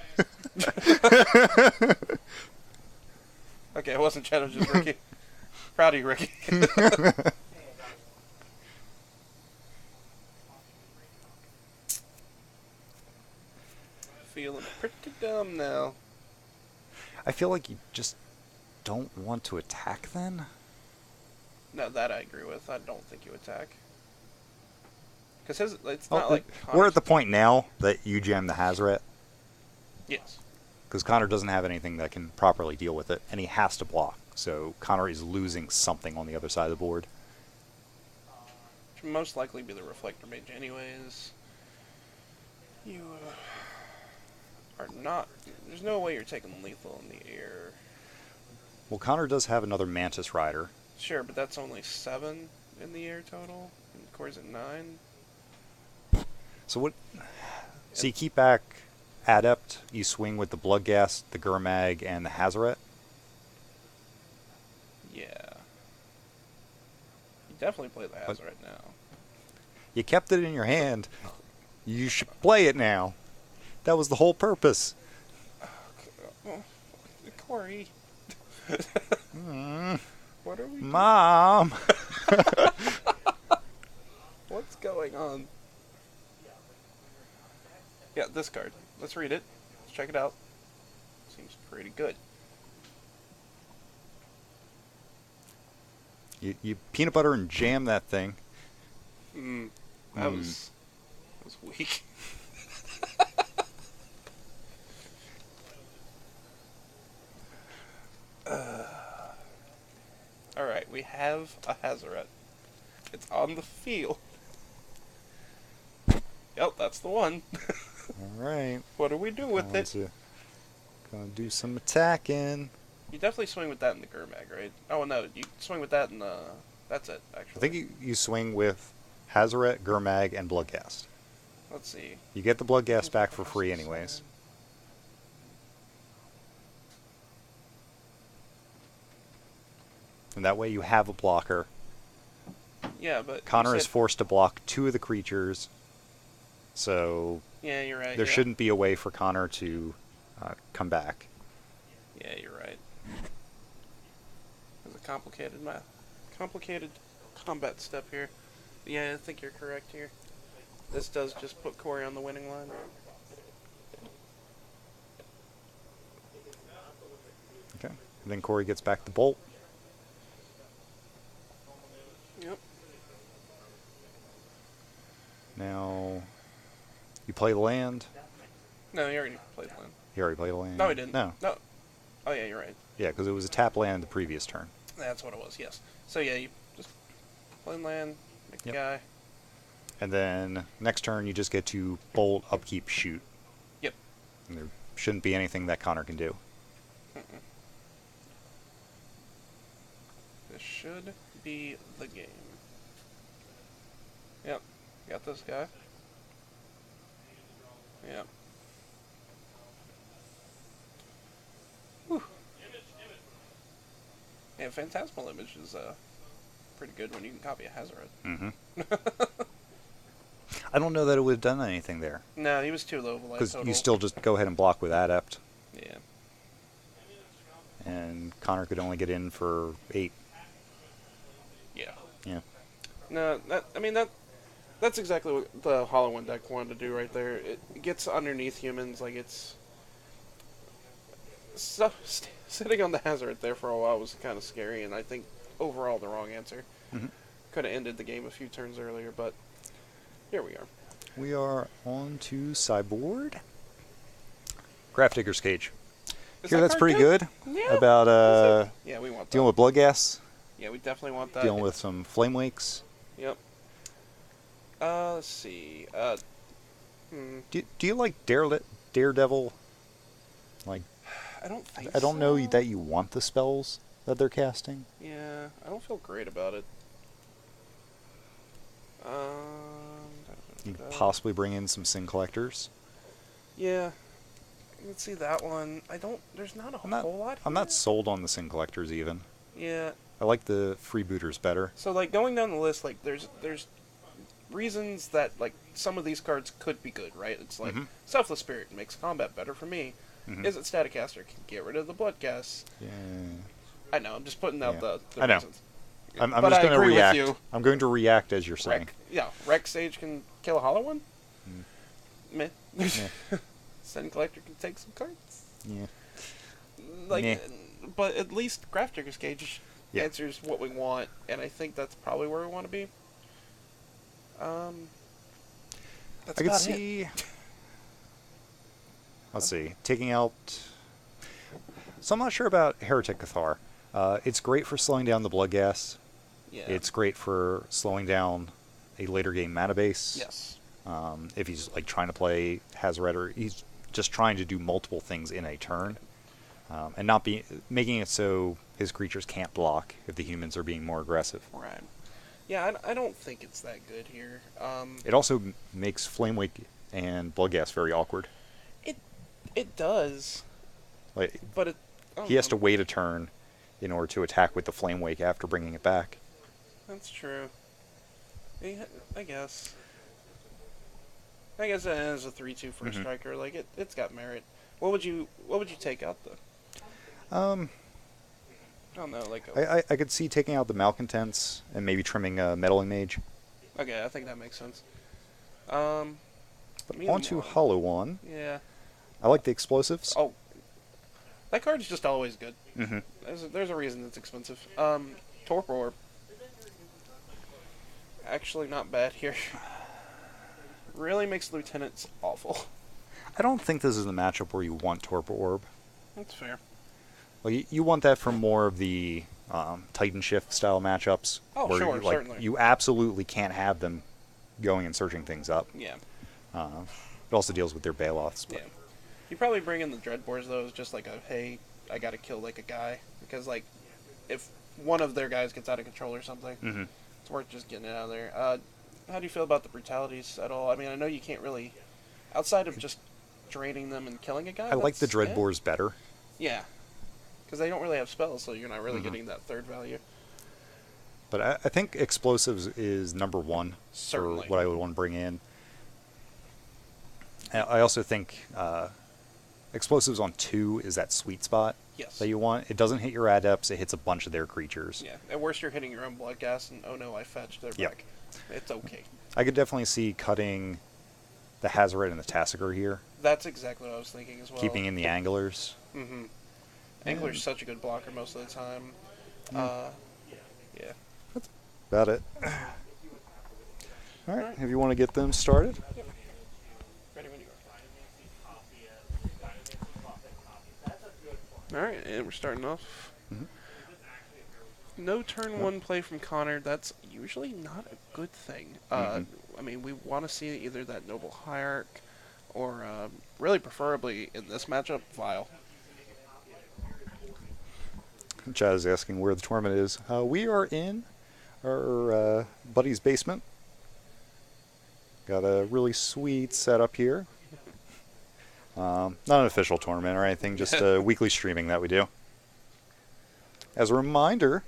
Okay, it wasn't chat, it was just Ricky. Proud of you, Ricky. Feeling pretty dumb now. I feel like you just don't want to attack then. No, that I agree with. I don't think you attack. Because it's Oh, not like we're at the Connor's- point now that you jam the Hazoret. Yes. Because Connor doesn't have anything that can properly deal with it, and he has to block. So Connor is losing something on the other side of the board. Which would most likely be the Reflector Mage anyways. You are not... There's no way you're taking lethal in the air. Well, Connor does have another Mantis Rider. Sure, but that's only 7 in the air total. And Corey's at 9. So what? So you keep back Adept, you swing with the Bloodghast, the Gurmag, and the Hazoret. Yeah. You definitely play the What? Hazoret now. You kept it in your hand. You should play it now. That was the whole purpose. Corey. What are we doing? Mom! What's going on? Yeah, this card. Let's read it. Let's check it out. Seems pretty good. You peanut butter and jam that thing. That was weak. Alright, we have a Hazoret. It's on the field. Yep, that's the one. Alright. What do we do with it? Gonna do some attacking. You definitely swing with that in the Gurmag, right? Oh, no, you swing with that in the... That's it, actually. I think you swing with Hazoret, Gurmag, and Bloodghast. Let's see. You get the Bloodghast back for free anyways. And that way you have a blocker. Yeah, but... Connor you is said- forced to block 2 of the creatures. So Yeah, you're right. there yeah. shouldn't be a way for Connor to come back. Yeah, you're right. There's a complicated combat step here. Yeah, I think you're correct here. This does just put Corey on the winning line. Okay. And then Corey gets back the bolt. Yep. Now you play the land. No, you already played land. You already played the land. No, he didn't. No. No. Oh, yeah, you're right. Yeah, because it was a tap land the previous turn. That's what it was, yes. So, yeah, you just play land, make the Yep. guy. And then next turn you just get to bolt, upkeep, shoot. Yep. And there shouldn't be anything that Connor can do. This should be the game. Yep. Got this guy. Yep. Whew. Yeah, Phantasmal Image is pretty good when you can copy a Hazoret. Mm-hmm. I don't know that it would have done anything there. No, he was too low of a life Because total. you still just go ahead and block with Adept. Yeah. And Connor could only get in for 8. Yeah. Yeah. No, that's exactly what the Hollow One deck wanted to do right there. It gets underneath humans, like it's... Sitting on the Hazoret there for a while was kind of scary, and I think overall the wrong answer. Mhm. Could have ended the game a few turns earlier, but here we are. We are on to sideboard. Grafdigger's Cage. Is Here, that that's card pretty good. Yeah. About Yeah, we want that. dealing with Bloodghast, Yeah, we definitely want that. dealing with some Flame Wakes. Yep. Let's see. Do you like Daredevil? Like, I don't think I don't know so. that you want the spells that they're casting. Yeah, I don't feel great about it. You could possibly bring in some Sin Collectors. Yeah. Let's see that one. There's not a whole lot I'm not here. sold on the Sin Collectors even. Yeah. I like the freebooters better. So like going down the list, like there's reasons that like some of these cards could be good, right? It's like Mhm. Selfless Spirit makes combat better for me. Mhm. Is it Staticaster can get rid of the Bloodghast? Yeah. I know. I'm just putting out Yeah. the I know. reasons. I'm But just I going to agree with react. you. I'm going to react as you're saying. Wreck Sage can kill a Hollow One. Meh. Yeah. Sun Collector can take some cards. Yeah. Like, Meh. but at least Grafdigger's Cage Yeah. answers what we want, and I think that's probably where we want to be. That's I could about it. see. Let's see. Taking out. So I'm not sure about Heretic Cathar. It's great for slowing down the Bloodghast. Yeah. It's great for slowing down a later game mana base. Yes. If he's like trying to play Hazoret, or he's just trying to do multiple things in a turn, and not making it so his creatures can't block if the humans are being more aggressive. Right. Yeah, I don't think it's that good here. It also makes Flame Wake and Bloodghast very awkward. It does, Like but it. I don't he has to know. wait a turn in order to attack with the Flame Wake after bringing it back. That's true. Yeah, I guess. I guess it is a 3-2 for a Mhm. striker. Like it's got merit. What would you take out though? I don't know. Like I could see taking out the Malcontents and maybe trimming Meddling Mage. okay, I think that makes sense. Um, But Me onto more. Hollow One. yeah. I like the explosives. Oh, that card's just always good. Mm-hmm. There's a reason it's expensive. Torpor Orb. Actually, not bad here. Really makes lieutenants awful. I don't think this is the matchup where you want Torpor Orb. That's fair. Like you want that for more of the Titan Shift style matchups. Oh, where sure, you, like, certainly. you absolutely can't have them going and searching things up. Yeah. It also deals with their Bailoffs. But Yeah. You probably bring in the Dreadbores though as just like a hey, I gotta kill like a guy because like if one of their guys gets out of control or something, Mhm. it's worth just getting it out of there. How do you feel about the brutalities at all? I mean, I know you can't really, outside of just draining them and killing a guy. I like the that's- Dreadbores better. Yeah, because they don't really have spells, so you're not really Mhm. getting that third value. But I think explosives is number one Certainly. for what I would want to bring in. And I also think explosives on 2 is that sweet spot Yes. that you want. It doesn't hit your adepts; it hits a bunch of their creatures. Yeah. At worst, you're hitting your own blood gas, and oh no, I fetched their Yep. back. It's okay. I could definitely see cutting the Hazoret and the Tassiger here, That's exactly what I was thinking as well. keeping in the Anglers. Mm-hmm. Angler's such a good blocker most of the time. Yeah. About it. All right, Alright. if you want to get them started. Ready when you are. All right, and we're starting off. Mhm. No turn one play from Connor. That's usually not a good thing. Mhm. I mean, we want to see either that Noble Hierarch, or really preferably in this matchup, Vile. Chad is asking where the tournament is. We are in our buddy's basement. Got a really sweet setup here. Not an official tournament or anything, just a weekly streaming that we do. As a reminder,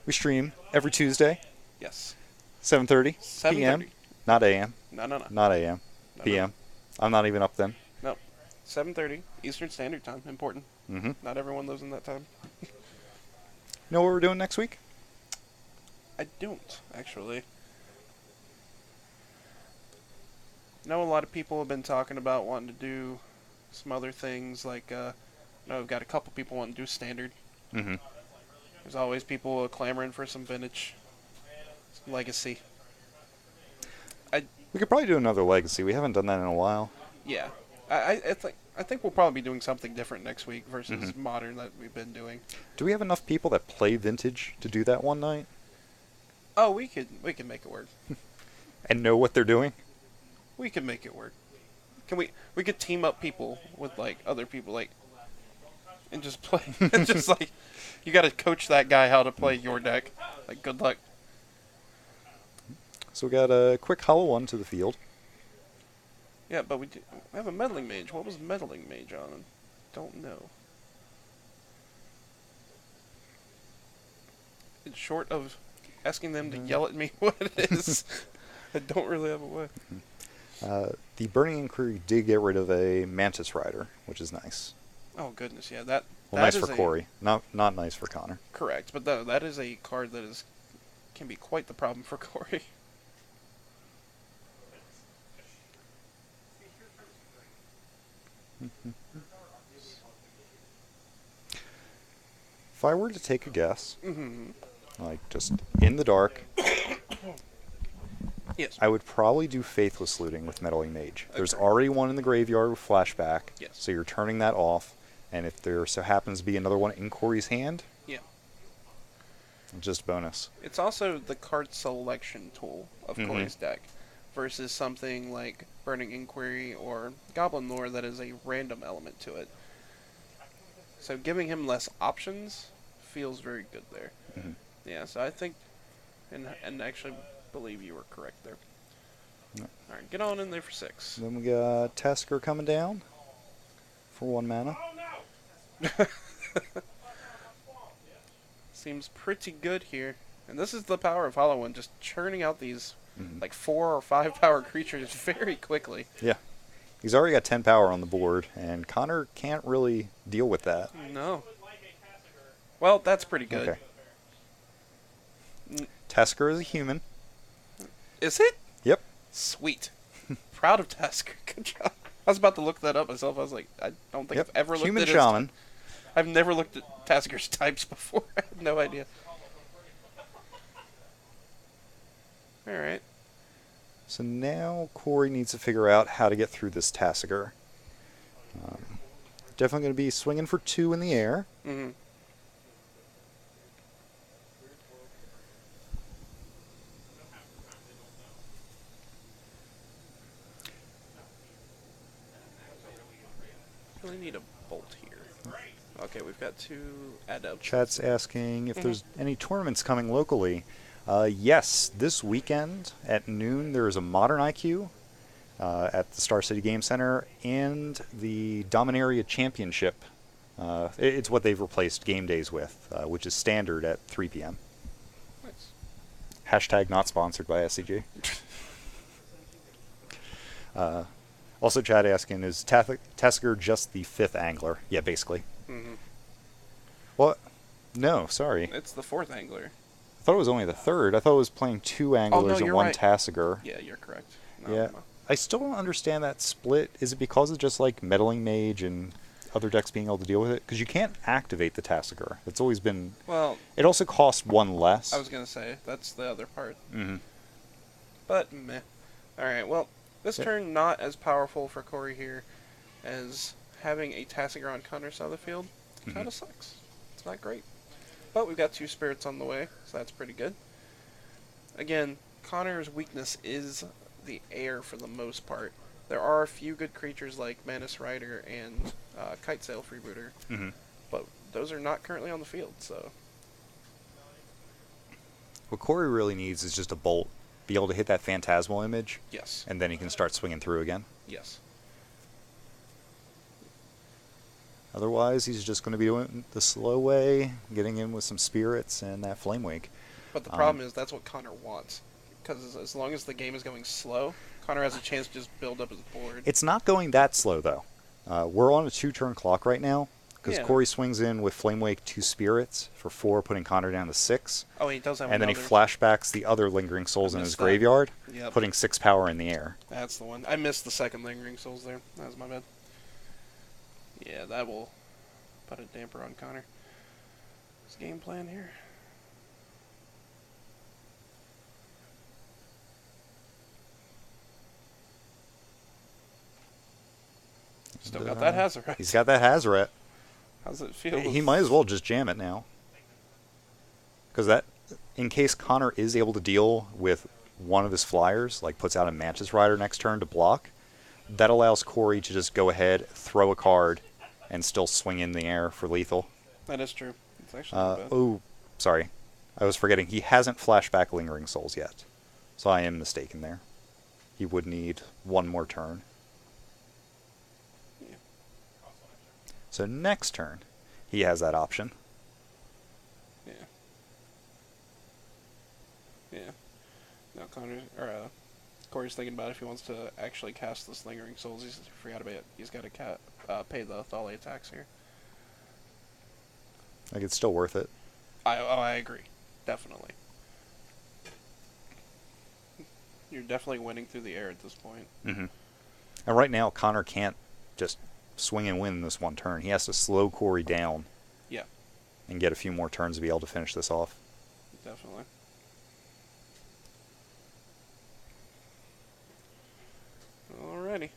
we stream every Tuesday, Yes. 7:30 p.m. 7:30. Not a.m. No. Not a.m. No, no. p.m. I'm not even up then. No. 7:30 Eastern Standard Time. Important. Mm-hmm. Not everyone lives in that time. Know what we're doing next week? I don't, actually. Know a lot of people have been talking about wanting to do some other things, like, I know I've got a couple people wanting to do standard. Mm-hmm. There's always people clamoring for some vintage, some legacy. We could probably do another legacy. We haven't done that in a while. Yeah. I think we'll probably be doing something different next week versus Mhm. modern that we've been doing. Do we have enough people that play vintage to do that one night Oh, we could make it work. and know what they're doing? We could make it work. We could team up people with like other people like and just play and just like you got to coach that guy how to play your deck. Like good luck. So we got a quick hollow one to the field. Yeah, but we have a meddling mage. What was meddling mage on? Don't know. It's short of asking them to yell at me what it is. I don't really have a way. The Burning Inquiry did get rid of a Mantis Rider, which is nice. Oh goodness, yeah, that. Well, that nice for is Corey, not nice for Connor. Correct, but that is a card that can be quite the problem for Corey. If I were to take a guess, Mm-hmm. like just in the dark, Yes. I would probably do Faithless Looting with Meddling Mage. There's Okay. already one in the graveyard with Flashback, Yes. so you're turning that off, and if there so happens to be another one in Corey's hand, Yeah. just bonus. It's also the card selection tool of Mhm. Corey's deck versus something like Burning Inquiry or Goblin Lore that is a random element to it. So giving him less options feels very good there. Mhm. Yeah, so I think and actually believe you were correct there. Yep. All right, get on in there for 6. Then we got Tasker coming down for 1 mana. Oh no! Seems pretty good here. And this is the power of Hollow One, just churning out these Mhm. like 4 or 5 power creatures very quickly. Yeah. He's already got 10 power on the board, and Connor can't really deal with that. No. Well, that's pretty good. Okay. Tasker is a human. Is it? Yep. Sweet. Proud of Tasker. Good job. I was about to look that up myself. I was like, I don't think Yep. I've ever looked Human at shaman. I've never looked at Tasker's types before. I had no idea. Alright. So now Corey needs to figure out how to get through this Tasker. Definitely going to be swinging for 2 in the air. Mm-hmm. Really need a bolt here. Okay, we've got 2 adepts. Chat's asking if Mhm. there's any tournaments coming locally. Yes, this weekend at noon there is a Modern IQ at the Star City Game Center and the Dominaria Championship. It's what they've replaced game days with, which is standard at 3 p.m. Nice. Hashtag not sponsored by SCG. Also, Chad asking, is Tasker just the 5th angler? Yeah, basically. Mm-hmm. What? No, sorry. It's the 4th angler. I thought it was only the 3rd. I thought it was playing 2 anglers and you're 1 right. Tasker. Yeah, you're correct. No, Yeah. no. I still don't understand that split. Is it because of just like Meddling Mage and other decks being able to deal with it? Because you can't activate the Tasker. It's always been... Well, It also costs 1 less. I was going to say, that's the other part. Mm-hmm. But, meh. Alright, well, this Yeah. turn not as powerful for Corey here as having a Tassiger on Connor side of the field. Mhm. Kind of sucks. It's not great. But we've got 2 spirits on the way, so that's pretty good. Again, Connor's weakness is the air for the most part. There are a few good creatures like Manus Rider and Kite Sail Freebooter, Mm-hmm. but those are not currently on the field, so... What Corey really needs is just a bolt. Be able to hit that phantasmal image, Yes. and then he can start swinging through again. Yes. Otherwise, he's just going to be doing the slow way, getting in with some spirits and that Flame Wake. But the problem is that's what Connor wants. Because as long as the game is going slow, Connor has a chance to just build up his board. It's not going that slow, though. We're on a 2-turn clock right now, because Yeah. Corey swings in with Flame Wake 2 spirits for 4, putting Connor down to 6. Oh, he does have And then he another. flashbacks the other Lingering Souls in his missed that. graveyard, Yep. putting 6 power in the air. That's the one. I missed the second Lingering Souls there. That was my bad. Yeah, that will put a damper on Connor. His game plan here. Still got that Hazaret. He's got that Hazaret. How's it feel? He might as well just jam it now. Because that, in case Connor is able to deal with one of his flyers, like puts out a Mantis Rider next turn to block, that allows Corey to just go ahead, throw a card, and still swing in the air for lethal. That is true. It's actually not bad. Oh, sorry. I was forgetting. He hasn't flashed back Lingering Souls yet. So I am mistaken there. He would need 1 more turn. Yeah. So next turn, he has that option. Yeah. Yeah. Now Corey's thinking about if he wants to actually cast this Lingering Souls. He's forgot about it. He's got to pay the Thali attacks here. Like, it's still worth it. I agree. Definitely. You're definitely winning through the air at this point. Mm-hmm. And right now, Connor can't just swing and win this 1 turn. He has to slow Corey down Yeah, and get a few more turns to be able to finish this off. definitely. Alrighty.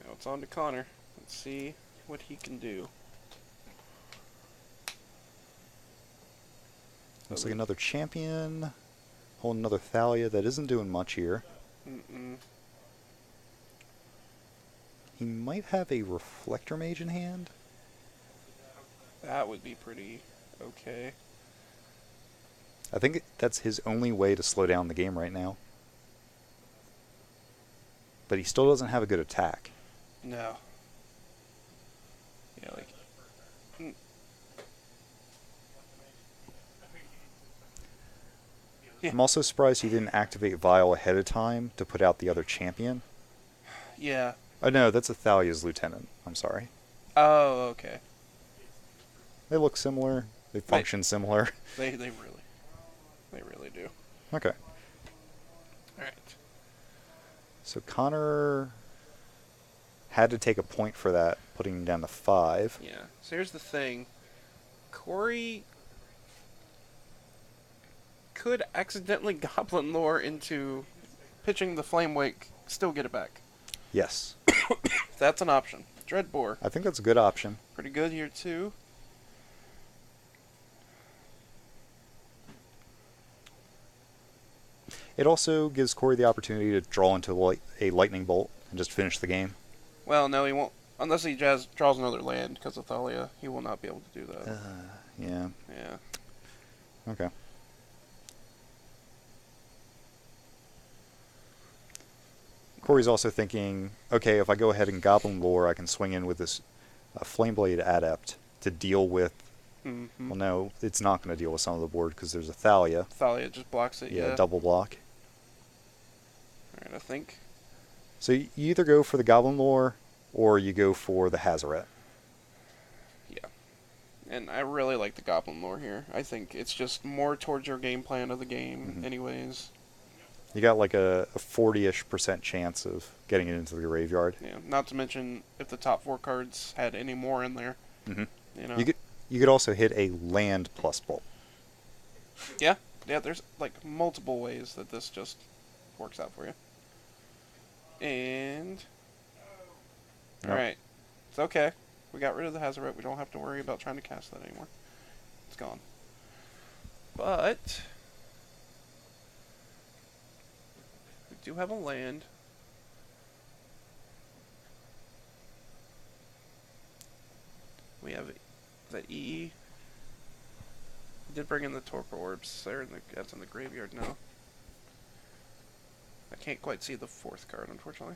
Now it's on to Connor. Let's see what he can do. Looks like another champion. Holding another Thalia that isn't doing much here. Mm-mm. He might have a Reflector Mage in hand. That would be pretty okay. I think that's his only way to slow down the game right now. But he still doesn't have a good attack. No. Yeah, like. mm, Yeah. I'm also surprised he didn't activate Vile ahead of time to put out the other champion. Yeah. Oh no, that's Athalia's lieutenant. I'm sorry. Oh, okay. They look similar. They function similar. They really do. Okay. All right. So Connor had to take a point for that, putting him down to 5. Yeah. So here's the thing. Corey could accidentally Goblin Lore into pitching the Flame Wake, still get it back. Yes. That's an option. Dreadbore, I think that's a good option. pretty good here too. It also gives Corey the opportunity to draw into a lightning bolt and just finish the game. Well, no, he won't. Unless he draws another land, because of Thalia, he will not be able to do that. Yeah. Yeah. Okay. Corey's also thinking, okay, if I go ahead and Goblin Lore, I can swing in with this Flameblade Adept to deal with. Mm-hmm. Well, no, it's not going to deal with some of the board because there's a Thalia. Thalia just blocks it. Yeah, Yeah. double block. All right, I think. So you either go for the Goblin Lore or you go for the Hazaret. Yeah. And I really like the Goblin Lore here. I think it's just more towards your game plan of the game, Mhm. anyways. You got like a 40-ish% chance of getting it into the graveyard. Yeah. Not to mention if the top 4 cards had any more in there. Mm-hmm. You know. You could also hit a land plus bolt. Yeah. Yeah. There's like multiple ways that this just works out for you. And. Yep. Alright. It's okay. We got rid of the Hazaret. We don't have to worry about trying to cast that anymore. It's gone. But. We do have a land. We have the EE. We did bring in the Torpor Orbs. That's in the graveyard now. I can't quite see the 4th card, unfortunately.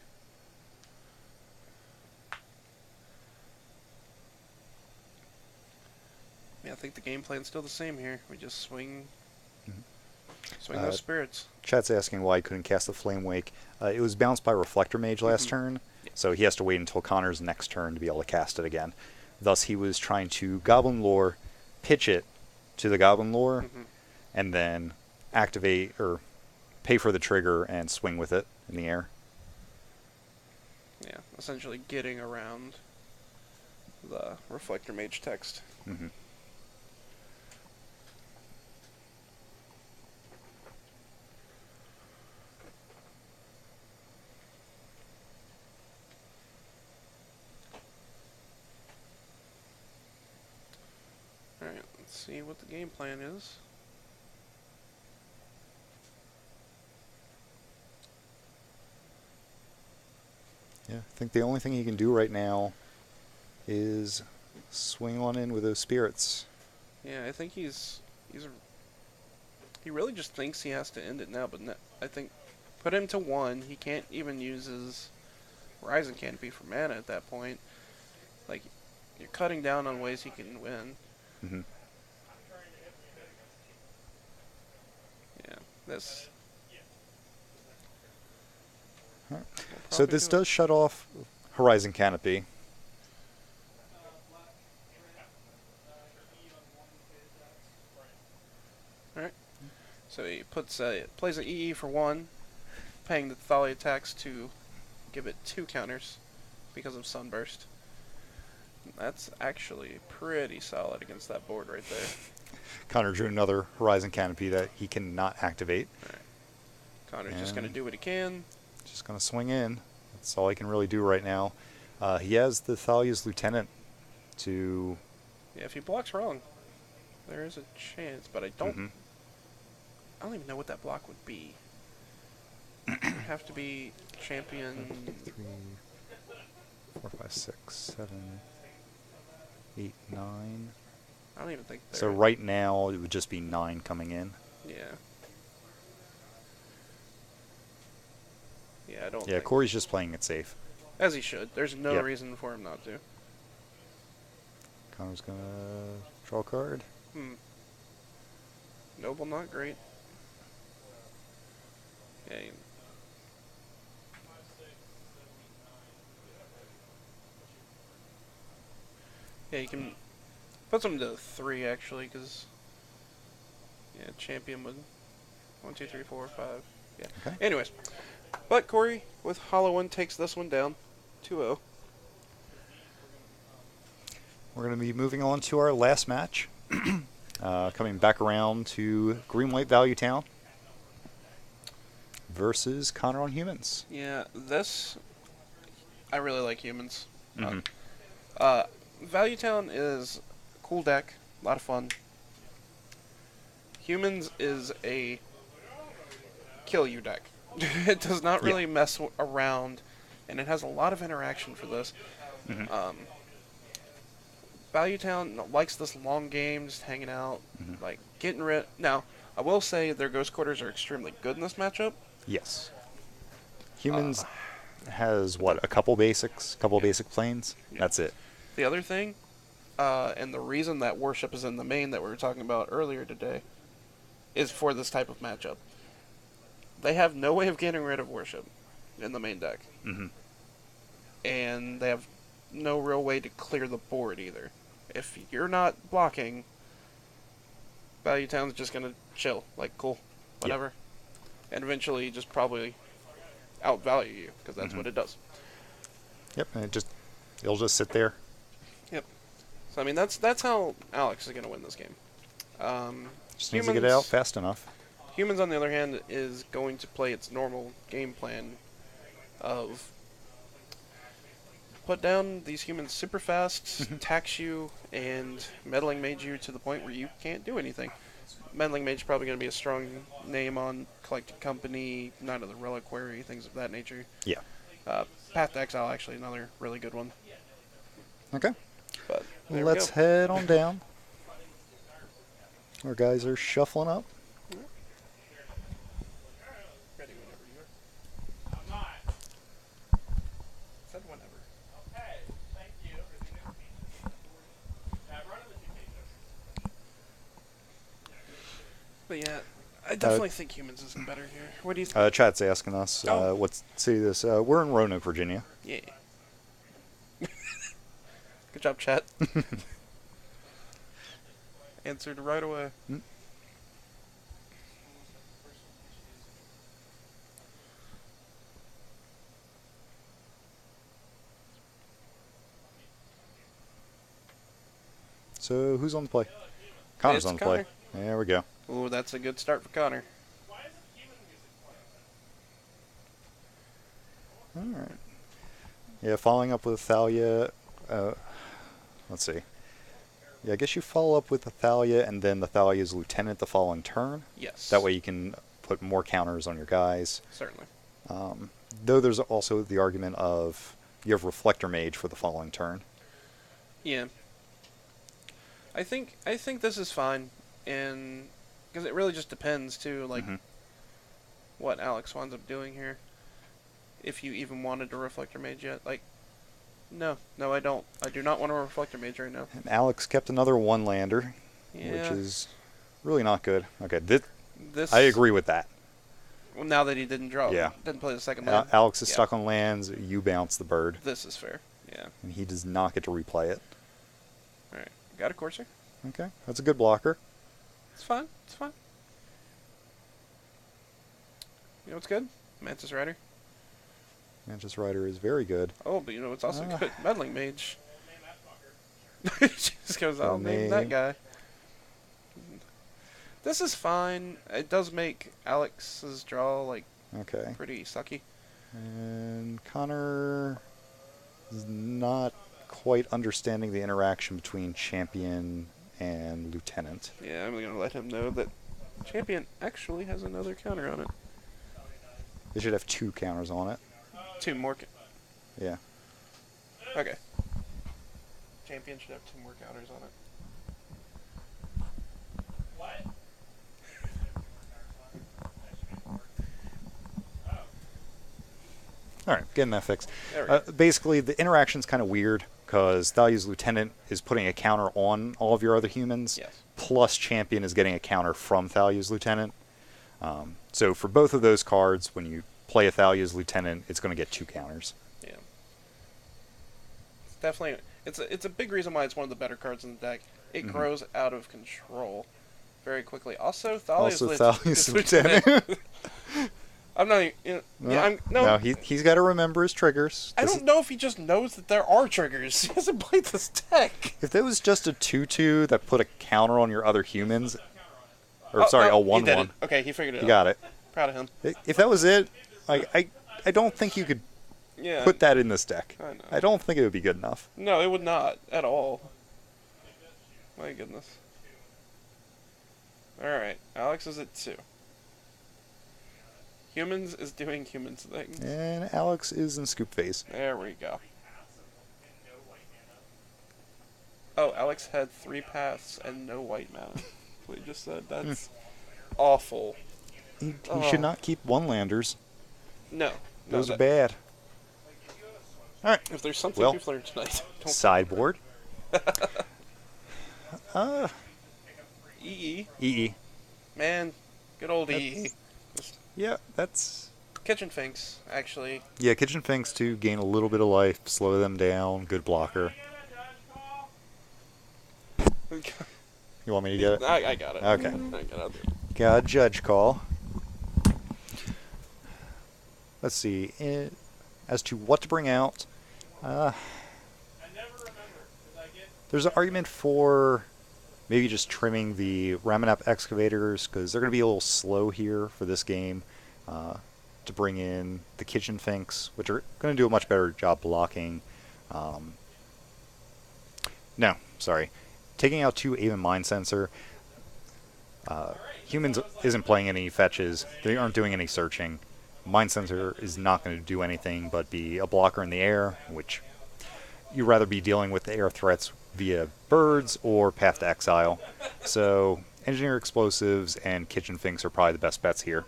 Yeah, I think the game plan's still the same here. We just swing Mhm. those spirits. Chat's asking why he couldn't cast the Flame Wake. It was bounced by Reflector Mage last Mhm. turn, Yeah. so he has to wait until Connor's next turn to be able to cast it again. Thus, he was trying to Goblin Lore, pitch it to the Goblin Lore, Mhm. and then activate or pay for the trigger and swing with it in the air. Yeah, essentially getting around the Reflector Mage text. Mm-hmm. Alright, let's see what the game plan is. Yeah, I think the only thing he can do right now is swing on in with those spirits. Yeah, I think he really just thinks he has to end it now, but I think put him to 1. He can't even use his Horizon Canopy for mana at that point. Like, you're cutting down on ways he can win. Mm-hmm. Yeah, this. Alright. will So probably this do it. does shut off Horizon Canopy. So he plays an EE for 1, paying the Thalia tax to give it 2 counters because of Sunburst. That's actually pretty solid against that board right there. Connor drew another Horizon Canopy that he cannot activate. Connor's just going to And- do what he can. Just going to swing in. That's all he can really do right now. He has the Thalia's Lieutenant to... Yeah, if he blocks wrong, there is a chance, but I don't Mhm. I don't even know what that block would be. It would have to be champion. 3, 4, 5, 6, 7, 8, 9. I don't even think. So there- right now it would just be 9 coming in. Yeah. Yeah, I don't. Yeah, think- Corey's just playing it safe. As he should. There's no Yep. reason for him not to. Connor's gonna draw a card. Noble, not great. Okay. Yeah, you can put them to 3 actually, because champion would 1, 2, 3, 4, 5. Yeah. Okay. Anyways, but Corey with Hollow One takes this one down, 2-0. We're going to be moving on to our last match. Coming back around to Green White Value Town versus Connor on Humans. Yeah, this I really like Humans. Mhm. Value Town is a cool deck, a lot of fun. Humans is a kill you deck. It does not really mess around, and it has a lot of interaction for this. Value Town likes this long game, just hanging out, like getting rid. Now, I will say their Ghost Quarters are extremely good in this matchup. Yes. Humans has, what, a couple basics? Couple basic planes? Yeah. That's it. The other thing, and the reason that Worship is in the main that we were talking about earlier today, is for this type of matchup. They have no way of getting rid of Worship in the main deck. Mhm. And they have no real way to clear the board either. If you're not blocking, Value Town's just going to chill. Like, cool, whatever. And eventually just probably outvalue you, because that's what it does. Yep, and it'll just sit there. Yep. So, I mean, that's how Alex is going to win this game. Just needs to get it out fast enough. Humans, on the other hand, is going to play its normal game plan of put down these humans super fast, tax you, and Meddling Mage you to the point where you can't do anything. Meddling Mage is probably going to be a strong name on Collected Company, Night of the Reliquary, things of that nature. Yeah. Path to Exile, actually, another really good one. Okay. But there Let's we go. head on down. Our guys are shuffling up. Ready whenever you are. I'm not. Said whenever. Okay, thank you. Run of the two pages. But yeah, I definitely think Humans isn't better here. What do you Chat's asking us, Oh. what's see this? We're in Roanoke, Virginia. Yeah. Good job, chat. Answered right away. So who's on the play? Connor's It's on the play. Connor. There we go. Ooh, that's a good start for Connor. All right. Yeah, following up with Thalia. Let's see. Yeah, I guess you follow up with the Thalia, and then the Thalia's lieutenant the following turn. Yes. That way you can put more counters on your guys. Certainly. Though there's also the argument of you have Reflector Mage for the following turn. Yeah. I think this is fine, and because it really just depends too, like what Alex winds up doing here. If you even wanted to Reflector Mage yet, like, no, I don't. I do not want to Reflector Mage right now. And Alex kept another one-lander, Yeah. which is really not good. Okay, This. I agree with that. Well, now that he didn't draw, Yeah. didn't play the second land. Alex is Yeah. stuck on lands. You bounce the bird, This is fair. Yeah. and he does not get to replay it. All right. Got a Courser. Okay, that's a good blocker. It's fine. It's fine. You know what's good? Mantis Rider. Mantis Rider is very good. Oh, but you know what's also Ah. good? Meddling Mage. Just goes, Oh, I'll name that name. guy. This is fine. It does make Alex's draw, like, Okay, pretty sucky. and Connor is not quite understanding the interaction between champion and lieutenant. Yeah, I'm going to let him know that Champion actually has another counter on it. They should have 2 counters on it. 2 more. Yeah. Okay. Champion should have 2 more counters on it. What? All right, getting that fixed. There we go. Basically, the interaction's kind of weird because Thalia's Lieutenant is putting a counter on all of your other humans. Yes. Plus, Champion is getting a counter from Thalia's Lieutenant. So for both of those cards, when you play a Thalia's Lieutenant, it's going to get 2 counters. Yeah. It's definitely it's a big reason why it's one of the better cards in the deck. It Mhm. grows out of control very quickly. Also, Thalia's Also, Thalia's Lieutenant. I'm not even. No, he's got to remember his triggers. I don't know if he just knows that there are triggers. He hasn't played this deck. If there was just a 2/2 that put a counter on your other humans, or Oh, sorry, no, a he 1/1, did it. Okay, he figured it out. you got it. Proud of him. If that was it, I don't think you could Yeah. put that in this deck. I know. I don't think it would be good enough. No, it would not at all. My goodness. Alright, Alex is at 2. Humans is doing humans things. And Alex is in scoop phase. There we go. Oh, Alex had 3 paths and no white mana. What he just said. That's awful. He Oh. should not keep 1-landers. No. Those no, are bad. All right, If there's something Well, we've learned tonight, don't sideboard. EE. EE. Man, good old EE. Yeah, that's... Kitchen Finks, actually. Yeah, Kitchen Finks to gain a little bit of life, slow them down, good blocker. You want me to get it? I got it. Okay. I got it. Got a judge call. Let's see. As to what to bring out, there's an argument for maybe just trimming the Ramanap excavators because they're going to be a little slow here for this game to bring in the Kitchen Finks, which are going to do a much better job blocking. No, sorry. Taking out 2 Aven Mind Sensor. Humans isn't playing any fetches. They aren't doing any searching. Mind Sensor is not going to do anything but be a blocker in the air, which you'd rather be dealing with the air threats via birds or Path to Exile. So Engineer Explosives and Kitchen Finks are probably the best bets here.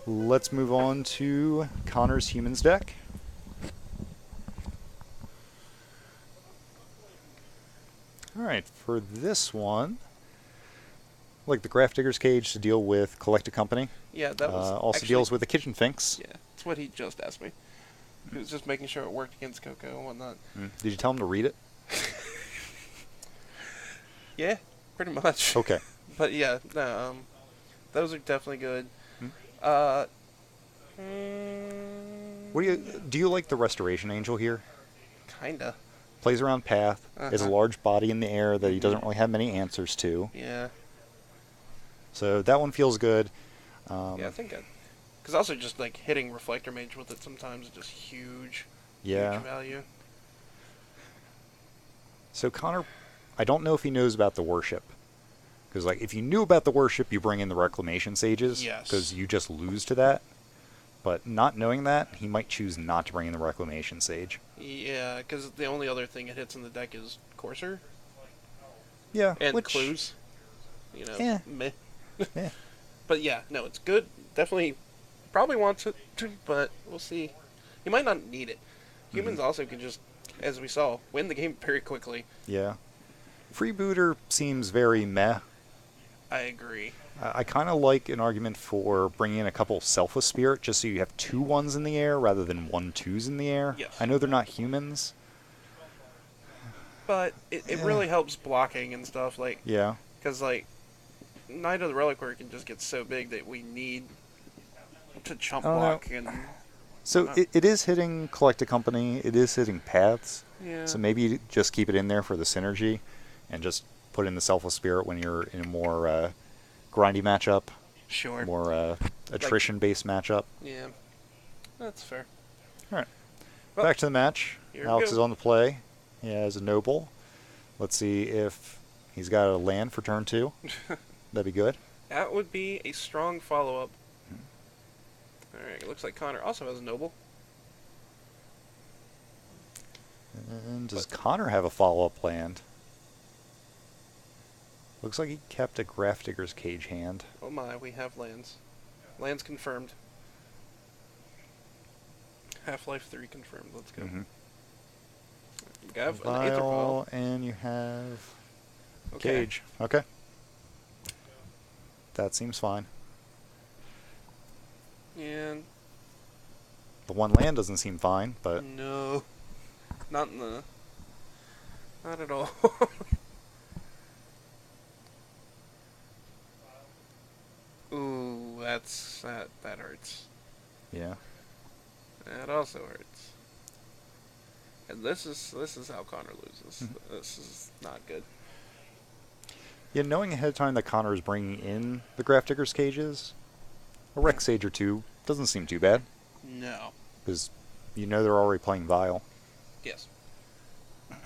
Let's move on to Connor's Humans deck. Alright, for this one, like the Grafdigger's Cage to deal with Collected Company. Yeah, that was Also actually, deals with the Kitchen Finks. Yeah, that's what he just asked me. He was just making sure it worked against Coco and whatnot. Did you tell him to read it? Yeah, pretty much. Okay. But yeah, no, those are definitely good. Hmm. What do you like the Restoration Angel here? Kinda. Plays around path, has a Uh-huh. large body in the air that he doesn't really have many answers to. Yeah. So that one feels good. Yeah, I think that. Because also just like hitting Reflector Mage with it sometimes is just huge. Yeah. Huge value. So Connor, I don't know if he knows about the worship. Because like if you knew about the worship, you bring in the Reclamation Sages. Yes. Because you just lose to that. But not knowing that, he might choose not to bring in the Reclamation Sage. Yeah, because the only other thing it hits in the deck is Courser Yeah. and which, Clues. You know, Yeah. meh. Yeah. But yeah, no, it's good. Definitely, probably wants it, but we'll see. He might not need it. Humans also can just, as we saw, win the game very quickly. Yeah. Freebooter seems very meh. I agree. I kind of like an argument for bringing in a couple Selfless Spirit just so you have 2 1s in the air rather than 1 2s in the air. Yes. I know they're not humans. But it really helps blocking and stuff, like, Yeah. because, like, Knight of the Reliquary can just get so big that we need to chump Oh, no. block and... So Uh-huh. it is hitting Collected Company. It is hitting Paths. Yeah. So maybe you just keep it in there for the synergy and just put in the Selfless Spirit when you're in a more grindy matchup, Sure. more attrition-based matchup. Yeah. That's fair. All right. Well, Back to the match. here we Alex go. is on the play. He has a Noble. Let's see if he's got a land for turn 2. That'd be good. That would be a strong follow-up. Alright, it looks like Connor also has a Noble. And does Connor have a follow-up land? Looks like he kept a Grafdigger's Cage hand. Oh my, we have lands. Lands confirmed. Half-Life 3 confirmed. Let's go. Mhm. You have an Aether Vial. And you have Okay. Cage. Okay. That seems fine. And The one land doesn't seem fine, but no, not in the, not at all. Ooh, that hurts. yeah. That also hurts. And this is how Connor loses. This is not good. Yeah, knowing ahead of time that Connor is bringing in the Grafdigger's cages, a Rex Sage or two doesn't seem too bad, No. because you know they're already playing Vile. Yes. Notably,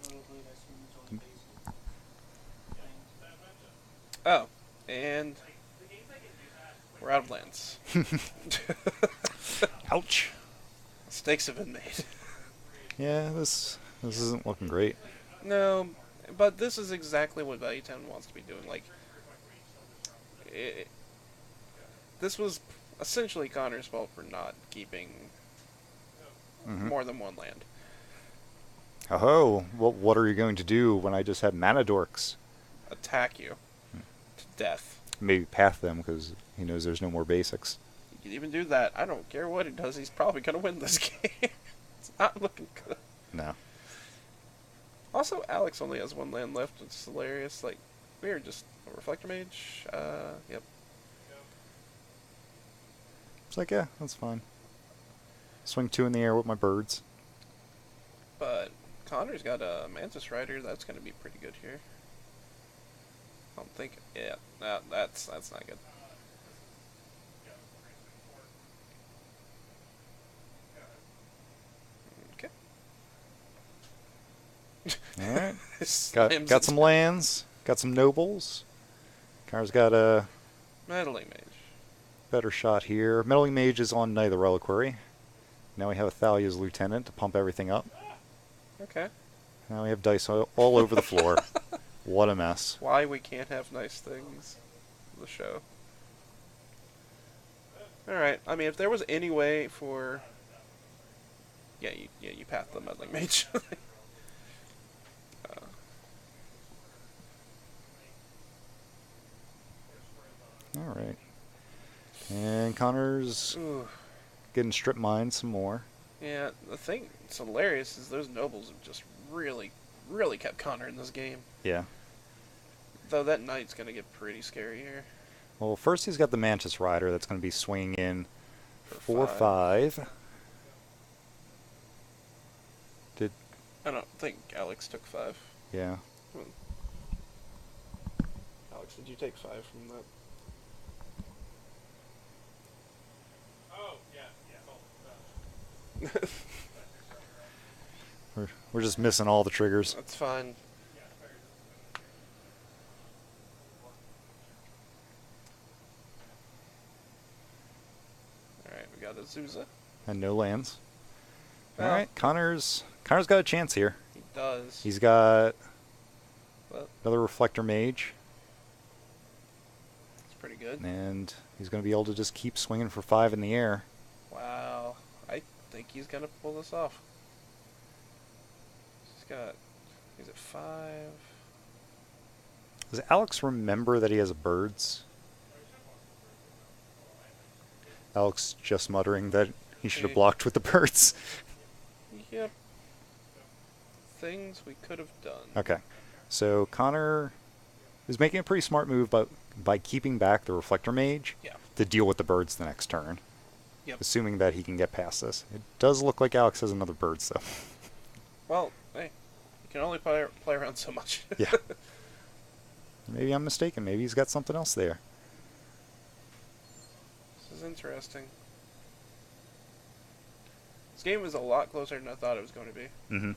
I assume it's only basic. Oh, and we're out of lands. Ouch. Mistakes have been made. Yeah, this isn't looking great. No, but this is exactly what Value Town wants to be doing. Like, this was essentially Connor's fault for not keeping Mhm. more than one land. Oh, what are you going to do when I just have mana dorks? Attack you to death. Maybe path them, because he knows there's no more basics. You can even do that. I don't care what he does. He's probably gonna win this game. It's not looking good. No. Also, Alex only has one land left, which is hilarious. Like, weird, just a Reflector Mage. Yep. It's like, yeah, that's fine. Swing 2 in the air with my birds. But Connor's got a Mantis Rider. That's gonna be pretty good here. I don't think. Yeah, that's not good. Okay. Alright. Slams Got it. some lands. Got some nobles. Connor's got a Meddling Mage. better shot here. Meddling Mage is on Night of the Reliquary. Now we have Athalia's Lieutenant to pump everything up. Okay. Now we have dice all over the floor. What a mess. Why we can't have nice things. The show. Alright, I mean, if there was any way for... Yeah, you path the Meddling Mage. Alright. And Connor's Ooh. getting strip mined some more. Yeah, the thing that's hilarious is those nobles have just really, really kept Connor in this game. Yeah. Though that knight's gonna get pretty scary here. Well, first he's got the Mantis Rider that's going to be swinging in For 4-5. Did I don't think Alex took 5. yeah. Alex, did you take 5 from that? Oh, yeah, yeah. We're just missing all the triggers. That's fine. Alright, we got Azusa. And no lands. Well, Alright, Connor's got a chance here. He does. He's got But another Reflector Mage, it's pretty good. and he's going to be able to just keep swinging for 5 in the air. Wow. I think he's gonna pull this off. He's at 5. Does Alex remember that he has birds? Alex just muttering that he should have Hey. blocked with the birds. Yep. Things we could have done. Okay. So Connor is making a pretty smart move by keeping back the Reflector Mage Yeah. to deal with the birds the next turn. Yep. Assuming that he can get past this. It does look like Alex has another birds, though. Well, hey, you can only play around so much. Yeah. Maybe I'm mistaken. Maybe he's got something else there. This is interesting. This game is a lot closer than I thought it was going to be. Mm-hmm.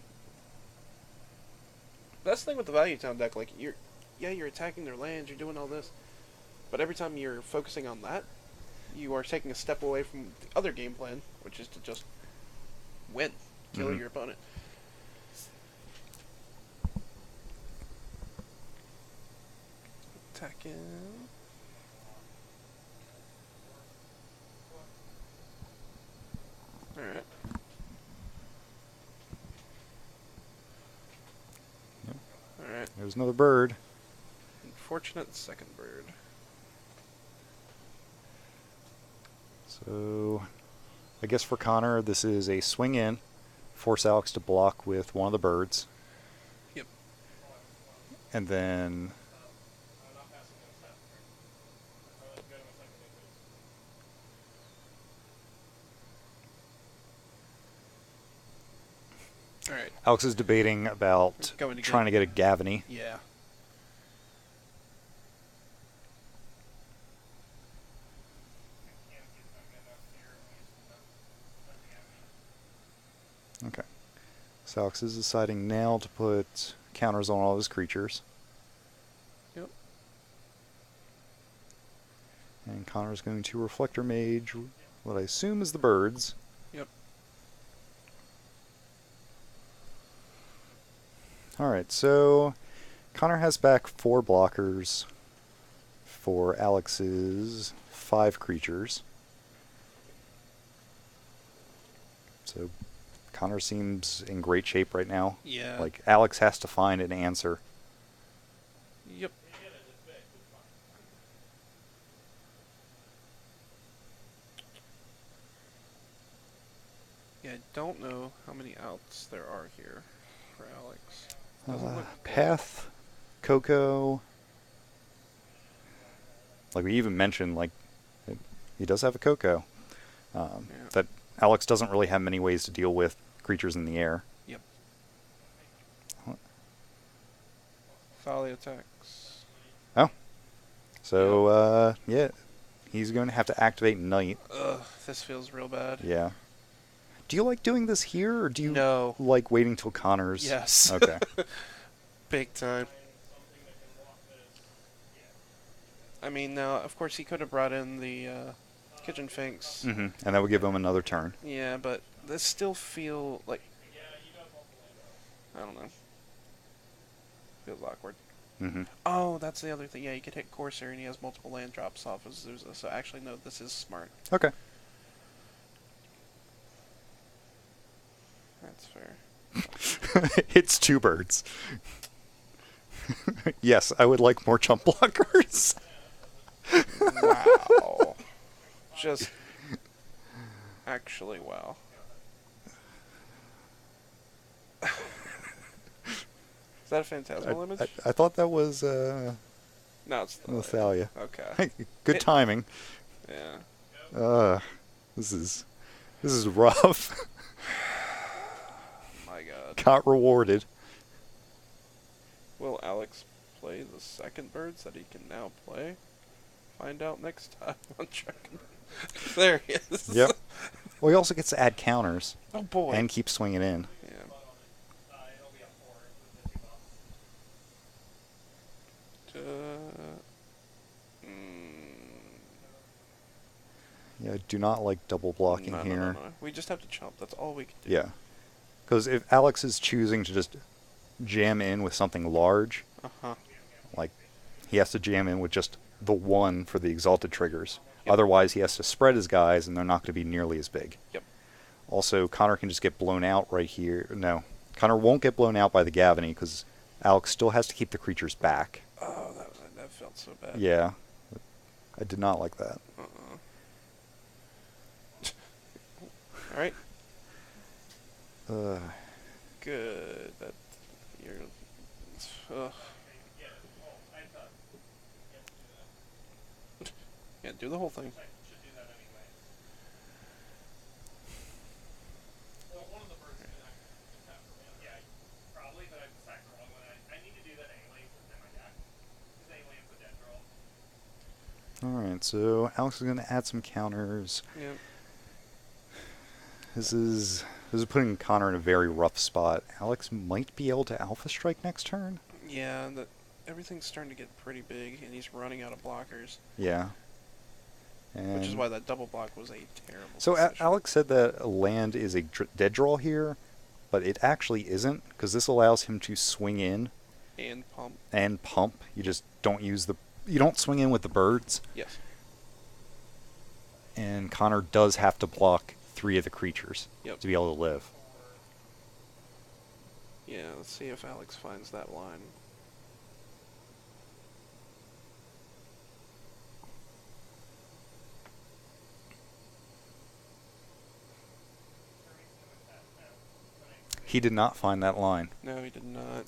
That's the thing with the Value Town deck. Like, you're attacking their lands, you're doing all this, but every time you're focusing on that, you are taking a step away from the other game plan, which is to just win, kill Mhm. your opponent. Attacking. Alright. Yep. Alright. There's another bird. Unfortunate second bird. So, I guess for Connor, this is a swing in. Force Alex to block with one of the birds. Yep. And then I'm not passing no step. Go to my second phase. Alright. Alex is debating about Going to trying to get a Gavany. Yeah. Can't get them enough here. I'm using them. Okay. So Alex is deciding now to put counters on all his creatures. Yep. And Connor's going to Reflector Mage what I assume is the birds. Yep. Alright, so Connor has back 4 blockers for Alex's 5 creatures. So Connor seems in great shape right now. Yeah. Like, Alex has to find an answer. Yep. Yeah, I don't know how many outs there are here for Alex. Doesn't look good. Path, Coco. Like we even mentioned, like he does have a Coco. Yeah. That Alex doesn't really have many ways to deal with creatures in the air. Yep. Folly attacks. Oh, so yeah, he's going to have to activate Night. Ugh, this feels real bad. Yeah. Do you like doing this here, or do you No. like waiting till Connor's? Yes. Okay. Big time. I mean, now, of course, he could have brought in the Kitchen Finks. Hmm. And that would give him another turn. Yeah, but this still feel like... I don't know. Feels awkward. Hmm. Oh, that's the other thing. Yeah, you could hit Corsair and he has multiple land drops off of Zuza. So actually, no, this is smart. Okay. That's fair. It's 2 birds. Yes, I would like more chump blockers. Wow. Just... Actually, wow. Is that a Phantasmal image? I thought that was No, it's the Thalia. Okay. Good timing. Yeah. This is rough. My God. Got rewarded. Will Alex play the second birds that he can now play? Find out next time on Dragon. There he is. Yep. Well, he also gets to add counters Oh boy. and keep swinging in. Yeah. It'll be a 4 with the 2 buffs. Yeah, I do not like double blocking no, here. No. We just have to chump. That's all we can do. Yeah. Because if Alex is choosing to just jam in with something large, Uh-huh. like he has to jam in with just the 1 for the exalted triggers. Yep. Otherwise, he has to spread his guys, and they're not going to be nearly as big. Yep. Also, Connor can just get blown out right here. No, Connor won't get blown out by the Gavany because Alex still has to keep the creatures back. Oh, that felt so bad. Yeah. I did not like that. All right. Uh, Good. That you're. Ugh. Yeah, do the whole thing. Should do that anyway. Well, one of the birds is not going to tap for me. Yeah, probably, but I sacked the wrong one. I need to do that anyway within my deck. Because alien's a dead draw. Alright, so Alex is going to add some counters. Yeah. This is putting Connor in a very rough spot. Alex might be able to Alpha Strike next turn. Yeah, everything's starting to get pretty big, and he's running out of blockers. Yeah. Which is And why that double block was a terrible so decision. Alex said that a land is a dead draw here, but it actually isn't, because this allows him to swing in And pump. and pump. You just don't you don't swing in with the birds, Yes. and Connor does have to block 3 of the creatures Yep. to be able to live. Yeah, let's see if Alex finds that line. He did not find that line. No, he did not.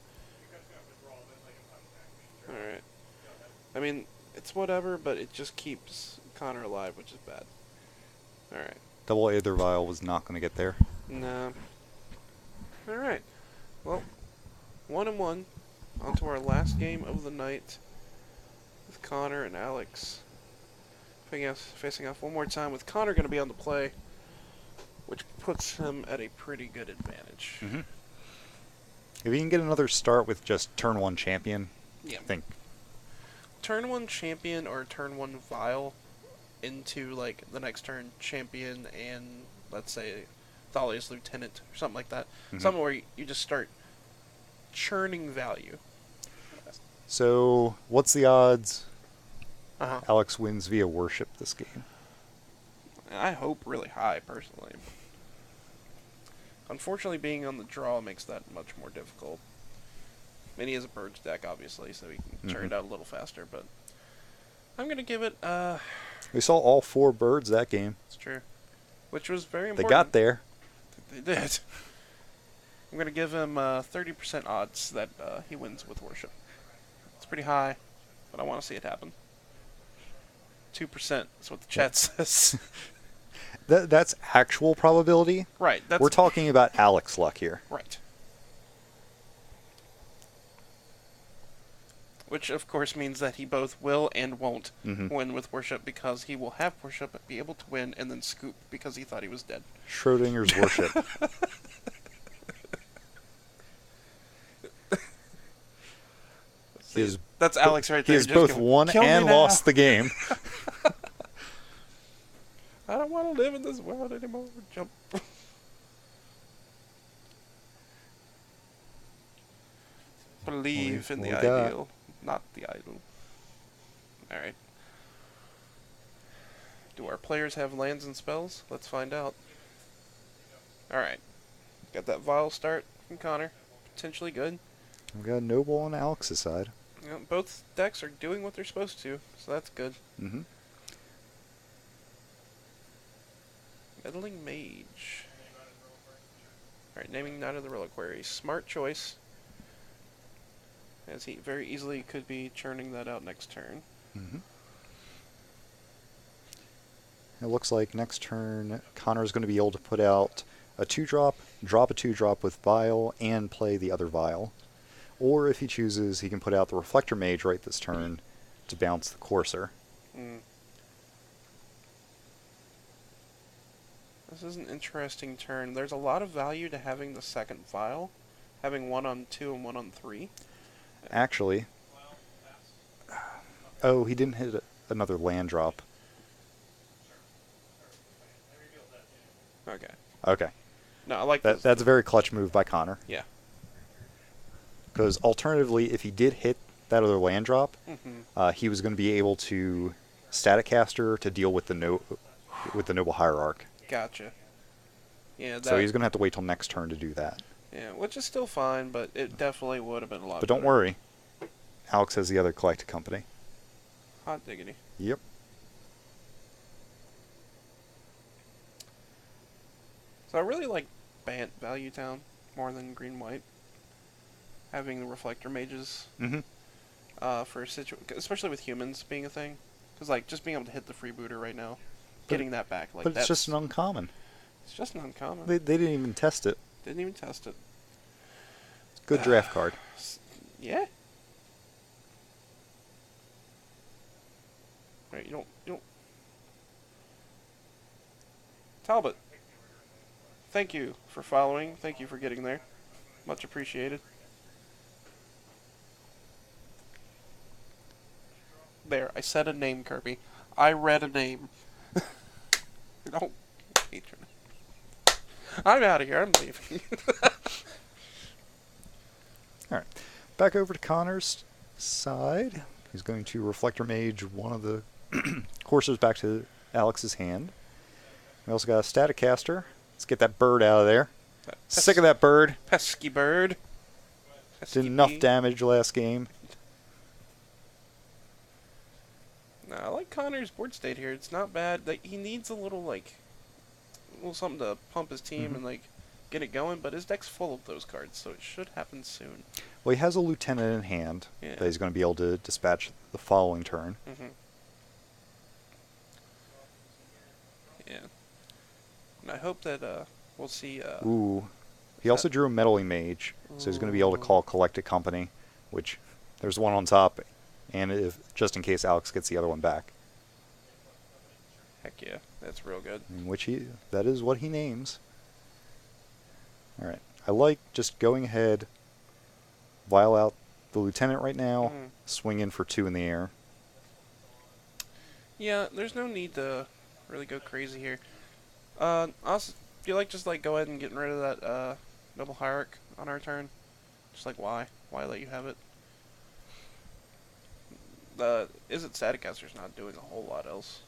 Alright. I mean, it's whatever, but it just keeps Connor alive, which is bad. Alright. Double Aether Vial was not going to get there. No. Alright. Well, 1-1. On to our last game of the night with Connor and Alex. Facing off one more time with Connor going to be on the play, which puts him at a pretty good advantage. Mm-hmm. If he can get another start with just turn 1 champion, Yeah. I think. Turn 1 champion or turn 1 vial into, like, the next turn champion and, let's say, Thalia's lieutenant or something like that. Mhm. Something where you just start churning value. So, what's the odds Uh-huh. Alex wins via worship this game? I hope really high, personally. Unfortunately, being on the draw makes that much more difficult. I mean, he has a birds deck, obviously, so he can churn it out a little faster, but I'm going to give it, We saw all 4 birds that game. it's true. Which was very They important. got there. They did. I'm going to give him 30% odds that he wins with worship. It's pretty high, but I want to see it happen. 2% is what the chat says. That's actual probability. Right. That's We're talking about Alex luck here. Right. Which, of course, means that he both will and won't Mhm. win with worship, because he will have worship, be able to win, and then scoop because he thought he was dead. Schrodinger's worship. He is, That's Alex right he there. has just both going, won "Kill me and now. lost the game. I don't want to live in this world anymore. Jump. Believe in the What we got? ideal, not the idol. Alright. Do our players have lands and spells? Let's find out. Alright. Got that vial start from Connor. Potentially good. We've got Noble on Alex's side. You know, both decks are doing what they're supposed to, so that's good. Mm-hmm. Meddling Mage. Alright, naming Knight of the Reliquary. Smart choice. As he very easily could be churning that out next turn. Mm-hmm. It looks like next turn Connor's going to be able to put out a 2-drop, drop a 2-drop with Vial, and play the other Vial. Or if he chooses, he can put out the Reflector Mage right this turn to bounce the Courser. Mm. This is an interesting turn. There's a lot of value to having the second Vial. Having 1 on 2 and 1 on 3. Actually, oh, he didn't hit another land drop. Okay. Okay. No, I like this. That's a very clutch move by Connor. Yeah. Because alternatively, if he did hit that other land drop, Mm-hmm. he was going to be able to Static Caster to deal with the Noble Hierarch. Gotcha. Yeah, that, So he's going to have to wait till next turn to do that. yeah, which is still fine, but it definitely would have been a lot But don't better. worry, Alex has the other Collected Company. Hot diggity. Yep. So I really like Bant Value Town more than Green White. Having the Reflector Mages Mm-hmm. for especially with humans being a thing. Because, like, just being able to hit the freebooter right now, getting that back, like, But it's that's just an uncommon. it's just an uncommon. They didn't even test it. Didn't even test it. Good draft card. Yeah. Alright, you don't. Talbot. Thank you for following. Thank you for getting there. Much appreciated. There, I said a name, Kirby. I read a name. Don't hate your name. I'm out of here. I'm leaving. All right. Back over to Connor's side. He's going to Reflector Mage one of the coursers back to Alex's hand. We also got a Staticaster. Let's get that bird out of there. That Sick of that bird. pesky bird. Pesky Did enough bee. damage last game. Nah, I like Connor's board state here. It's not bad. Like, he needs a little something to pump his team Mhm. and get it going. But his deck's full of those cards, so it should happen soon. Well, he has a lieutenant in hand Yeah. that he's going to be able to dispatch the following turn. Mm-hmm. Yeah. And I hope that we'll see. Ooh. He also drew a meddling mage, so he's going to be able to call Collected Company, which there's one on top, and if just in case Alex gets the other one back, Heck yeah, that's real good. in which that is what he names. All right, I like just going ahead, vial out the lieutenant right now, Mhm. swing in for 2 in the air. Yeah, there's no need to really go crazy here. Also, do you just go ahead and getting rid of that Noble Hierarch on our turn? Just why? Why let you have it? Is it Staticaster's not doing a whole lot else,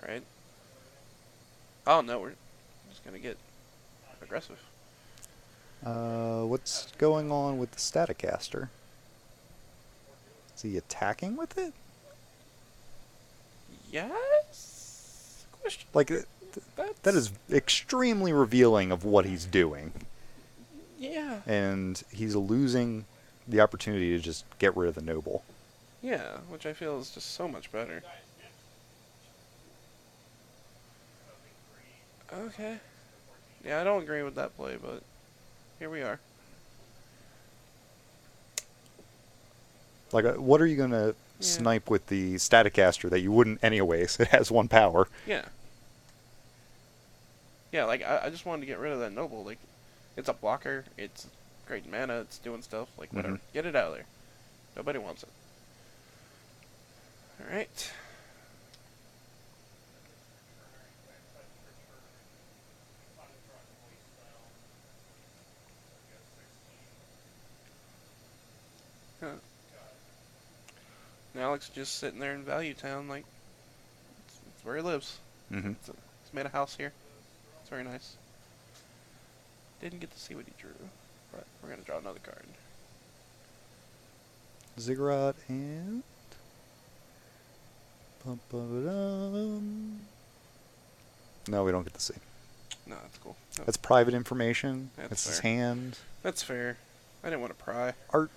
right? Oh no, we're just gonna get aggressive. What's going on with the Staticaster? Is he attacking with it? Yes? Question. Like, That's, that is extremely revealing of what he's doing. Yeah. And he's losing the opportunity to just get rid of the noble. Yeah, which I feel is just so much better. Okay. Yeah, I don't agree with that play, but here we are. Like, what are you going to Yeah. snipe with the Staticaster that you wouldn't anyways? It has 1 power. Yeah. Yeah, I just wanted to get rid of that noble. It's a blocker, it's great mana, it's doing stuff, whatever. Mhm. Get it out of there. Nobody wants it. Alright. Huh. And Alex just sitting there in Value Town, it's where he lives. Mm-hmm. He's made a house here. It's very nice. Didn't get to see what he drew, but we're gonna draw another card. Ziggurat and... No, we don't get to see. No, that's cool. No, That's private information. That's That's his fair. hand. that's fair. I didn't want to pry. Art.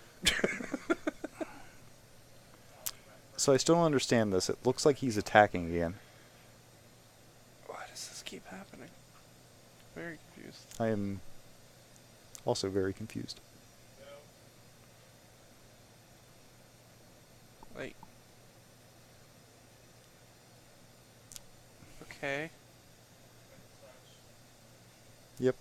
So I still don't understand this. It looks like he's attacking again. Why does this keep happening? Very confused. I am also very confused. Okay. Yep.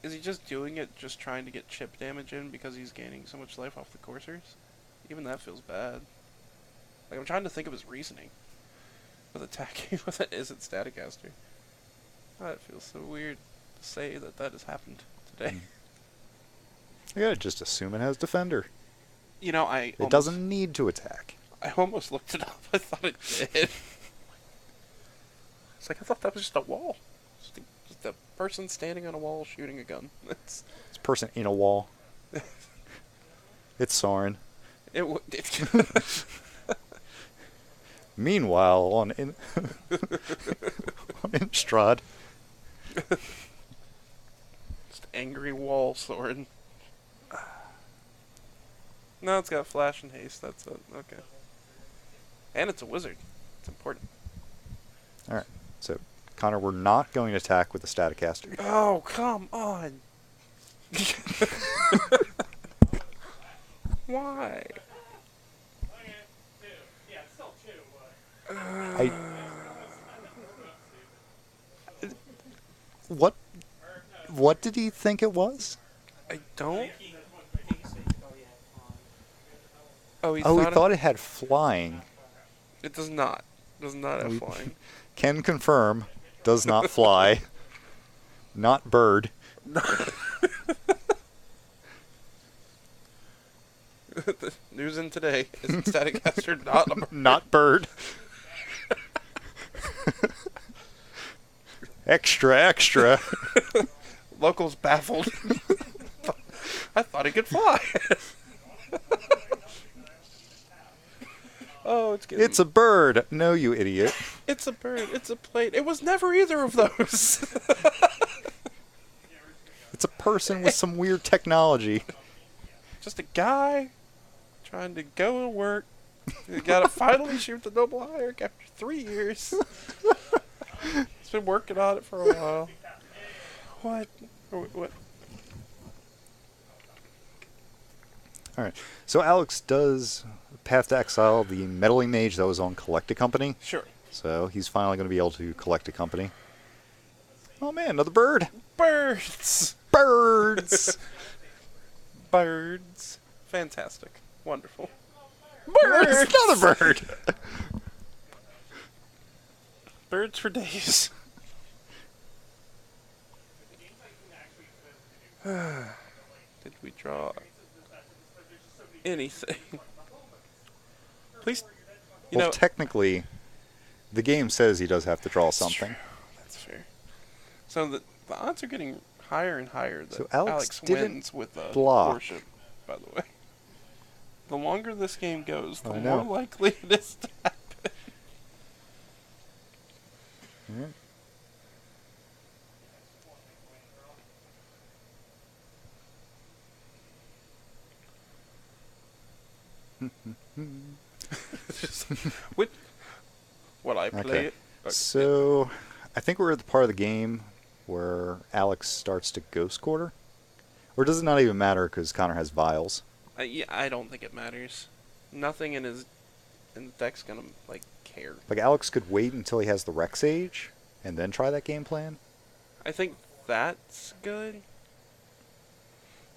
Is he just doing it just trying to get chip damage in because he's gaining so much life off the coursers? Even that feels bad. I'm trying to think of his reasoning with attacking with an Isn't Staticaster. Oh, it feels so weird to say that has happened today. I gotta just assume it has defender. You know, It doesn't need to attack. I almost looked it up. I thought it did. It's I thought that was just a wall. Just a person standing on a wall shooting a gun. It's a person in a wall. It's Soren. It Meanwhile, on on Innistrad, just angry wall sword. No, it's got flash and haste. That's it. Okay. And it's a wizard. It's important. all right. So, Connor, we're not going to attack with the Staticaster. Oh, come on. Why? Okay, 2. Yeah, it's still 2, but I, what did he think it was? I don't. I think he said he thought he had fun. Oh, he Oh, he thought thought it had flying. it does not. It does not have We- flying. Can confirm, does not fly. Not bird. The news in today is Staticaster not a bird. Not bird. Extra, extra. Locals baffled. I thought he could fly. Oh, it's getting... It's a bird. No, you idiot. It's a bird. It's a plane. It was never either of those. It's a person with some weird technology. Just a guy trying to go to work. He got to finally shoot the Noble Hierarch after 3 years. He's been working on it for a while. What? What? All right. So Alex does Path to Exile the meddling mage that was on Collect a Company. Sure. So he's finally going to be able to collect a company. Oh man, another bird. Birds. Birds. Birds. Fantastic. Wonderful. Birds. Another bird. Birds for days. Did we draw anything? Please, you Well, know, technically, the game says he does have to draw something. that's fair. So the odds are getting higher and higher that So Alex didn't wins with block. worship, by the way. The longer this game goes, the I more know. likely it is to happen. Yeah. What I play Okay. it. So, I think we're at the part of the game where Alex starts to Ghost Quarter. Or does it not even matter because Connor has vials? Yeah, I don't think it matters. Nothing in the deck's gonna like care. Like, Alex could wait until he has the Rex Age and then try that game plan? I think that's good.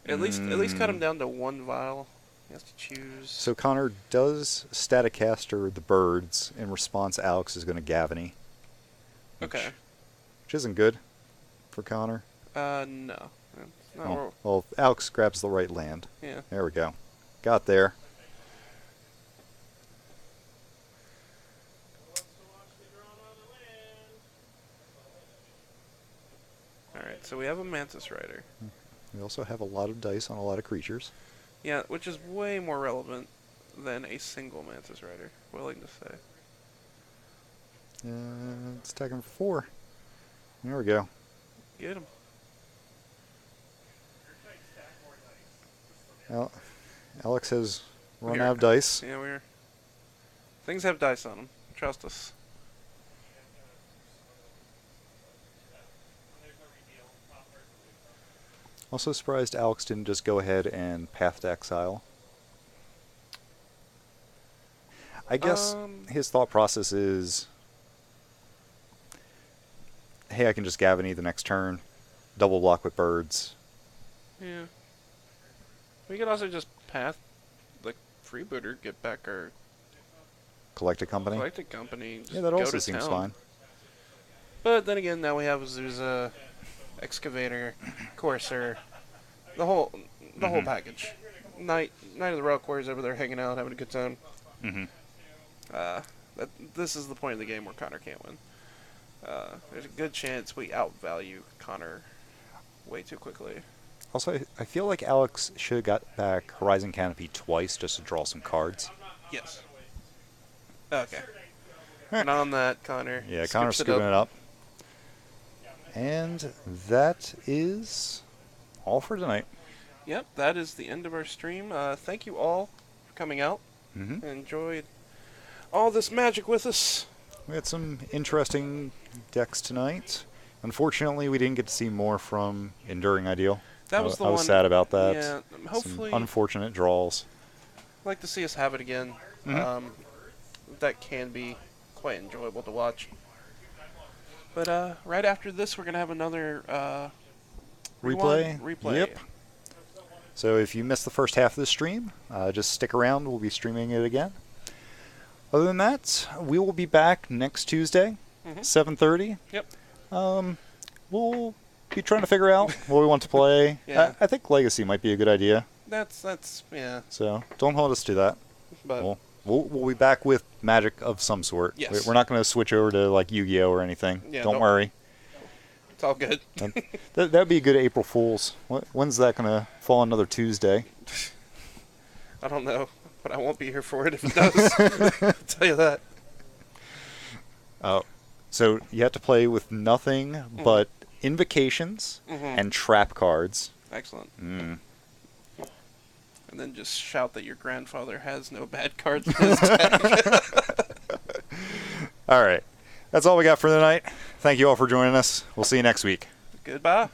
At least cut him down to one vial. He has to choose. So, Connor does Staticaster the birds. In response, Alex is going to Gavany. Okay. Which isn't good for Connor. No. It's not where- Well, Alex grabs the right land. yeah. There we go. Got there. Alright, so we have a Mantis Rider. We also have a lot of dice on a lot of creatures. Yeah, which is way more relevant than a single Mantis Rider, willing to say. Let's attack him for 4. There we go. Get him. Alex has run Here. out of dice. Yeah, things have dice on them. Trust us. Also surprised Alex didn't just go ahead and Path to Exile. I guess his thought process is, hey, I can just Gavany the next turn, double block with birds. Yeah. We could also just path the freebooter, get back our Collect a company. collected company. Just Yeah, that go also to seems town. fine. But then again, now we have Azusa, Excavator, Courser, the whole package. Night of the Rock Warriors over there hanging out, having a good time. Mm-hmm. This is the point of the game where Connor can't win. There's a good chance we outvalue Connor way too quickly. Also, I feel like Alex should have got back Horizon Canopy twice just to draw some cards. Yes. Okay. And on that, Connor. Yeah, skips Connor's scooping it up. And that is all for tonight. Yep, that is the end of our stream. Thank you all for coming out. Mm-hmm. Enjoyed all this magic with us. We had some interesting decks tonight. Unfortunately, we didn't get to see more from Enduring Ideal. That was the I was one. sad about that. Yeah, hopefully, Some unfortunate draws. I'd like to see us have it again. Mhm. That can be quite enjoyable to watch. But right after this, we're gonna have another Replay? Replay. Yep. So if you missed the first half of the stream, just stick around. We'll be streaming it again. Other than that, we will be back next Tuesday, Mhm. 7:30. Yep. We'll be trying to figure out what we want to play. Yeah. I think Legacy might be a good idea. That's yeah. So don't hold us to that. But We'll be back with Magic of some sort. Yes. We're not going to switch over to like Yu-Gi-Oh or anything. Yeah, don't don't- worry. It's all good. And that'd be a good April Fool's. When's that gonna fall? Another Tuesday? I don't know, but I won't be here for it if it does. I'll tell you that. Oh, so you have to play with nothing but invocations and trap cards. Excellent. Mm. And then just shout that your grandfather has no bad cards in his deck. All right, that's all we got for the night. Thank you all for joining us. We'll see you next week. Goodbye.